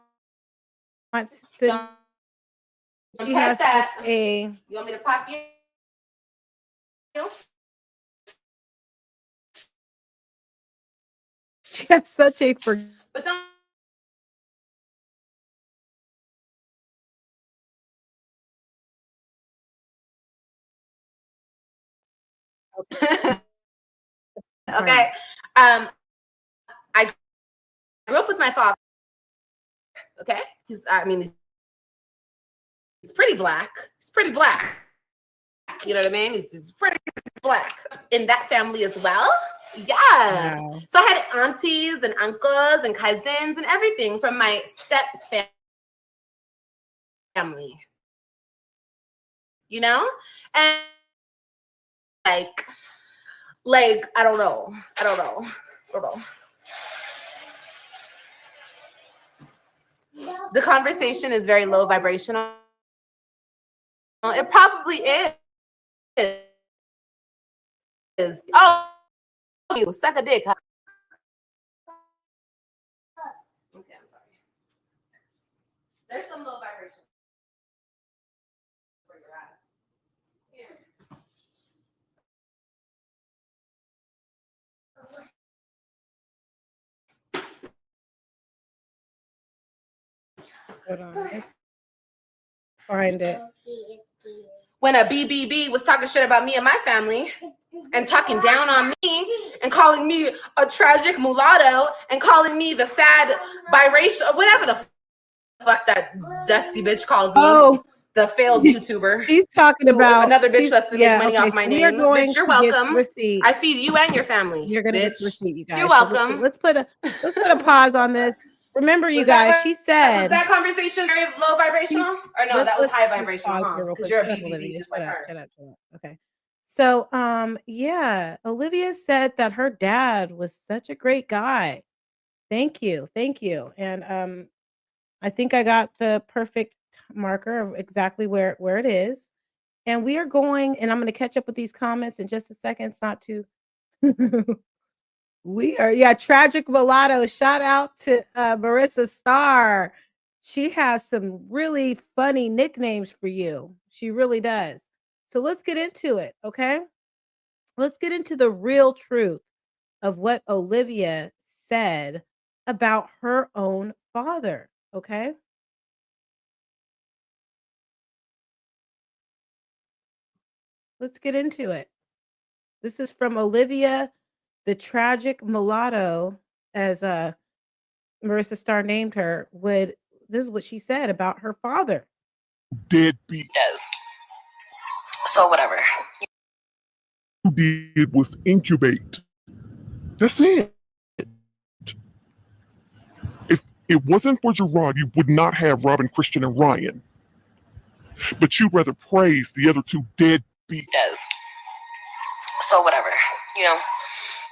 to, she has that. You want me to pop you? She has such a But don't. Okay. I grew up with my father. Okay. He's pretty black. He's pretty black. You know what I mean? He's pretty black in that family as well. Yeah. Wow. So I had aunties and uncles and cousins and everything from my step family. You know? And like I don't know. The conversation is very low vibrational. It probably is. Oh, you suck a dick. Huh? Okay, I'm sorry. There's some low vibration for your eyes. Here. Hold on. Find it. When a BBB was talking shit about me and my family and talking down on me and calling me a tragic mulatto and calling me the sad biracial, whatever the fuck that dusty bitch calls me. Oh, the failed YouTuber. She's talking about another bitch that's to make money off my name. Bitch, you're welcome. I feed you and your family. You're gonna bitch. get receipt, you guys. You're welcome. So let's put a pause on this. Remember, you guys, she said. Was that conversation very low vibrational? Or no, that was high vibrational, huh? Because you're a BBB just like her. Shut up. Okay. So, yeah, Olivia said that her dad was such a great guy. Thank you. And I think I got the perfect marker of exactly where it is. And we are going, and I'm going to catch up with these comments in just a second. It's not too. We are, tragic mulatto. Shout out to Marissa Starr. She has some really funny nicknames for you. She really does. So let's get into it, okay? Let's get into the real truth of what Olivia said about her own father, okay? Let's get into it. This is from Olivia, the tragic mulatto, as Marissa Starr named her. This is what she said about her father. Deadbeat. Yes. So whatever. You did was incubate. That's it. If it wasn't for Gerard, you would not have Robin, Christian, and Ryan. But you'd rather praise the other two deadbeats. Yes. So whatever,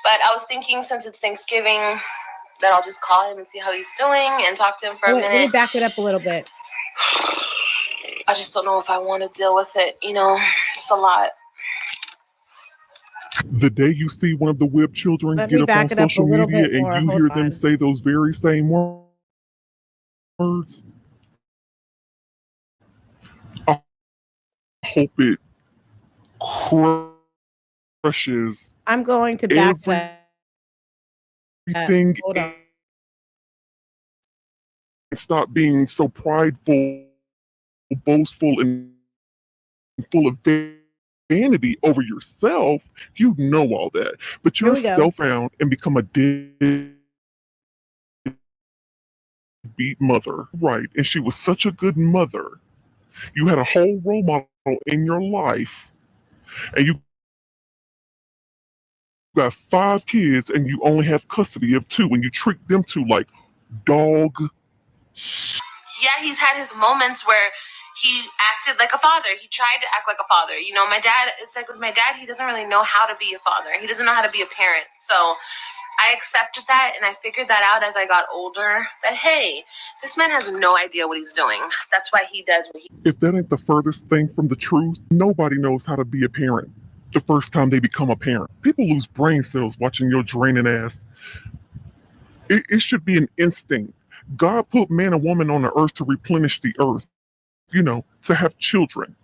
But I was thinking, since it's Thanksgiving, that I'll just call him and see how he's doing and talk to him for a minute. Let me back it up a little bit. I just don't know if I want to deal with it. It's a lot. The day you see one of the Wib children get up on social media and you hear them say those very same words. words. I hope it crushes I'm going to back that. everything Hold on. and stop being so prideful, boastful, and full of vanity over yourself. You know all that, but Here you're we go. self-found and become a deadbeat mother, right? And she was such a good mother. You had a whole role model in your life, and you got 5 kids, and you only have custody of 2, and you treat them 2 like dog. Yeah, he's had his moments where he acted like a father. He tried to act like a father. You know, my dad, it's like with my dad, he doesn't really know how to be a father. He doesn't know how to be a parent. So I accepted that, and I figured that out as I got older, that, hey, this man has no idea what he's doing. That's why he does what he... If that ain't the furthest thing from the truth, nobody knows how to be a parent the first time they become a parent. People lose brain cells watching your draining ass. It should be an instinct. God put man and woman on the earth to replenish the earth, to have children.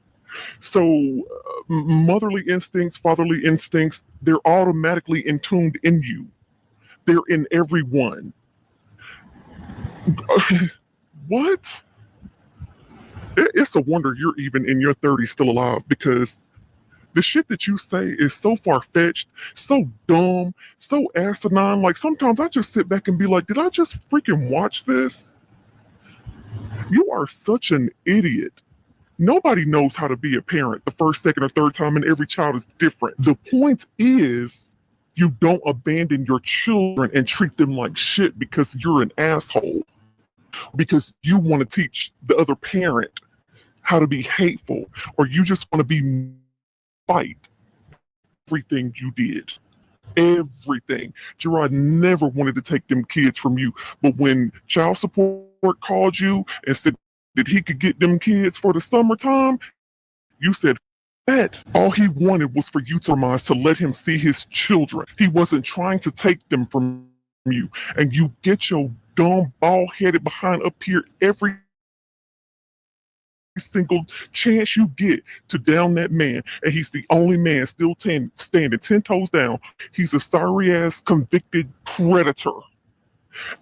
So, motherly instincts, fatherly instincts, they're automatically entombed in you. They're in everyone. What? It's a wonder you're even in your 30s still alive, because the shit that you say is so far-fetched, so dumb, so asinine. Like, sometimes I just sit back and be like, did I just freaking watch this? You are such an idiot. Nobody knows how to be a parent the first, second, or third time, and every child is different. The point is, you don't abandon your children and treat them like shit because you're an asshole. Because you want to teach the other parent how to be hateful, or you just want to be fight everything you did. Everything. Gerard never wanted to take them kids from you, but when child support called you and said that he could get them kids for the summertime, you said that. All he wanted was for you to let him see his children. He wasn't trying to take them from you. And you get your dumb, bald-headed behind up here every single chance you get to down that man, and he's the only man still standing 10 toes down. He's a sorry-ass convicted predator.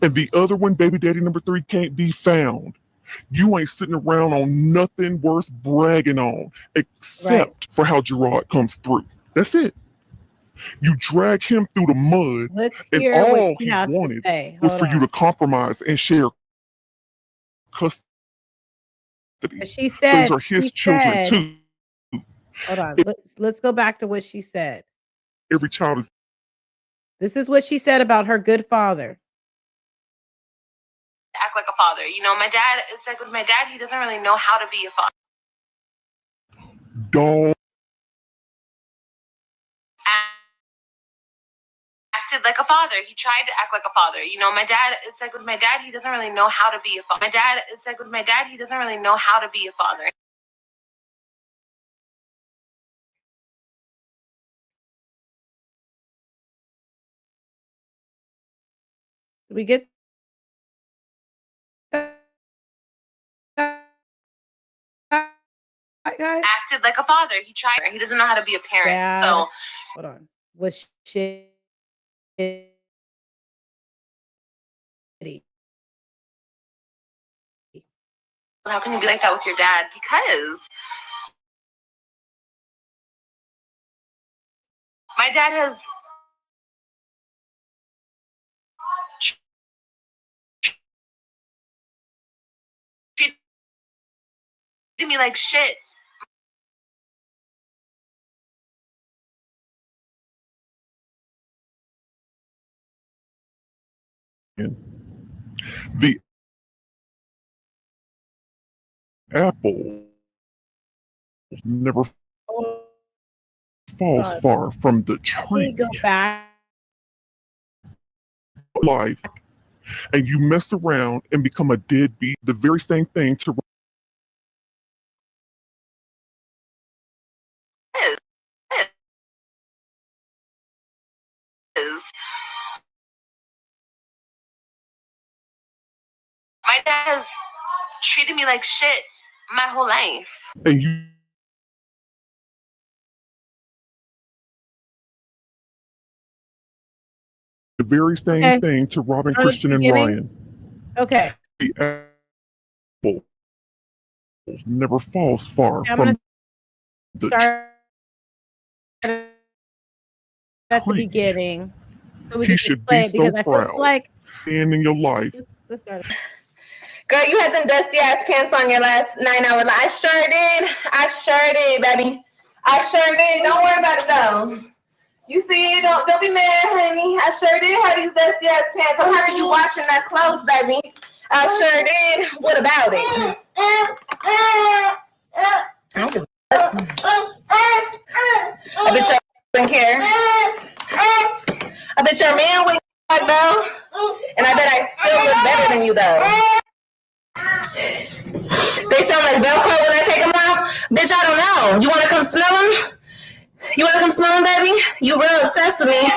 And the other one, baby daddy number 3, can't be found. You ain't sitting around on nothing worth bragging on, except for how Gerard comes through. That's it. You drag him through the mud, Let's and hear what all she he has to wanted say. was Hold for you to on. compromise and share custody. She Those said, are his children too. hold on. Let's go back to what she said. Every child is... This is what she said about her good father. Act like a father. You know, my dad, it's like with my dad, he doesn't really know how to be a father. Dog. Acted like a father. He tried to act like a father. You know, my dad, it's like with my dad, he doesn't really know how to be a father. My dad, it's like with my dad, he doesn't really know how to be a father. Did we get that, guys? Acted like a father. He tried. He doesn't know how to be a parent. Dad. So Hold on. Was shitty. how can you be like that with your dad? Because my dad has treated me like shit. The apple never falls far from the tree. Go back. Life, and you mess around and become a deadbeat. The very same thing to... My dad has treated me like shit my whole life. And you the very same thing to Robin, Christian, and Ryan. Okay. The apple never falls far I'm from the start at the beginning. So we he can should play be it because so I feel proud. like And in your life. let's start. Girl, you had them dusty ass pants on your last 9-hour life. I sure did. I sure did, baby. I sure did. Don't worry about it though. You see, don't be mad, honey. I sure did have these dusty ass pants. I'm happy you watching that close, baby. I sure did. What about it? I bet your wouldn't care. I bet your man wouldn't care, though. And I bet I still look better than you, though. They sound like Velcro when I take them off. Bitch, I don't know. You want to come smell them? You want to come smell them, baby? You real obsessed with me.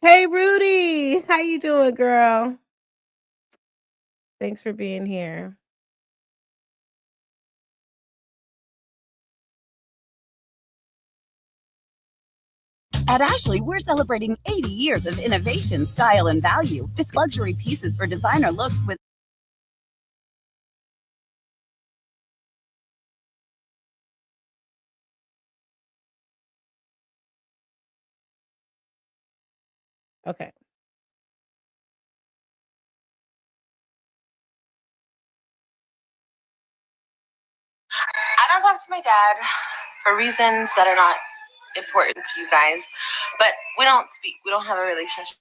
Hey, Rudy. How you doing, girl? Thanks for being here. At Ashley, we're celebrating 80 years of innovation, style, and value. Just luxury pieces for designer looks with Okay. I don't talk to my dad for reasons that are not important to you guys, but we don't speak. We don't have a relationship.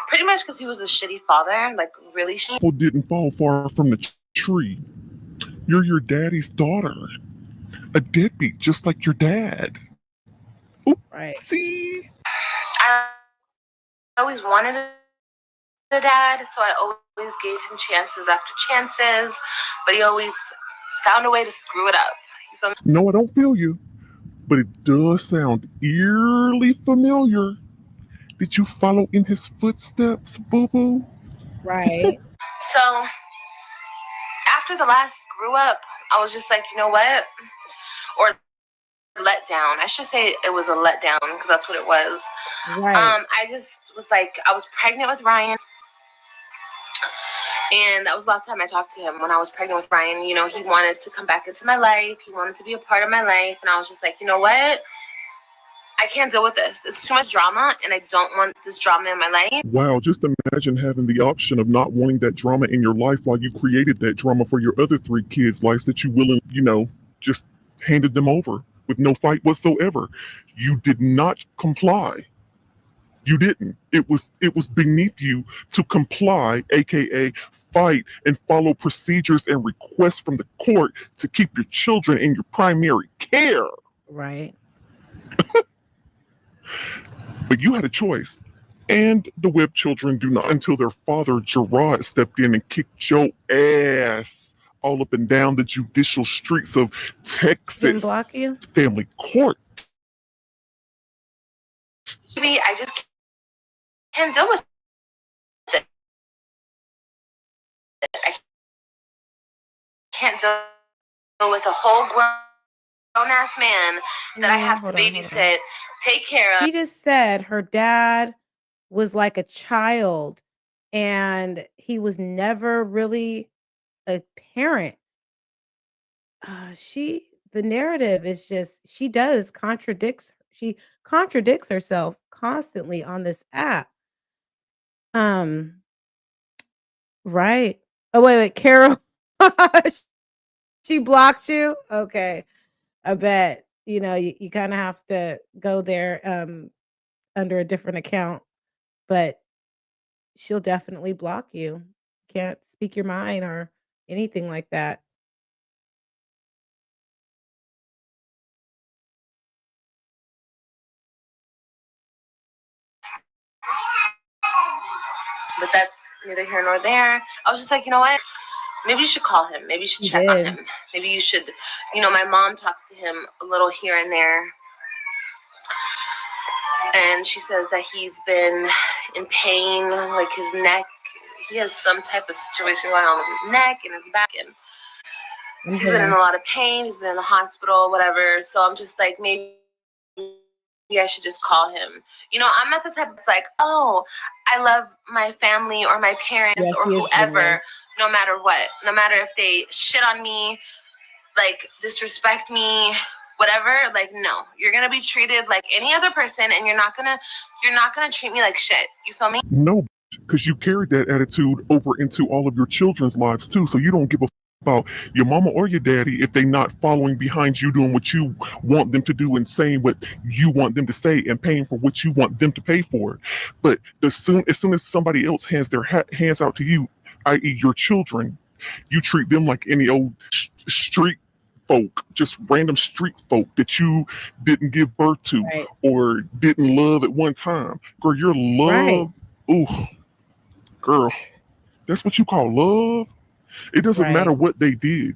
Pretty much because he was a shitty father, like really shitty. Apple didn't fall far from the tree. You're your daddy's daughter. A deadbeat, just like your dad. Right. See? I always wanted a dad, so I always gave him chances after chances, but he always found a way to screw it up. You feel me? No, I don't feel you, but it does sound eerily familiar. Did you follow in his footsteps, boo-boo? Right. So after the last screw up, I was just like, you know what? Or let down. I should say it was a letdown because that's what it was. Right. I just was like, I was pregnant with Ryan. And that was the last time I talked to him when I was pregnant with Ryan. You know, he wanted to come back into my life. He wanted to be a part of my life. And I was just like, you know what? I can't deal with this. It's too much drama, and I don't want this drama in my life. Wow, just imagine having the option of not wanting that drama in your life while you created that drama for your other 3 kids' lives that you willingly, just handed them over with no fight whatsoever. You did not comply. You didn't. It was beneath you to comply, aka fight and follow procedures and requests from the court to keep your children in your primary care. Right. But you had a choice. And the Webb children do not until their father, Gerard, stepped in and kicked your ass all up and down the judicial streets of Texas. Didn't block you? Family court. Maybe I just can't deal with it. I can't deal with a whole grown-ass man that I have to babysit, take care of. She just said her dad was like a child and he was never really a parent. The narrative is just she contradicts herself constantly on this app. Right. Oh, wait, Carol. She blocked you? Okay. I bet, you kind of have to go there under a different account, but she'll definitely block you. Can't speak your mind or anything like that. But that's neither here nor there. I was just like, you know what? Maybe you should call him. Maybe you should check on him. Maybe you should, my mom talks to him a little here and there. and she says that he's been in pain, like his neck. He has some type of situation going on with his neck and his back, and he's been in a lot of pain. He's been in the hospital, whatever. So I'm just like, maybe I should just call him. You know, I'm not the type that's like, oh, I love my family or my parents or whoever, no matter what. No matter if they shit on me, like disrespect me, whatever. Like, no, you're gonna be treated like any other person, and you're not gonna treat me like shit. You feel me? No, because you carried that attitude over into all of your children's lives too. So you don't give a about your mama or your daddy if they're not following behind you, doing what you want them to do and saying what you want them to say and paying for what you want them to pay for. But as soon as somebody else hands their hands out to you, i.e. your children, you treat them like any old street folk, just random street folk that you didn't give birth to or didn't love at one time. Girl, your love, ooh, girl, that's what you call love? It doesn't matter what they did.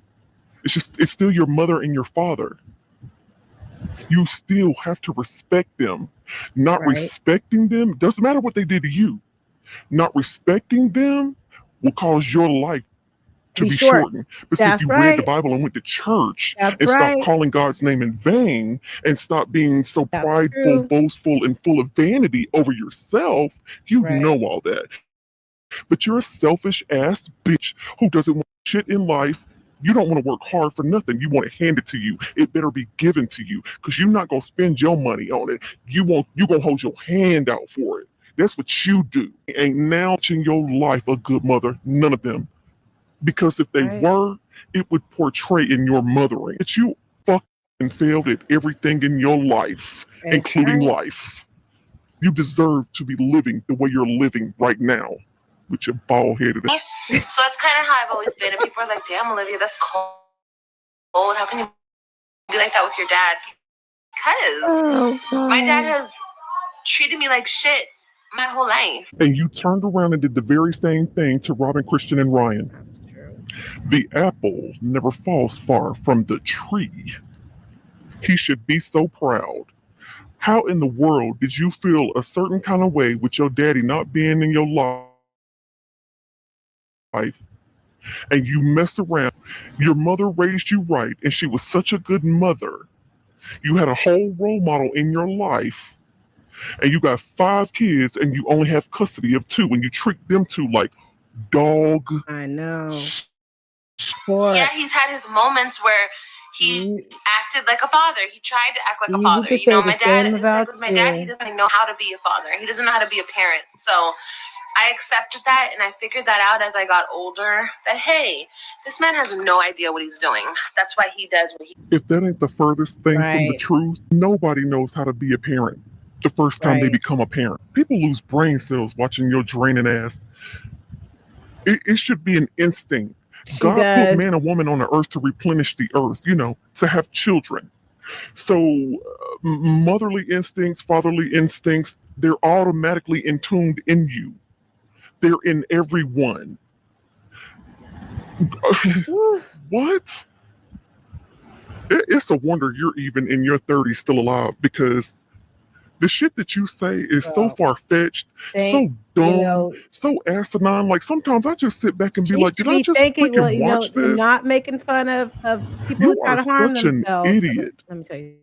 It's still your mother and your father. You still have to respect them. Not respecting them, doesn't matter what they did to you. Not respecting them will cause your life to be shortened. But see, if you read the Bible and went to church and stopped calling God's name in vain and stopped being so prideful, boastful, and full of vanity over yourself, you know all that. But you're a selfish ass bitch who doesn't want shit in life. You don't want to work hard for nothing. You want it handed to you. It better be given to you because you're not going to spend your money on it. You going to hold your hand out for it. That's what you do. Ain't now in your life a good mother. None of them. Because if they were, it would portray in your mothering that you fucking failed at everything in your life, including life. You deserve to be living the way you're living right now. With your bald headed. So that's kind of how I've always been. And people are like, damn, Olivia, that's cold. How can you be like that with your dad? Because my dad has treated me like shit my whole life. And you turned around and did the very same thing to Robin, Christian, and Ryan. The apple never falls far from the tree. He should be so proud. How in the world did you feel a certain kind of way with your daddy not being in your life? And you messed around. Your mother raised you right, and she was such a good mother. You had a whole role model in your life, and you got 5 kids, and you only have custody of 2, and you treat them 2 like dog. I know. Yeah, he's had his moments where he acted like a father. He tried to act like a father. You know, my dad, it's like with my dad, he doesn't know how to be a father. He doesn't know how to be a parent. So I accepted that, and I figured that out as I got older, that, hey, this man has no idea what he's doing. That's why he does what he... If that ain't the furthest thing from the truth, nobody knows how to be a parent the first time they become a parent. People lose brain cells watching your draining ass. It should be an instinct. God put man and woman on the earth to replenish the earth, you know, to have children. So motherly instincts, fatherly instincts, they're automatically entombed in you. They're in everyone. What? It's a wonder you're even in your 30s still alive, because the shit that you say is so far-fetched, so dumb, so asinine. Like, sometimes I just sit back and be like, did I just freaking watch this? And not making fun of people who You try are to harm such an themselves. idiot. Let me tell you.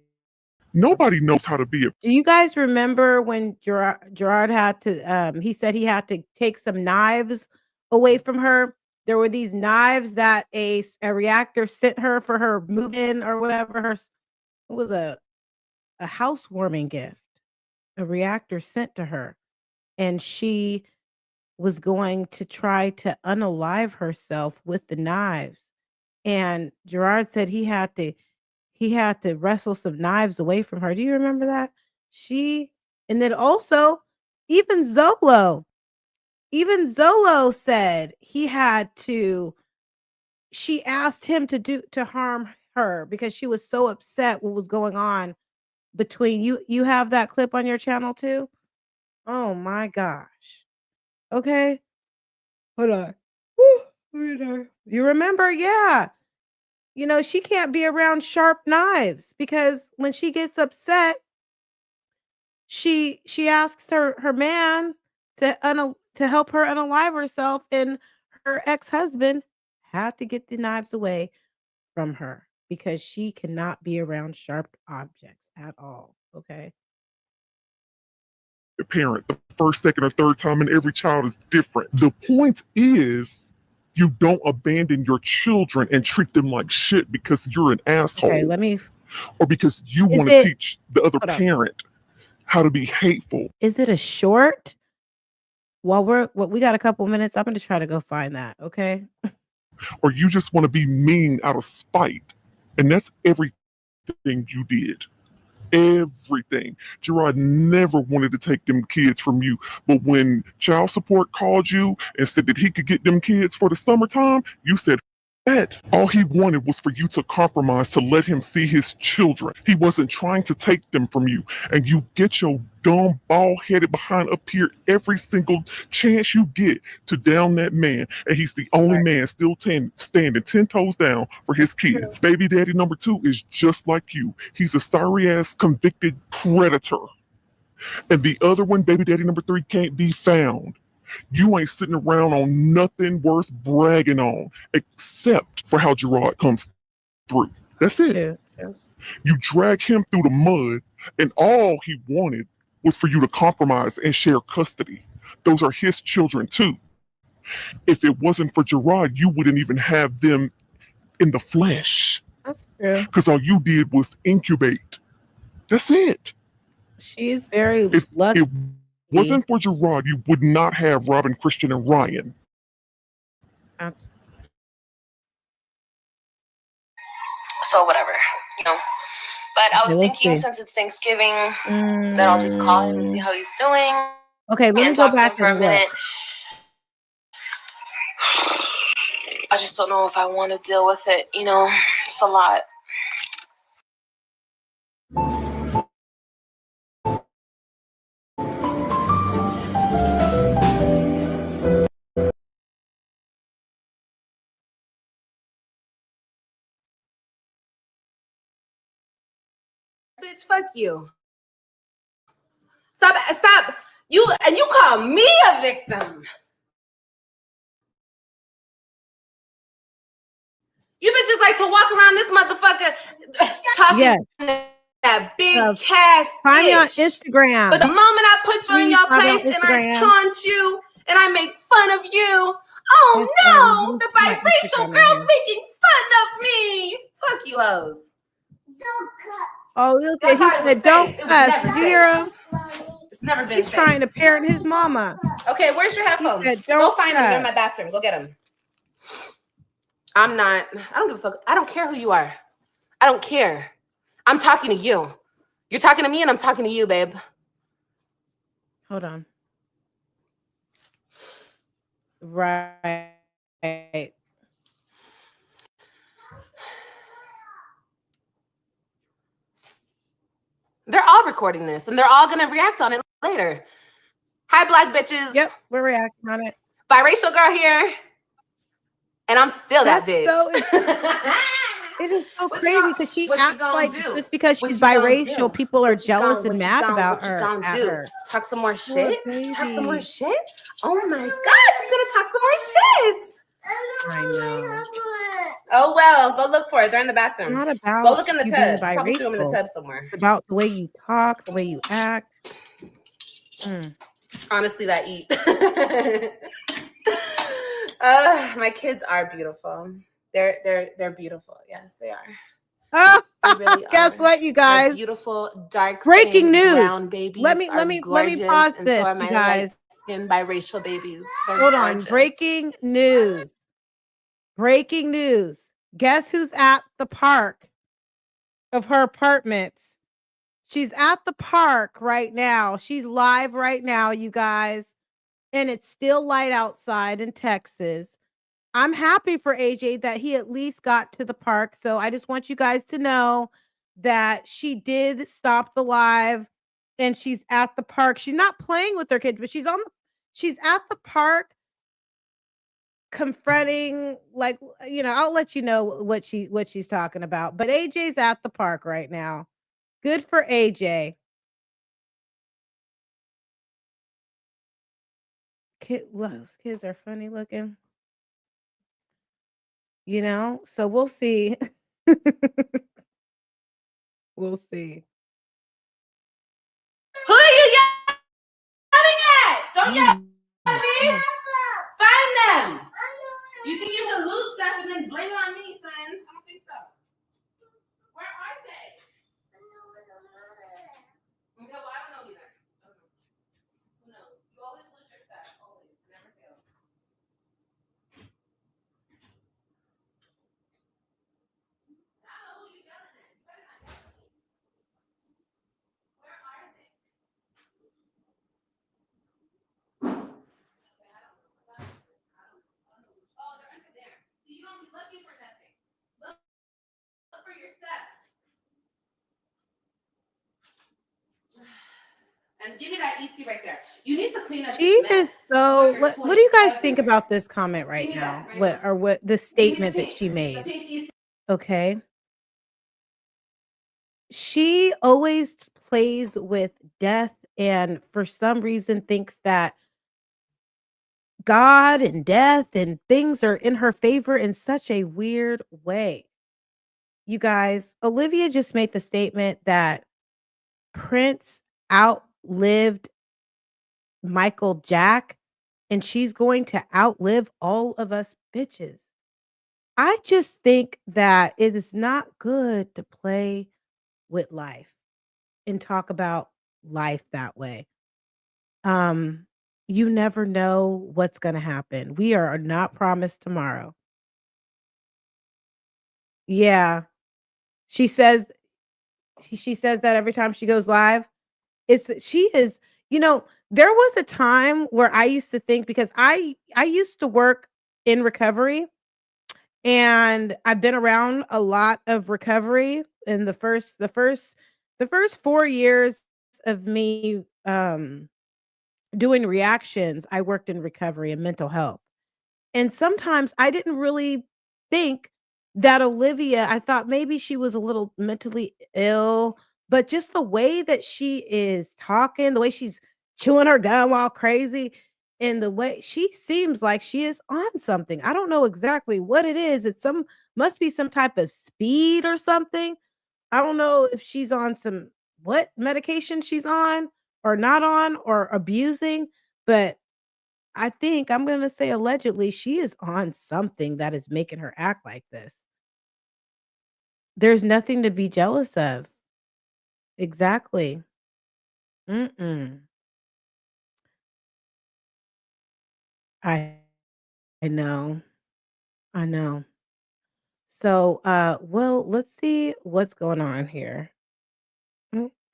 Nobody knows how to be a... Do you guys remember when Gerard had to, he said he had to take some knives away from her? There were these knives that a reactor sent her for her move-in or whatever. It was a housewarming gift. A reactor sent to her. And she was going to try to unalive herself with the knives. And Gerard said he had to wrestle some knives away from her. Do you remember that? And then also even Zolo said she asked him to harm her because she was so upset what was going on between you. You have that clip on your channel too? Oh my gosh. Okay. Hold on. Woo, you remember? Yeah. You know, she can't be around sharp knives because when she gets upset, she asks her man to help her unalive herself, and her ex-husband had to get the knives away from her because she cannot be around sharp objects at all. Okay. Parent the first, second, or third time, and every child is different. The point is, you don't abandon your children and treat them like shit because you're an asshole. Okay, let me. Or because you Is want to it? teach the other Hold on. parent how to be hateful. Is it a short? While we got a couple minutes, I'm gonna try to go find that. Okay. Or you just want to be mean out of spite. And that's everything you did. Everything. Gerard never wanted to take them kids from you, but when child support called you and said that he could get them kids for the summertime, you said that. All he wanted was for you to compromise to let him see his children. He wasn't trying to take them from you, and you get your dumb bald-headed behind up here every single chance you get to down that man, and he's the only man still standing 10 toes down for his kids. Baby daddy number 2 is just like you. He's a sorry-ass convicted predator. And the other one, baby daddy number 3, can't be found. You ain't sitting around on nothing worth bragging on, except for how Gerard comes through. That's it. Yeah. You drag him through the mud, and all he wanted was for you to compromise and share custody. Those are his children too. If it wasn't for Gerard, you wouldn't even have them in the flesh. That's true. Because all you did was incubate. That's it. She is very If lucky. it wasn't for Gerard, you would not have Robin, Christian, and Ryan. That's So whatever, you know. But I was Okay, let's thinking see. since it's Thanksgiving that I'll just call him and see how he's doing. Okay, let me and go talk to back him for a and look. minute. I just don't know if I want to deal with it, you know. It's a lot. Bitch, fuck you. Stop. You call me a victim. You bitches like to walk around this motherfucker talking that big cash. Find me on Instagram. But the moment I put you in your Find me on place and I Instagram. taunt you and I make fun of you, oh no, the my biracial Instagram girl's right making fun of me. Fuck you hoes. Oh, look That at he part was said, "Don't safe. It was cuss." never Did you hear him? It's never been He's safe. trying to parent his mama. Okay, where's your headphones? said, Go "Don't find them. They're in cuss." my bathroom. Go get them. I don't give a fuck. I don't care who you are. I don't care. I'm talking to you. You're talking to me and I'm talking to you, babe. Hold on. Right. They're all recording this and they're all gonna react on it later. Hi, black bitches. Yep, we're reacting on it. Biracial girl here. And I'm still that bitch. It is so crazy because she acts like just because What she's you gonna biracial, do? people are What you jealous gonna- and what you mad gonna- about what you her. gonna At do? her. Talk some more Poor shit? Talk some more baby. shit? Oh my gosh, she's gonna talk some more shit. I know. Oh well, go look for it. They're in the bathroom. It's not about Go look in the you being tub. Probably threw them in the biracial. tub somewhere. It's about the way you talk, the way you act. Honestly, that eat. My kids are beautiful. They're beautiful. Yes, they are. Oh, They really guess are. what, you They're guys? beautiful, dark Breaking skinned, news. brown babies. Let me gorgeous, pause and this, so are you my guys. light-skinned biracial babies. They're Hold on. gorgeous. Breaking news. Breaking news. Guess who's at the park of her apartments? She's at the park right now. She's live right now, you guys. And it's still light outside in Texas. I'm happy for AJ that he at least got to the park. So I just want you guys to know that she did stop the live and she's at the park. She's not playing with her kids, but she's at the park confronting, like, I'll let you know what she's talking about. But AJ's at the park right now. Good for AJ. those kids are funny looking. You know, so we'll see. We'll see. Who are you yelling at? Don't yell at me. Find them. You think you can lose stuff and then blame it on me, son? I don't think so. Where are they? Okay, well, I don't know either. Who knows? You always lose your stuff. Always. Never fail. I don't know who you're yelling at. You better not yell at me. Where are they? Oh, they're under there. So you don't be looking for nothing. Look for your stuff. And give me that EC right there. You need to clean up. She is so. What do you guys think about this comment right now? What the statement that she made? Okay. She always plays with death and for some reason thinks that God and death and things are in her favor in such a weird way. You guys, Olivia just made the statement that Prince outlived Michael Jack and she's going to outlive all of us bitches. I just think that it is not good to play with life and talk about life that way. You never know what's going to happen. We are not promised tomorrow. Yeah. She says she says that every time she goes live. It's that she is, there was a time where I used to think because I used to work in recovery and I've been around a lot of recovery in the first 4 years of me doing reactions. I worked in recovery and mental health. And sometimes I didn't really think that Olivia, I thought maybe she was a little mentally ill, but just the way that she is talking, the way she's chewing her gum all crazy, and the way she seems like she is on something. I don't know exactly what it is. It's must be some type of speed or something. I don't know if she's on some what medication she's on or not on or abusing, but I think I'm gonna say allegedly she is on something that is making her act like this. There's nothing to be jealous of. Exactly. Mm-mm. I I know. I know. So, well, let's see what's going on here.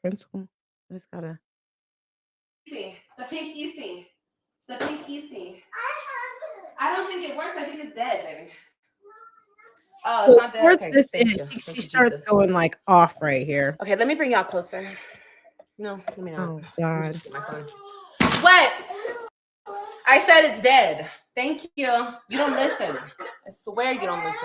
Principal. I just gotta. The pink EC. The pink EC. I don't think it works. I think it's dead, baby. Oh, it's So not dead. towards Okay, this thank end, you. she Thank you, starts Jesus. going like off right here. Okay, let me bring y'all closer. No, let me not. Oh God. Get my phone. What? I said it's dead. Thank you. You don't listen. I swear you don't listen.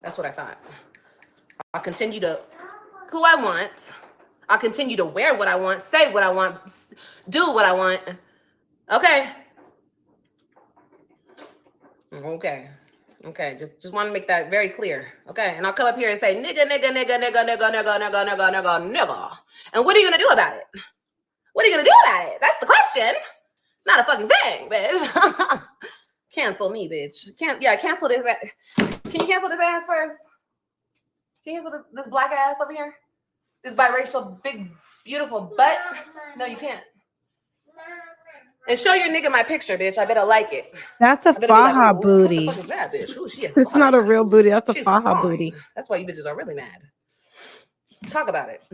That's what I thought. I'll continue to who I want. I'll continue to wear what I want, say what I want, do what I want. Okay. Okay. Okay. Just want to make that very clear. Okay. And I'll come up here and say nigga, nigga, nigga, nigga, nigga, nigga, nigga, nigga, nigga, nigga. And what are you gonna do about it? What are you gonna do about it? That's the question. Not a fucking thing, bitch. Cancel me, bitch. Cancel this. Can you cancel this ass first? Can you cancel this black ass over here? This biracial, big, beautiful butt? No, you can't. And show your nigga my picture, bitch. I better like it. That's a faja booty. What the fuck is that, bitch? Ooh, she It's not a real booty. That's a she's faja fine. booty. That's why you bitches are really mad. Talk about it.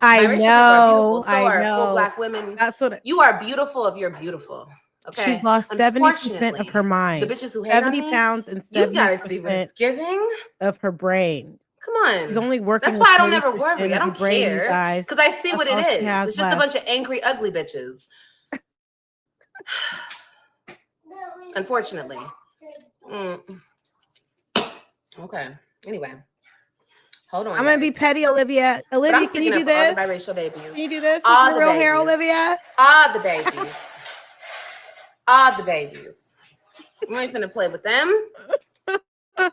I Biracial people know. are beautiful. So I are full know. Black women. That's what You are beautiful if you're beautiful. Okay. she's lost 70% of her The mind. bitches who hate on 70 me, pounds and you guys see what 70% it's giving. of her brain. Come on. She's only working That's with why I don't ever 30% worry. I of her don't brain, you care. guys. Because I see That's what it all she is. has It's just a left. bunch of angry, ugly bitches. Unfortunately. Okay. Anyway. Hold on. I'm gonna be petty, Olivia. But I'm Olivia, can you sticking do up for all this? the biracial babies. Can you do this with All your the real hair, babies. Olivia? All the babies. All the babies. You ain't finna play with them.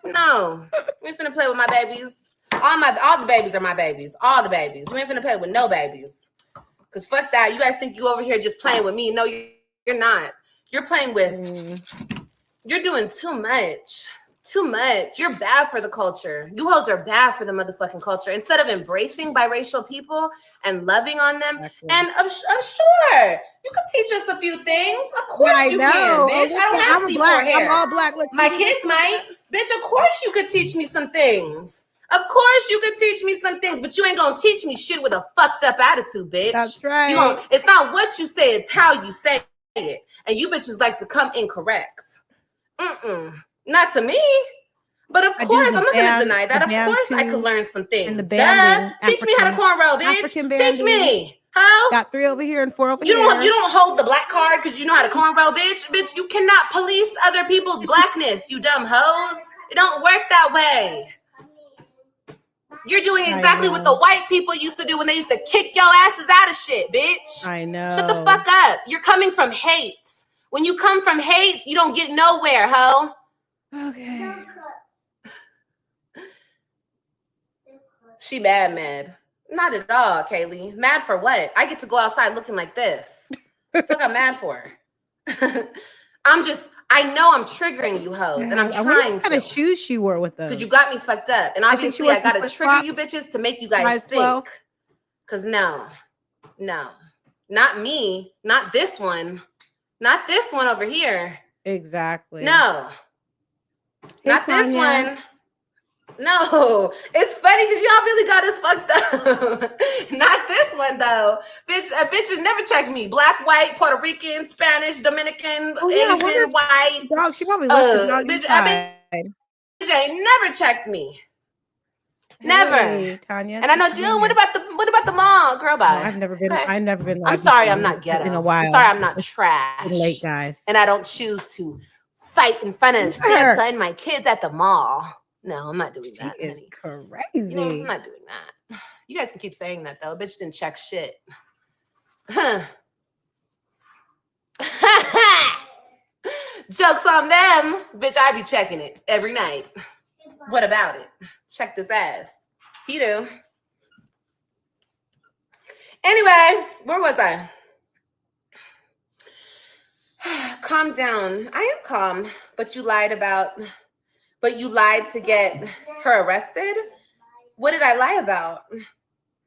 No. You ain't finna play with my babies. All the babies are my babies. All the babies. You ain't finna play with no babies. Cause fuck that. You guys think you over here just playing with me. No, you're not. You're playing with you're doing too much. Too much. You're bad for the culture. You hoes are bad for the motherfucking culture. Instead of embracing biracial people and loving on them, and I'm sure you could teach us a few things. Of course you can, bitch. I don't have C4 hair. I'm all black. Look, my kids might. Bitch, of course you could teach me some things. Of course you could teach me some things, but you ain't gonna teach me shit with a fucked up attitude, bitch. That's right. It's not what you say, it's how you say it. And you bitches like to come incorrect. Not to me. But of course, I'm not going to deny that. Of course, I could learn some things. Duh. Teach me how to cornrow, bitch. Teach me. Huh? Got 3 over here and 4 over here. You don't hold the black card because you know how to cornrow, bitch. Bitch, you cannot police other people's blackness, you dumb hoes. It don't work that way. You're doing exactly what the white people used to do when they used to kick your asses out of shit, bitch. I know. Shut the fuck up. You're coming from hate. When you come from hate, you don't get nowhere, ho. Okay. She mad. Not at all, Kaylee. Mad for what? I get to go outside looking like this. What I'm mad for? I know I'm triggering you hoes, and I'm trying what kind of shoes she wore with those. Because you got me fucked up. And obviously I got to trigger you bitches to make you guys think. Because no. Not me. Not this one. Not this one over here. Exactly. No. Hey, not Tanya. This one. No. It's funny because y'all really got us fucked up. Not this one, though. Bitches never check me. Black, white, Puerto Rican, Spanish, Dominican, Asian, white. Dog, she probably left the dog bitch, inside. Bitch ain't never checked me. Never. Hey, Tanya. And I know Jill, what about the mall? Girl, bye. No, I've never been live. I'm sorry I'm not ghetto. In a while. I'm sorry I'm not trash. Late, guys. And I don't choose to fight in front of Santa and my kids at the mall. No, I'm not doing that. She is crazy. I'm not doing that. You guys can keep saying that though. Bitch didn't check shit. Huh. Jokes on them. Bitch, I be checking it every night. What about it? Check this ass. He do. Anyway, where was I? Calm down. I am calm, but you lied to get her arrested? What did I lie about?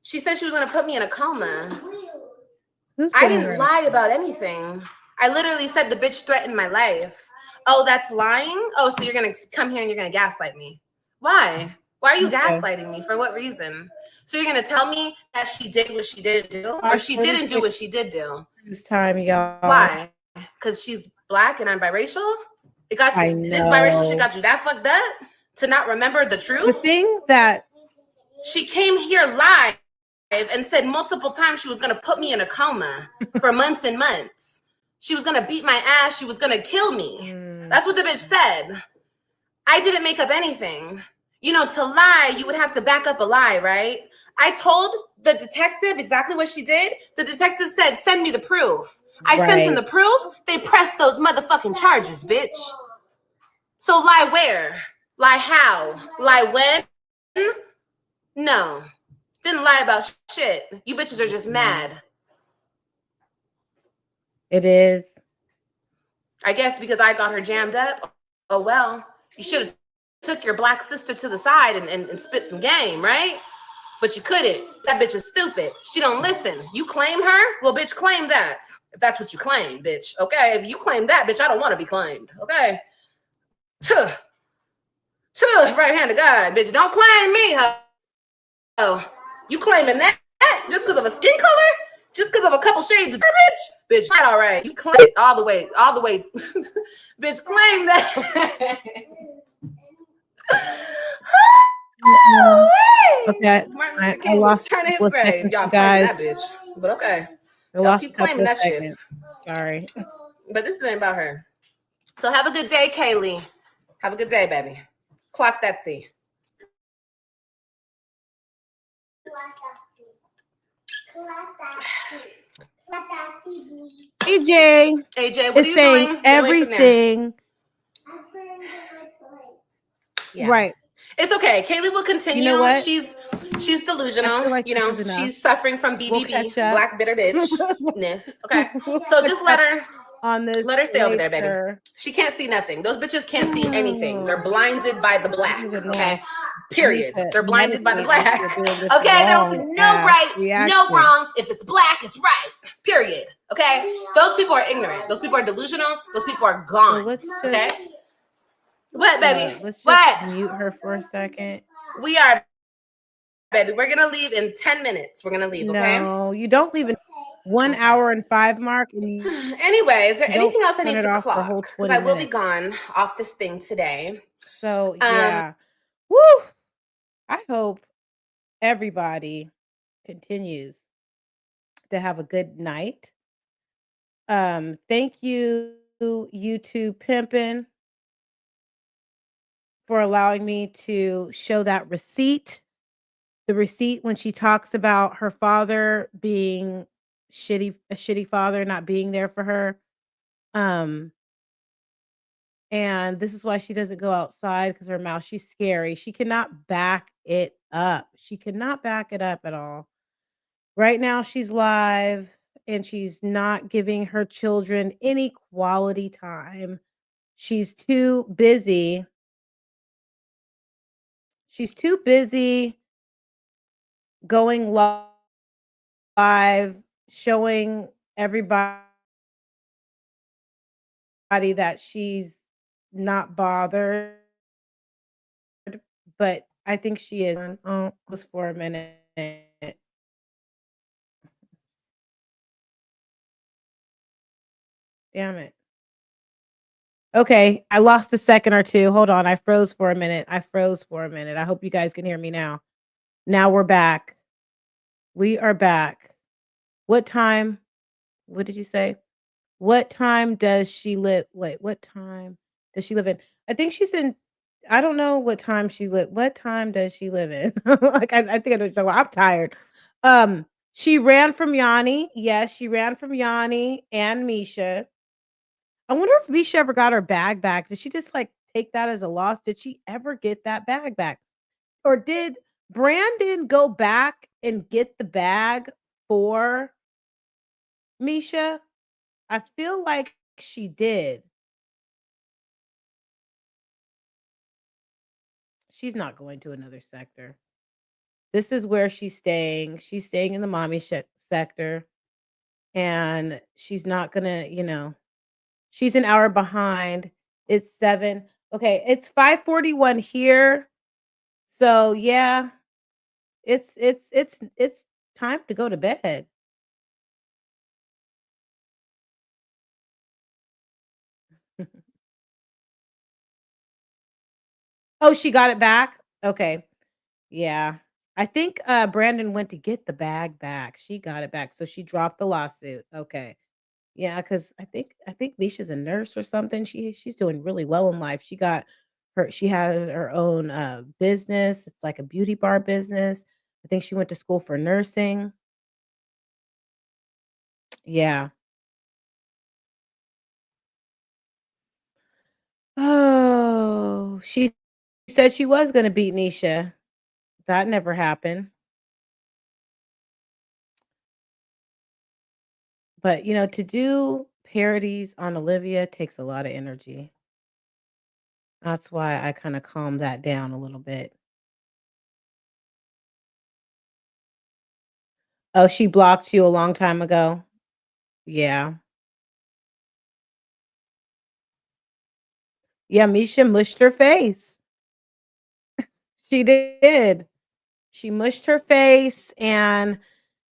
She said she was going to put me in a coma. I didn't lie about anything. I literally said the bitch threatened my life. Oh, that's lying? Oh, so you're going to come here and you're going to gaslight me. Why? Why are you gaslighting me? For what reason? So you're going to tell me that she did what she didn't do? Or she didn't do what she did do? This time, y'all. Why? Because she's black and I'm biracial? This biracial shit got you that fucked up to not remember the truth? The thing that she came here live and said multiple times she was going to put me in a coma for months and months. She was going to beat my ass. She was going to kill me. That's what the bitch said. I didn't make up anything. You know, to lie, you would have to back up a lie, right? I told the detective exactly what she did. The detective said, send me the proof. I sent him the proof. They pressed those motherfucking charges, bitch. So lie where? Lie how? Lie when? No. Didn't lie about shit. You bitches are just mad. It is. I guess because I got her jammed up. Oh, well. You should have took your black sister to the side and spit some game, right? But you couldn't. That bitch is stupid. She don't listen. You claim her? Well, bitch, claim that. If that's what you claim, bitch. Okay? If you claim that, bitch, I don't want to be claimed. Okay? Right hand of God, bitch. Don't claim me, ho. You claiming that just because of a skin color? Just because of a couple shades of bitch, not all right. You claim it all the way. Bitch, claim that. Okay, Martin I Luther King was lost a turning his couple of grave. seconds, Y'all you claiming that guys. bitch. But okay. I Y'all lost a keep couple claiming of that shit. seconds. Sorry. But this ain't about her. So have a good day, Kaylee. Have a good day, baby. Clock that T. AJ AJ, what are is you saying doing? Get away from there. everything Yeah. right. It's okay. Kaylee will continue. You know what? She's I delusional. feel like You this know, is enough. she's suffering from We'll BBB, catch up. black bitter bitchness. Okay. We'll So catch just let up her on this stay over there, baby. later. She can't see nothing. Those bitches can't see anything. They're blinded by the black. This is Okay. annoying. I need Period. to They're blinded by the meditate black. after doing this Okay. They don't see long no ass right, no reaction. wrong. If it's black, it's right. Period. Okay. Those people are ignorant. Those people are delusional. Those people are So gone. let's just Okay. What, baby? let's just What? mute her for a second. We are, baby. We're gonna leave in 10 minutes. We're gonna leave, okay? No, you don't leave it 1 hour and 5 mark, and you Anyway, is there don't anything else I turn need it to off for a clock? whole Because 20 I will be minutes. gone off this thing today. So Um, yeah. Woo! I hope everybody continues to have a good night. Thank you, YouTube Pimpin', for allowing me to show that receipt. The receipt when she talks about her father being a shitty father, not being there for her. Um, and this is why she doesn't go outside because her mouth, she's scary. She cannot back it up. She cannot back it up at all. Right now, she's live and she's not giving her children any quality time. She's too busy. She's too busy going live, showing everybody that she's not bothered. But I think she is. Oh, just for a minute. Damn it. Okay, I lost a second or two. Hold on. I froze for a minute. I hope you guys can hear me now. Now we're back. We are back. What time? What did you say? What time does she live? Wait, what time does she live in? I think she's in. I don't know what time she live. What time does she live in? Like I think I know. So I'm tired. She ran from Yanni. Yes, she ran from Yanni and Misha. I wonder if Misha ever got her bag back. Did she just like take that as a loss? Did she ever get that bag back? Or did Brandon go back and get the bag for Misha? I feel like she did. She's not going to another sector. This is where she's staying. She's staying in the mommy sector. And she's not going to, she's an hour behind. It's 7. Okay, it's 5:41 here. So, yeah, it's time to go to bed. Oh, she got it back? Okay. Yeah. I think Brandon went to get the bag back. She got it back. So she dropped the lawsuit. Okay. Yeah, because I think Misha's a nurse or something. She's doing really well in life. She has her own business. It's like a beauty bar business. I think she went to school for nursing. Yeah. Oh, she said she was gonna beat Nisha. That never happened. But to do parodies on Olivia takes a lot of energy. That's why I kind of calmed that down a little bit. Oh, she blocked you a long time ago? Yeah. Yeah, Misha mushed her face. She did. She mushed her face and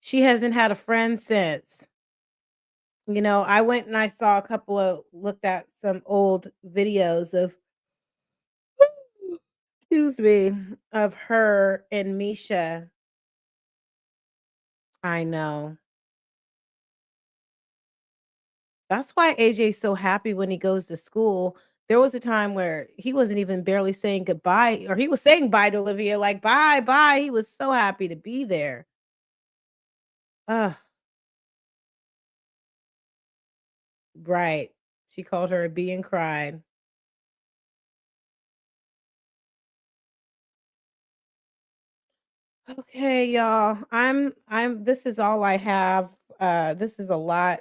she hasn't had a friend since. I went and I saw a couple of looked at some old videos of excuse me, of her and Misha. I know. That's why AJ's so happy when he goes to school. There was a time where he wasn't even barely saying goodbye, or he was saying bye to Olivia, like bye, bye. He was so happy to be there. Ugh, right. She called her a bee and cried. Okay, y'all. I'm this is all I have. This is a lot.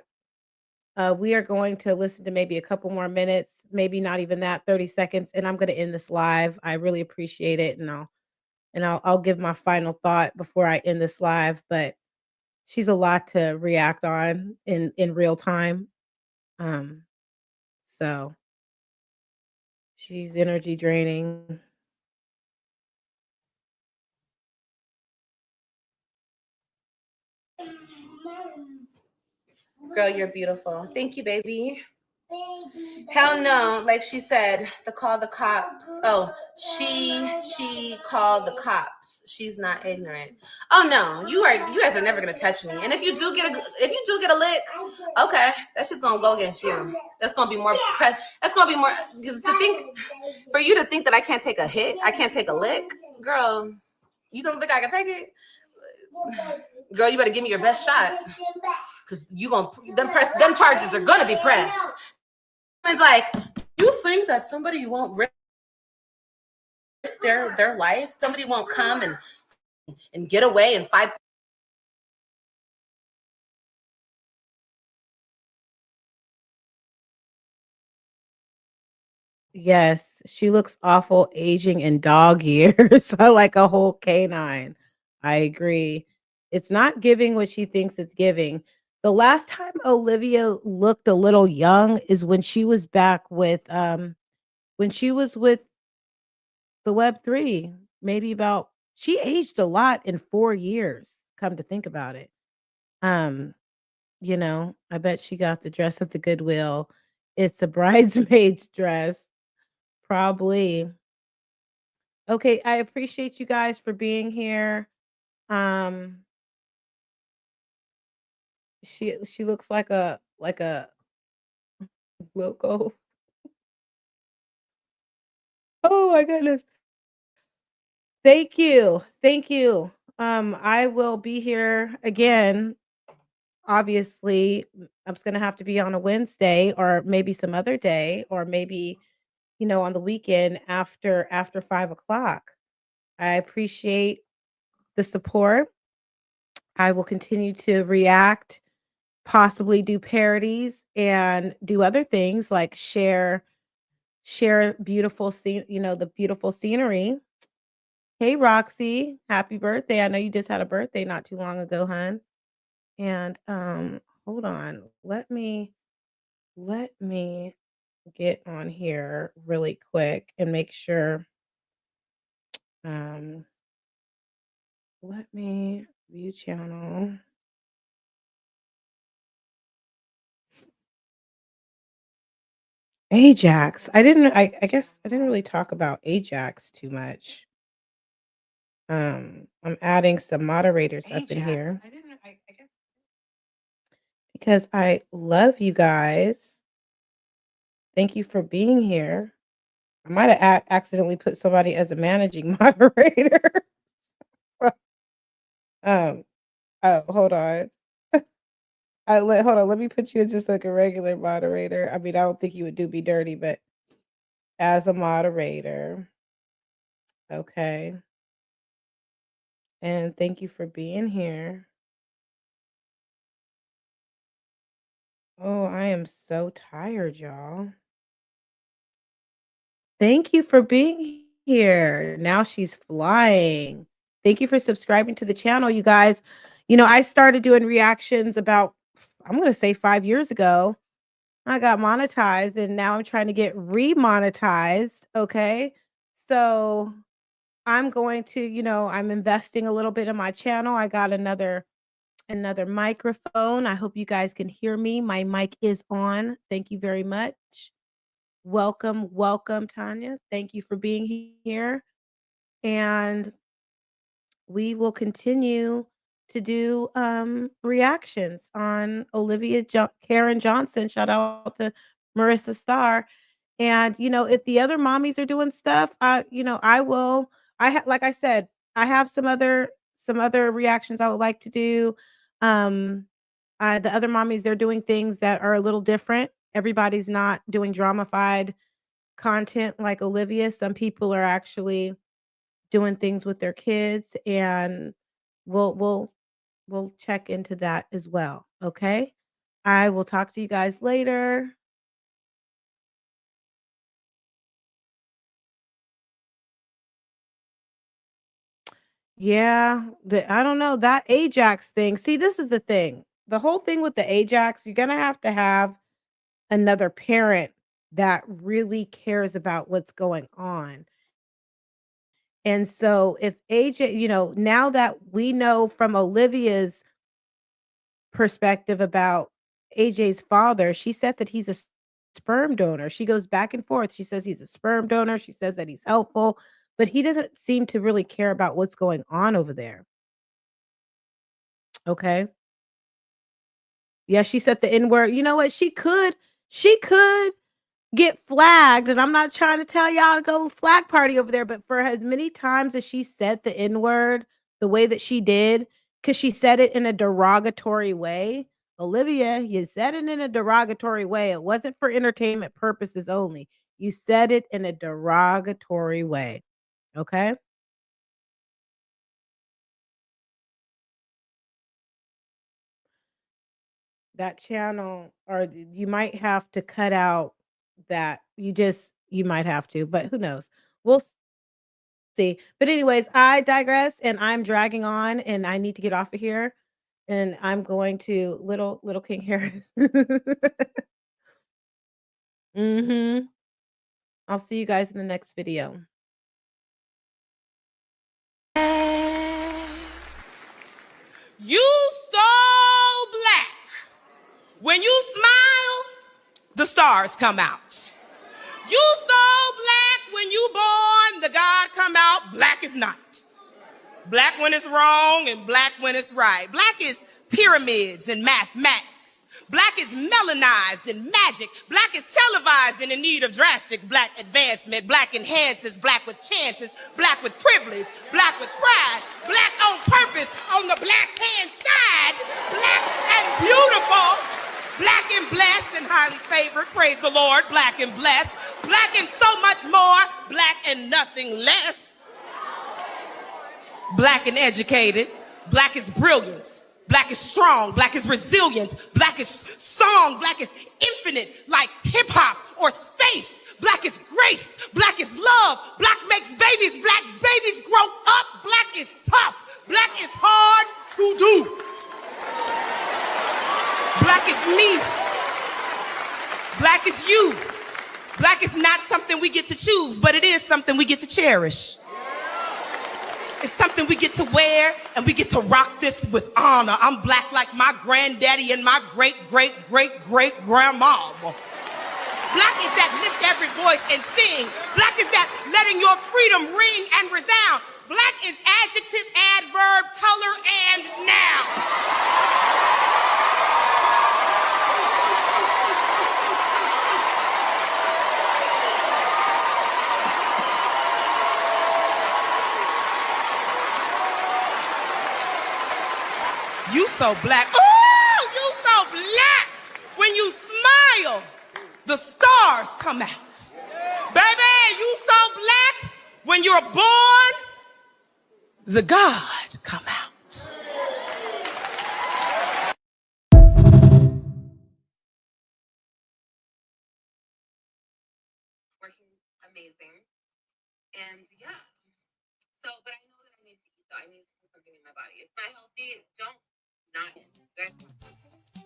We are going to listen to maybe a couple more minutes, maybe not even that, 30 seconds, and I'm going to end this live. I really appreciate it, and I'll give my final thought before I end this live, but she's a lot to react on in real time. Um so she's energy draining. Girl, you're beautiful. Thank you, baby. Hell no. Like she said, call the cops. Oh, she called the cops. She's not ignorant. Oh no, you guys are never gonna touch me. And if you do get a lick, okay, that's just gonna go against you. That's gonna be more because for you to think that I can't take a hit, I can't take a lick, girl. You don't think I can take it? Girl, you better give me your best shot. Cause them charges are gonna be pressed. It's like, you think that somebody won't risk their life? Somebody won't come and get away and fight. Yes, she looks awful aging in dog years. I like a whole canine. I agree. It's not giving what she thinks it's giving. The last time Olivia looked a little young is when she was back with when she was with the Web3. Maybe about she aged a lot in 4 years, come to think about it. Um, I bet she got the dress at the Goodwill. It's a bridesmaid's dress, probably. Okay, I appreciate you guys for being here. Um, she looks like a loco. Oh my goodness. Thank you. Thank you. I will be here again. Obviously, I'm just gonna have to be on a Wednesday or maybe some other day, or maybe, on the weekend after 5 o'clock. I appreciate the support. I will continue to react, possibly do parodies and do other things like share beautiful the beautiful scenery. Hey Roxy, happy birthday. I know you just had a birthday not too long ago, hun. And hold on. Let me get on here really quick and make sure um let me view channel. AJAX. I guess I didn't really talk about AJAX too much. I'm adding some moderators up in here because I love you guys. Thank you for being here. I might have accidentally put somebody as a managing moderator. um, oh, hold on. Hold on. Let me put you as just like a regular moderator. I mean, I don't think you would do me dirty, but as a moderator, okay. And thank you for being here. Oh, I am so tired, y'all. Thank you for being here. Now she's flying. Thank you for subscribing to the channel, you guys. I started doing reactions about, I'm going to say 5 years ago. I got monetized and now I'm trying to get remonetized. Okay. So I'm going to, I'm investing a little bit in my channel. I got another microphone. I hope you guys can hear me. My mic is on. Thank you very much. Welcome, welcome, Tanya. Thank you for being here. And we will continue to do reactions on Karen Johnson. Shout out to Marissa Starr. And if the other mommies are doing stuff, I will. Like I said, I have some other reactions I would like to do. The other mommies, they're doing things that are a little different. Everybody's not doing dramified content like Olivia. Some people are actually doing things with their kids, and we'll check into that as well. Okay. I will talk to you guys later. Yeah, I don't know that AJAX thing. See, this is the thing. The whole thing with the AJAX, you're gonna have to have another parent that really cares about what's going on. And so if AJ, now that we know from Olivia's perspective about AJ's father, she said that he's a sperm donor. She goes back and forth. She says he's a sperm donor. She says that he's helpful, but he doesn't seem to really care about what's going on over there. Okay. Yeah, she said the N-word. You know what? She could get flagged, and I'm not trying to tell y'all to go flag party over there, but for as many times as she said the N-word the way that she did, because she said it in a derogatory way. Olivia, you said it in a derogatory way. It wasn't for entertainment purposes only. You said it in a derogatory way. Okay? That channel, or you might have to cut out that. You might have to, but who knows? We'll see. But anyways, I digress, and I'm dragging on, and I need to get off of here. And I'm going to little King Harris. Mhm. I'll see you guys in the next video. You so black. When you smile, the stars come out. You so black. When you born, the God come out. Black is not. Black when it's wrong and black when it's right. Black is pyramids and mathematics. Black is melanized and magic. Black is televised and in need of drastic black advancement. Black enhances, black with chances, black with privilege, black with pride, black on purpose on the black hand side, black and beautiful, black and blessed and highly favored, praise the Lord, black and blessed, black and so much more, black and nothing less. Black and educated, black is brilliance, black is strong, black is resilience, black is song, black is infinite, like hip hop or space, black is grace, black is love, black makes babies, black babies grow up, black is tough, black is hard to do. Black is me, black is you, black is not something we get to choose, but it is something we get to cherish. It's something we get to wear, and we get to rock this with honor. I'm black like my granddaddy and my great-great-great-great-grandma. Black is that lift every voice and sing. Black is that letting your freedom ring and resound. Black is adjective, adverb, color, and noun. You so black. Oh, you so black. When you smile, the stars come out. Baby, you so black. When you're born, the God come out. Working amazing. And yeah. So, but I know that I need to eat though. I need to put something in my body. It's not healthy. Don't not eat.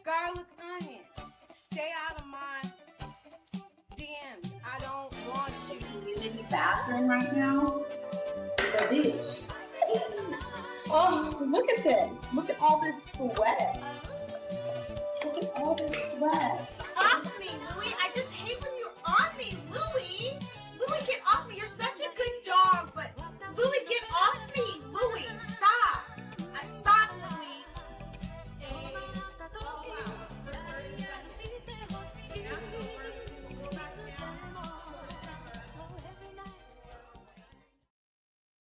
Garlic onion. Stay out of my DMs. I don't want you. In the bathroom right now. The beach. Oh, look at this. Look at all this sweat. Look at all this sweat.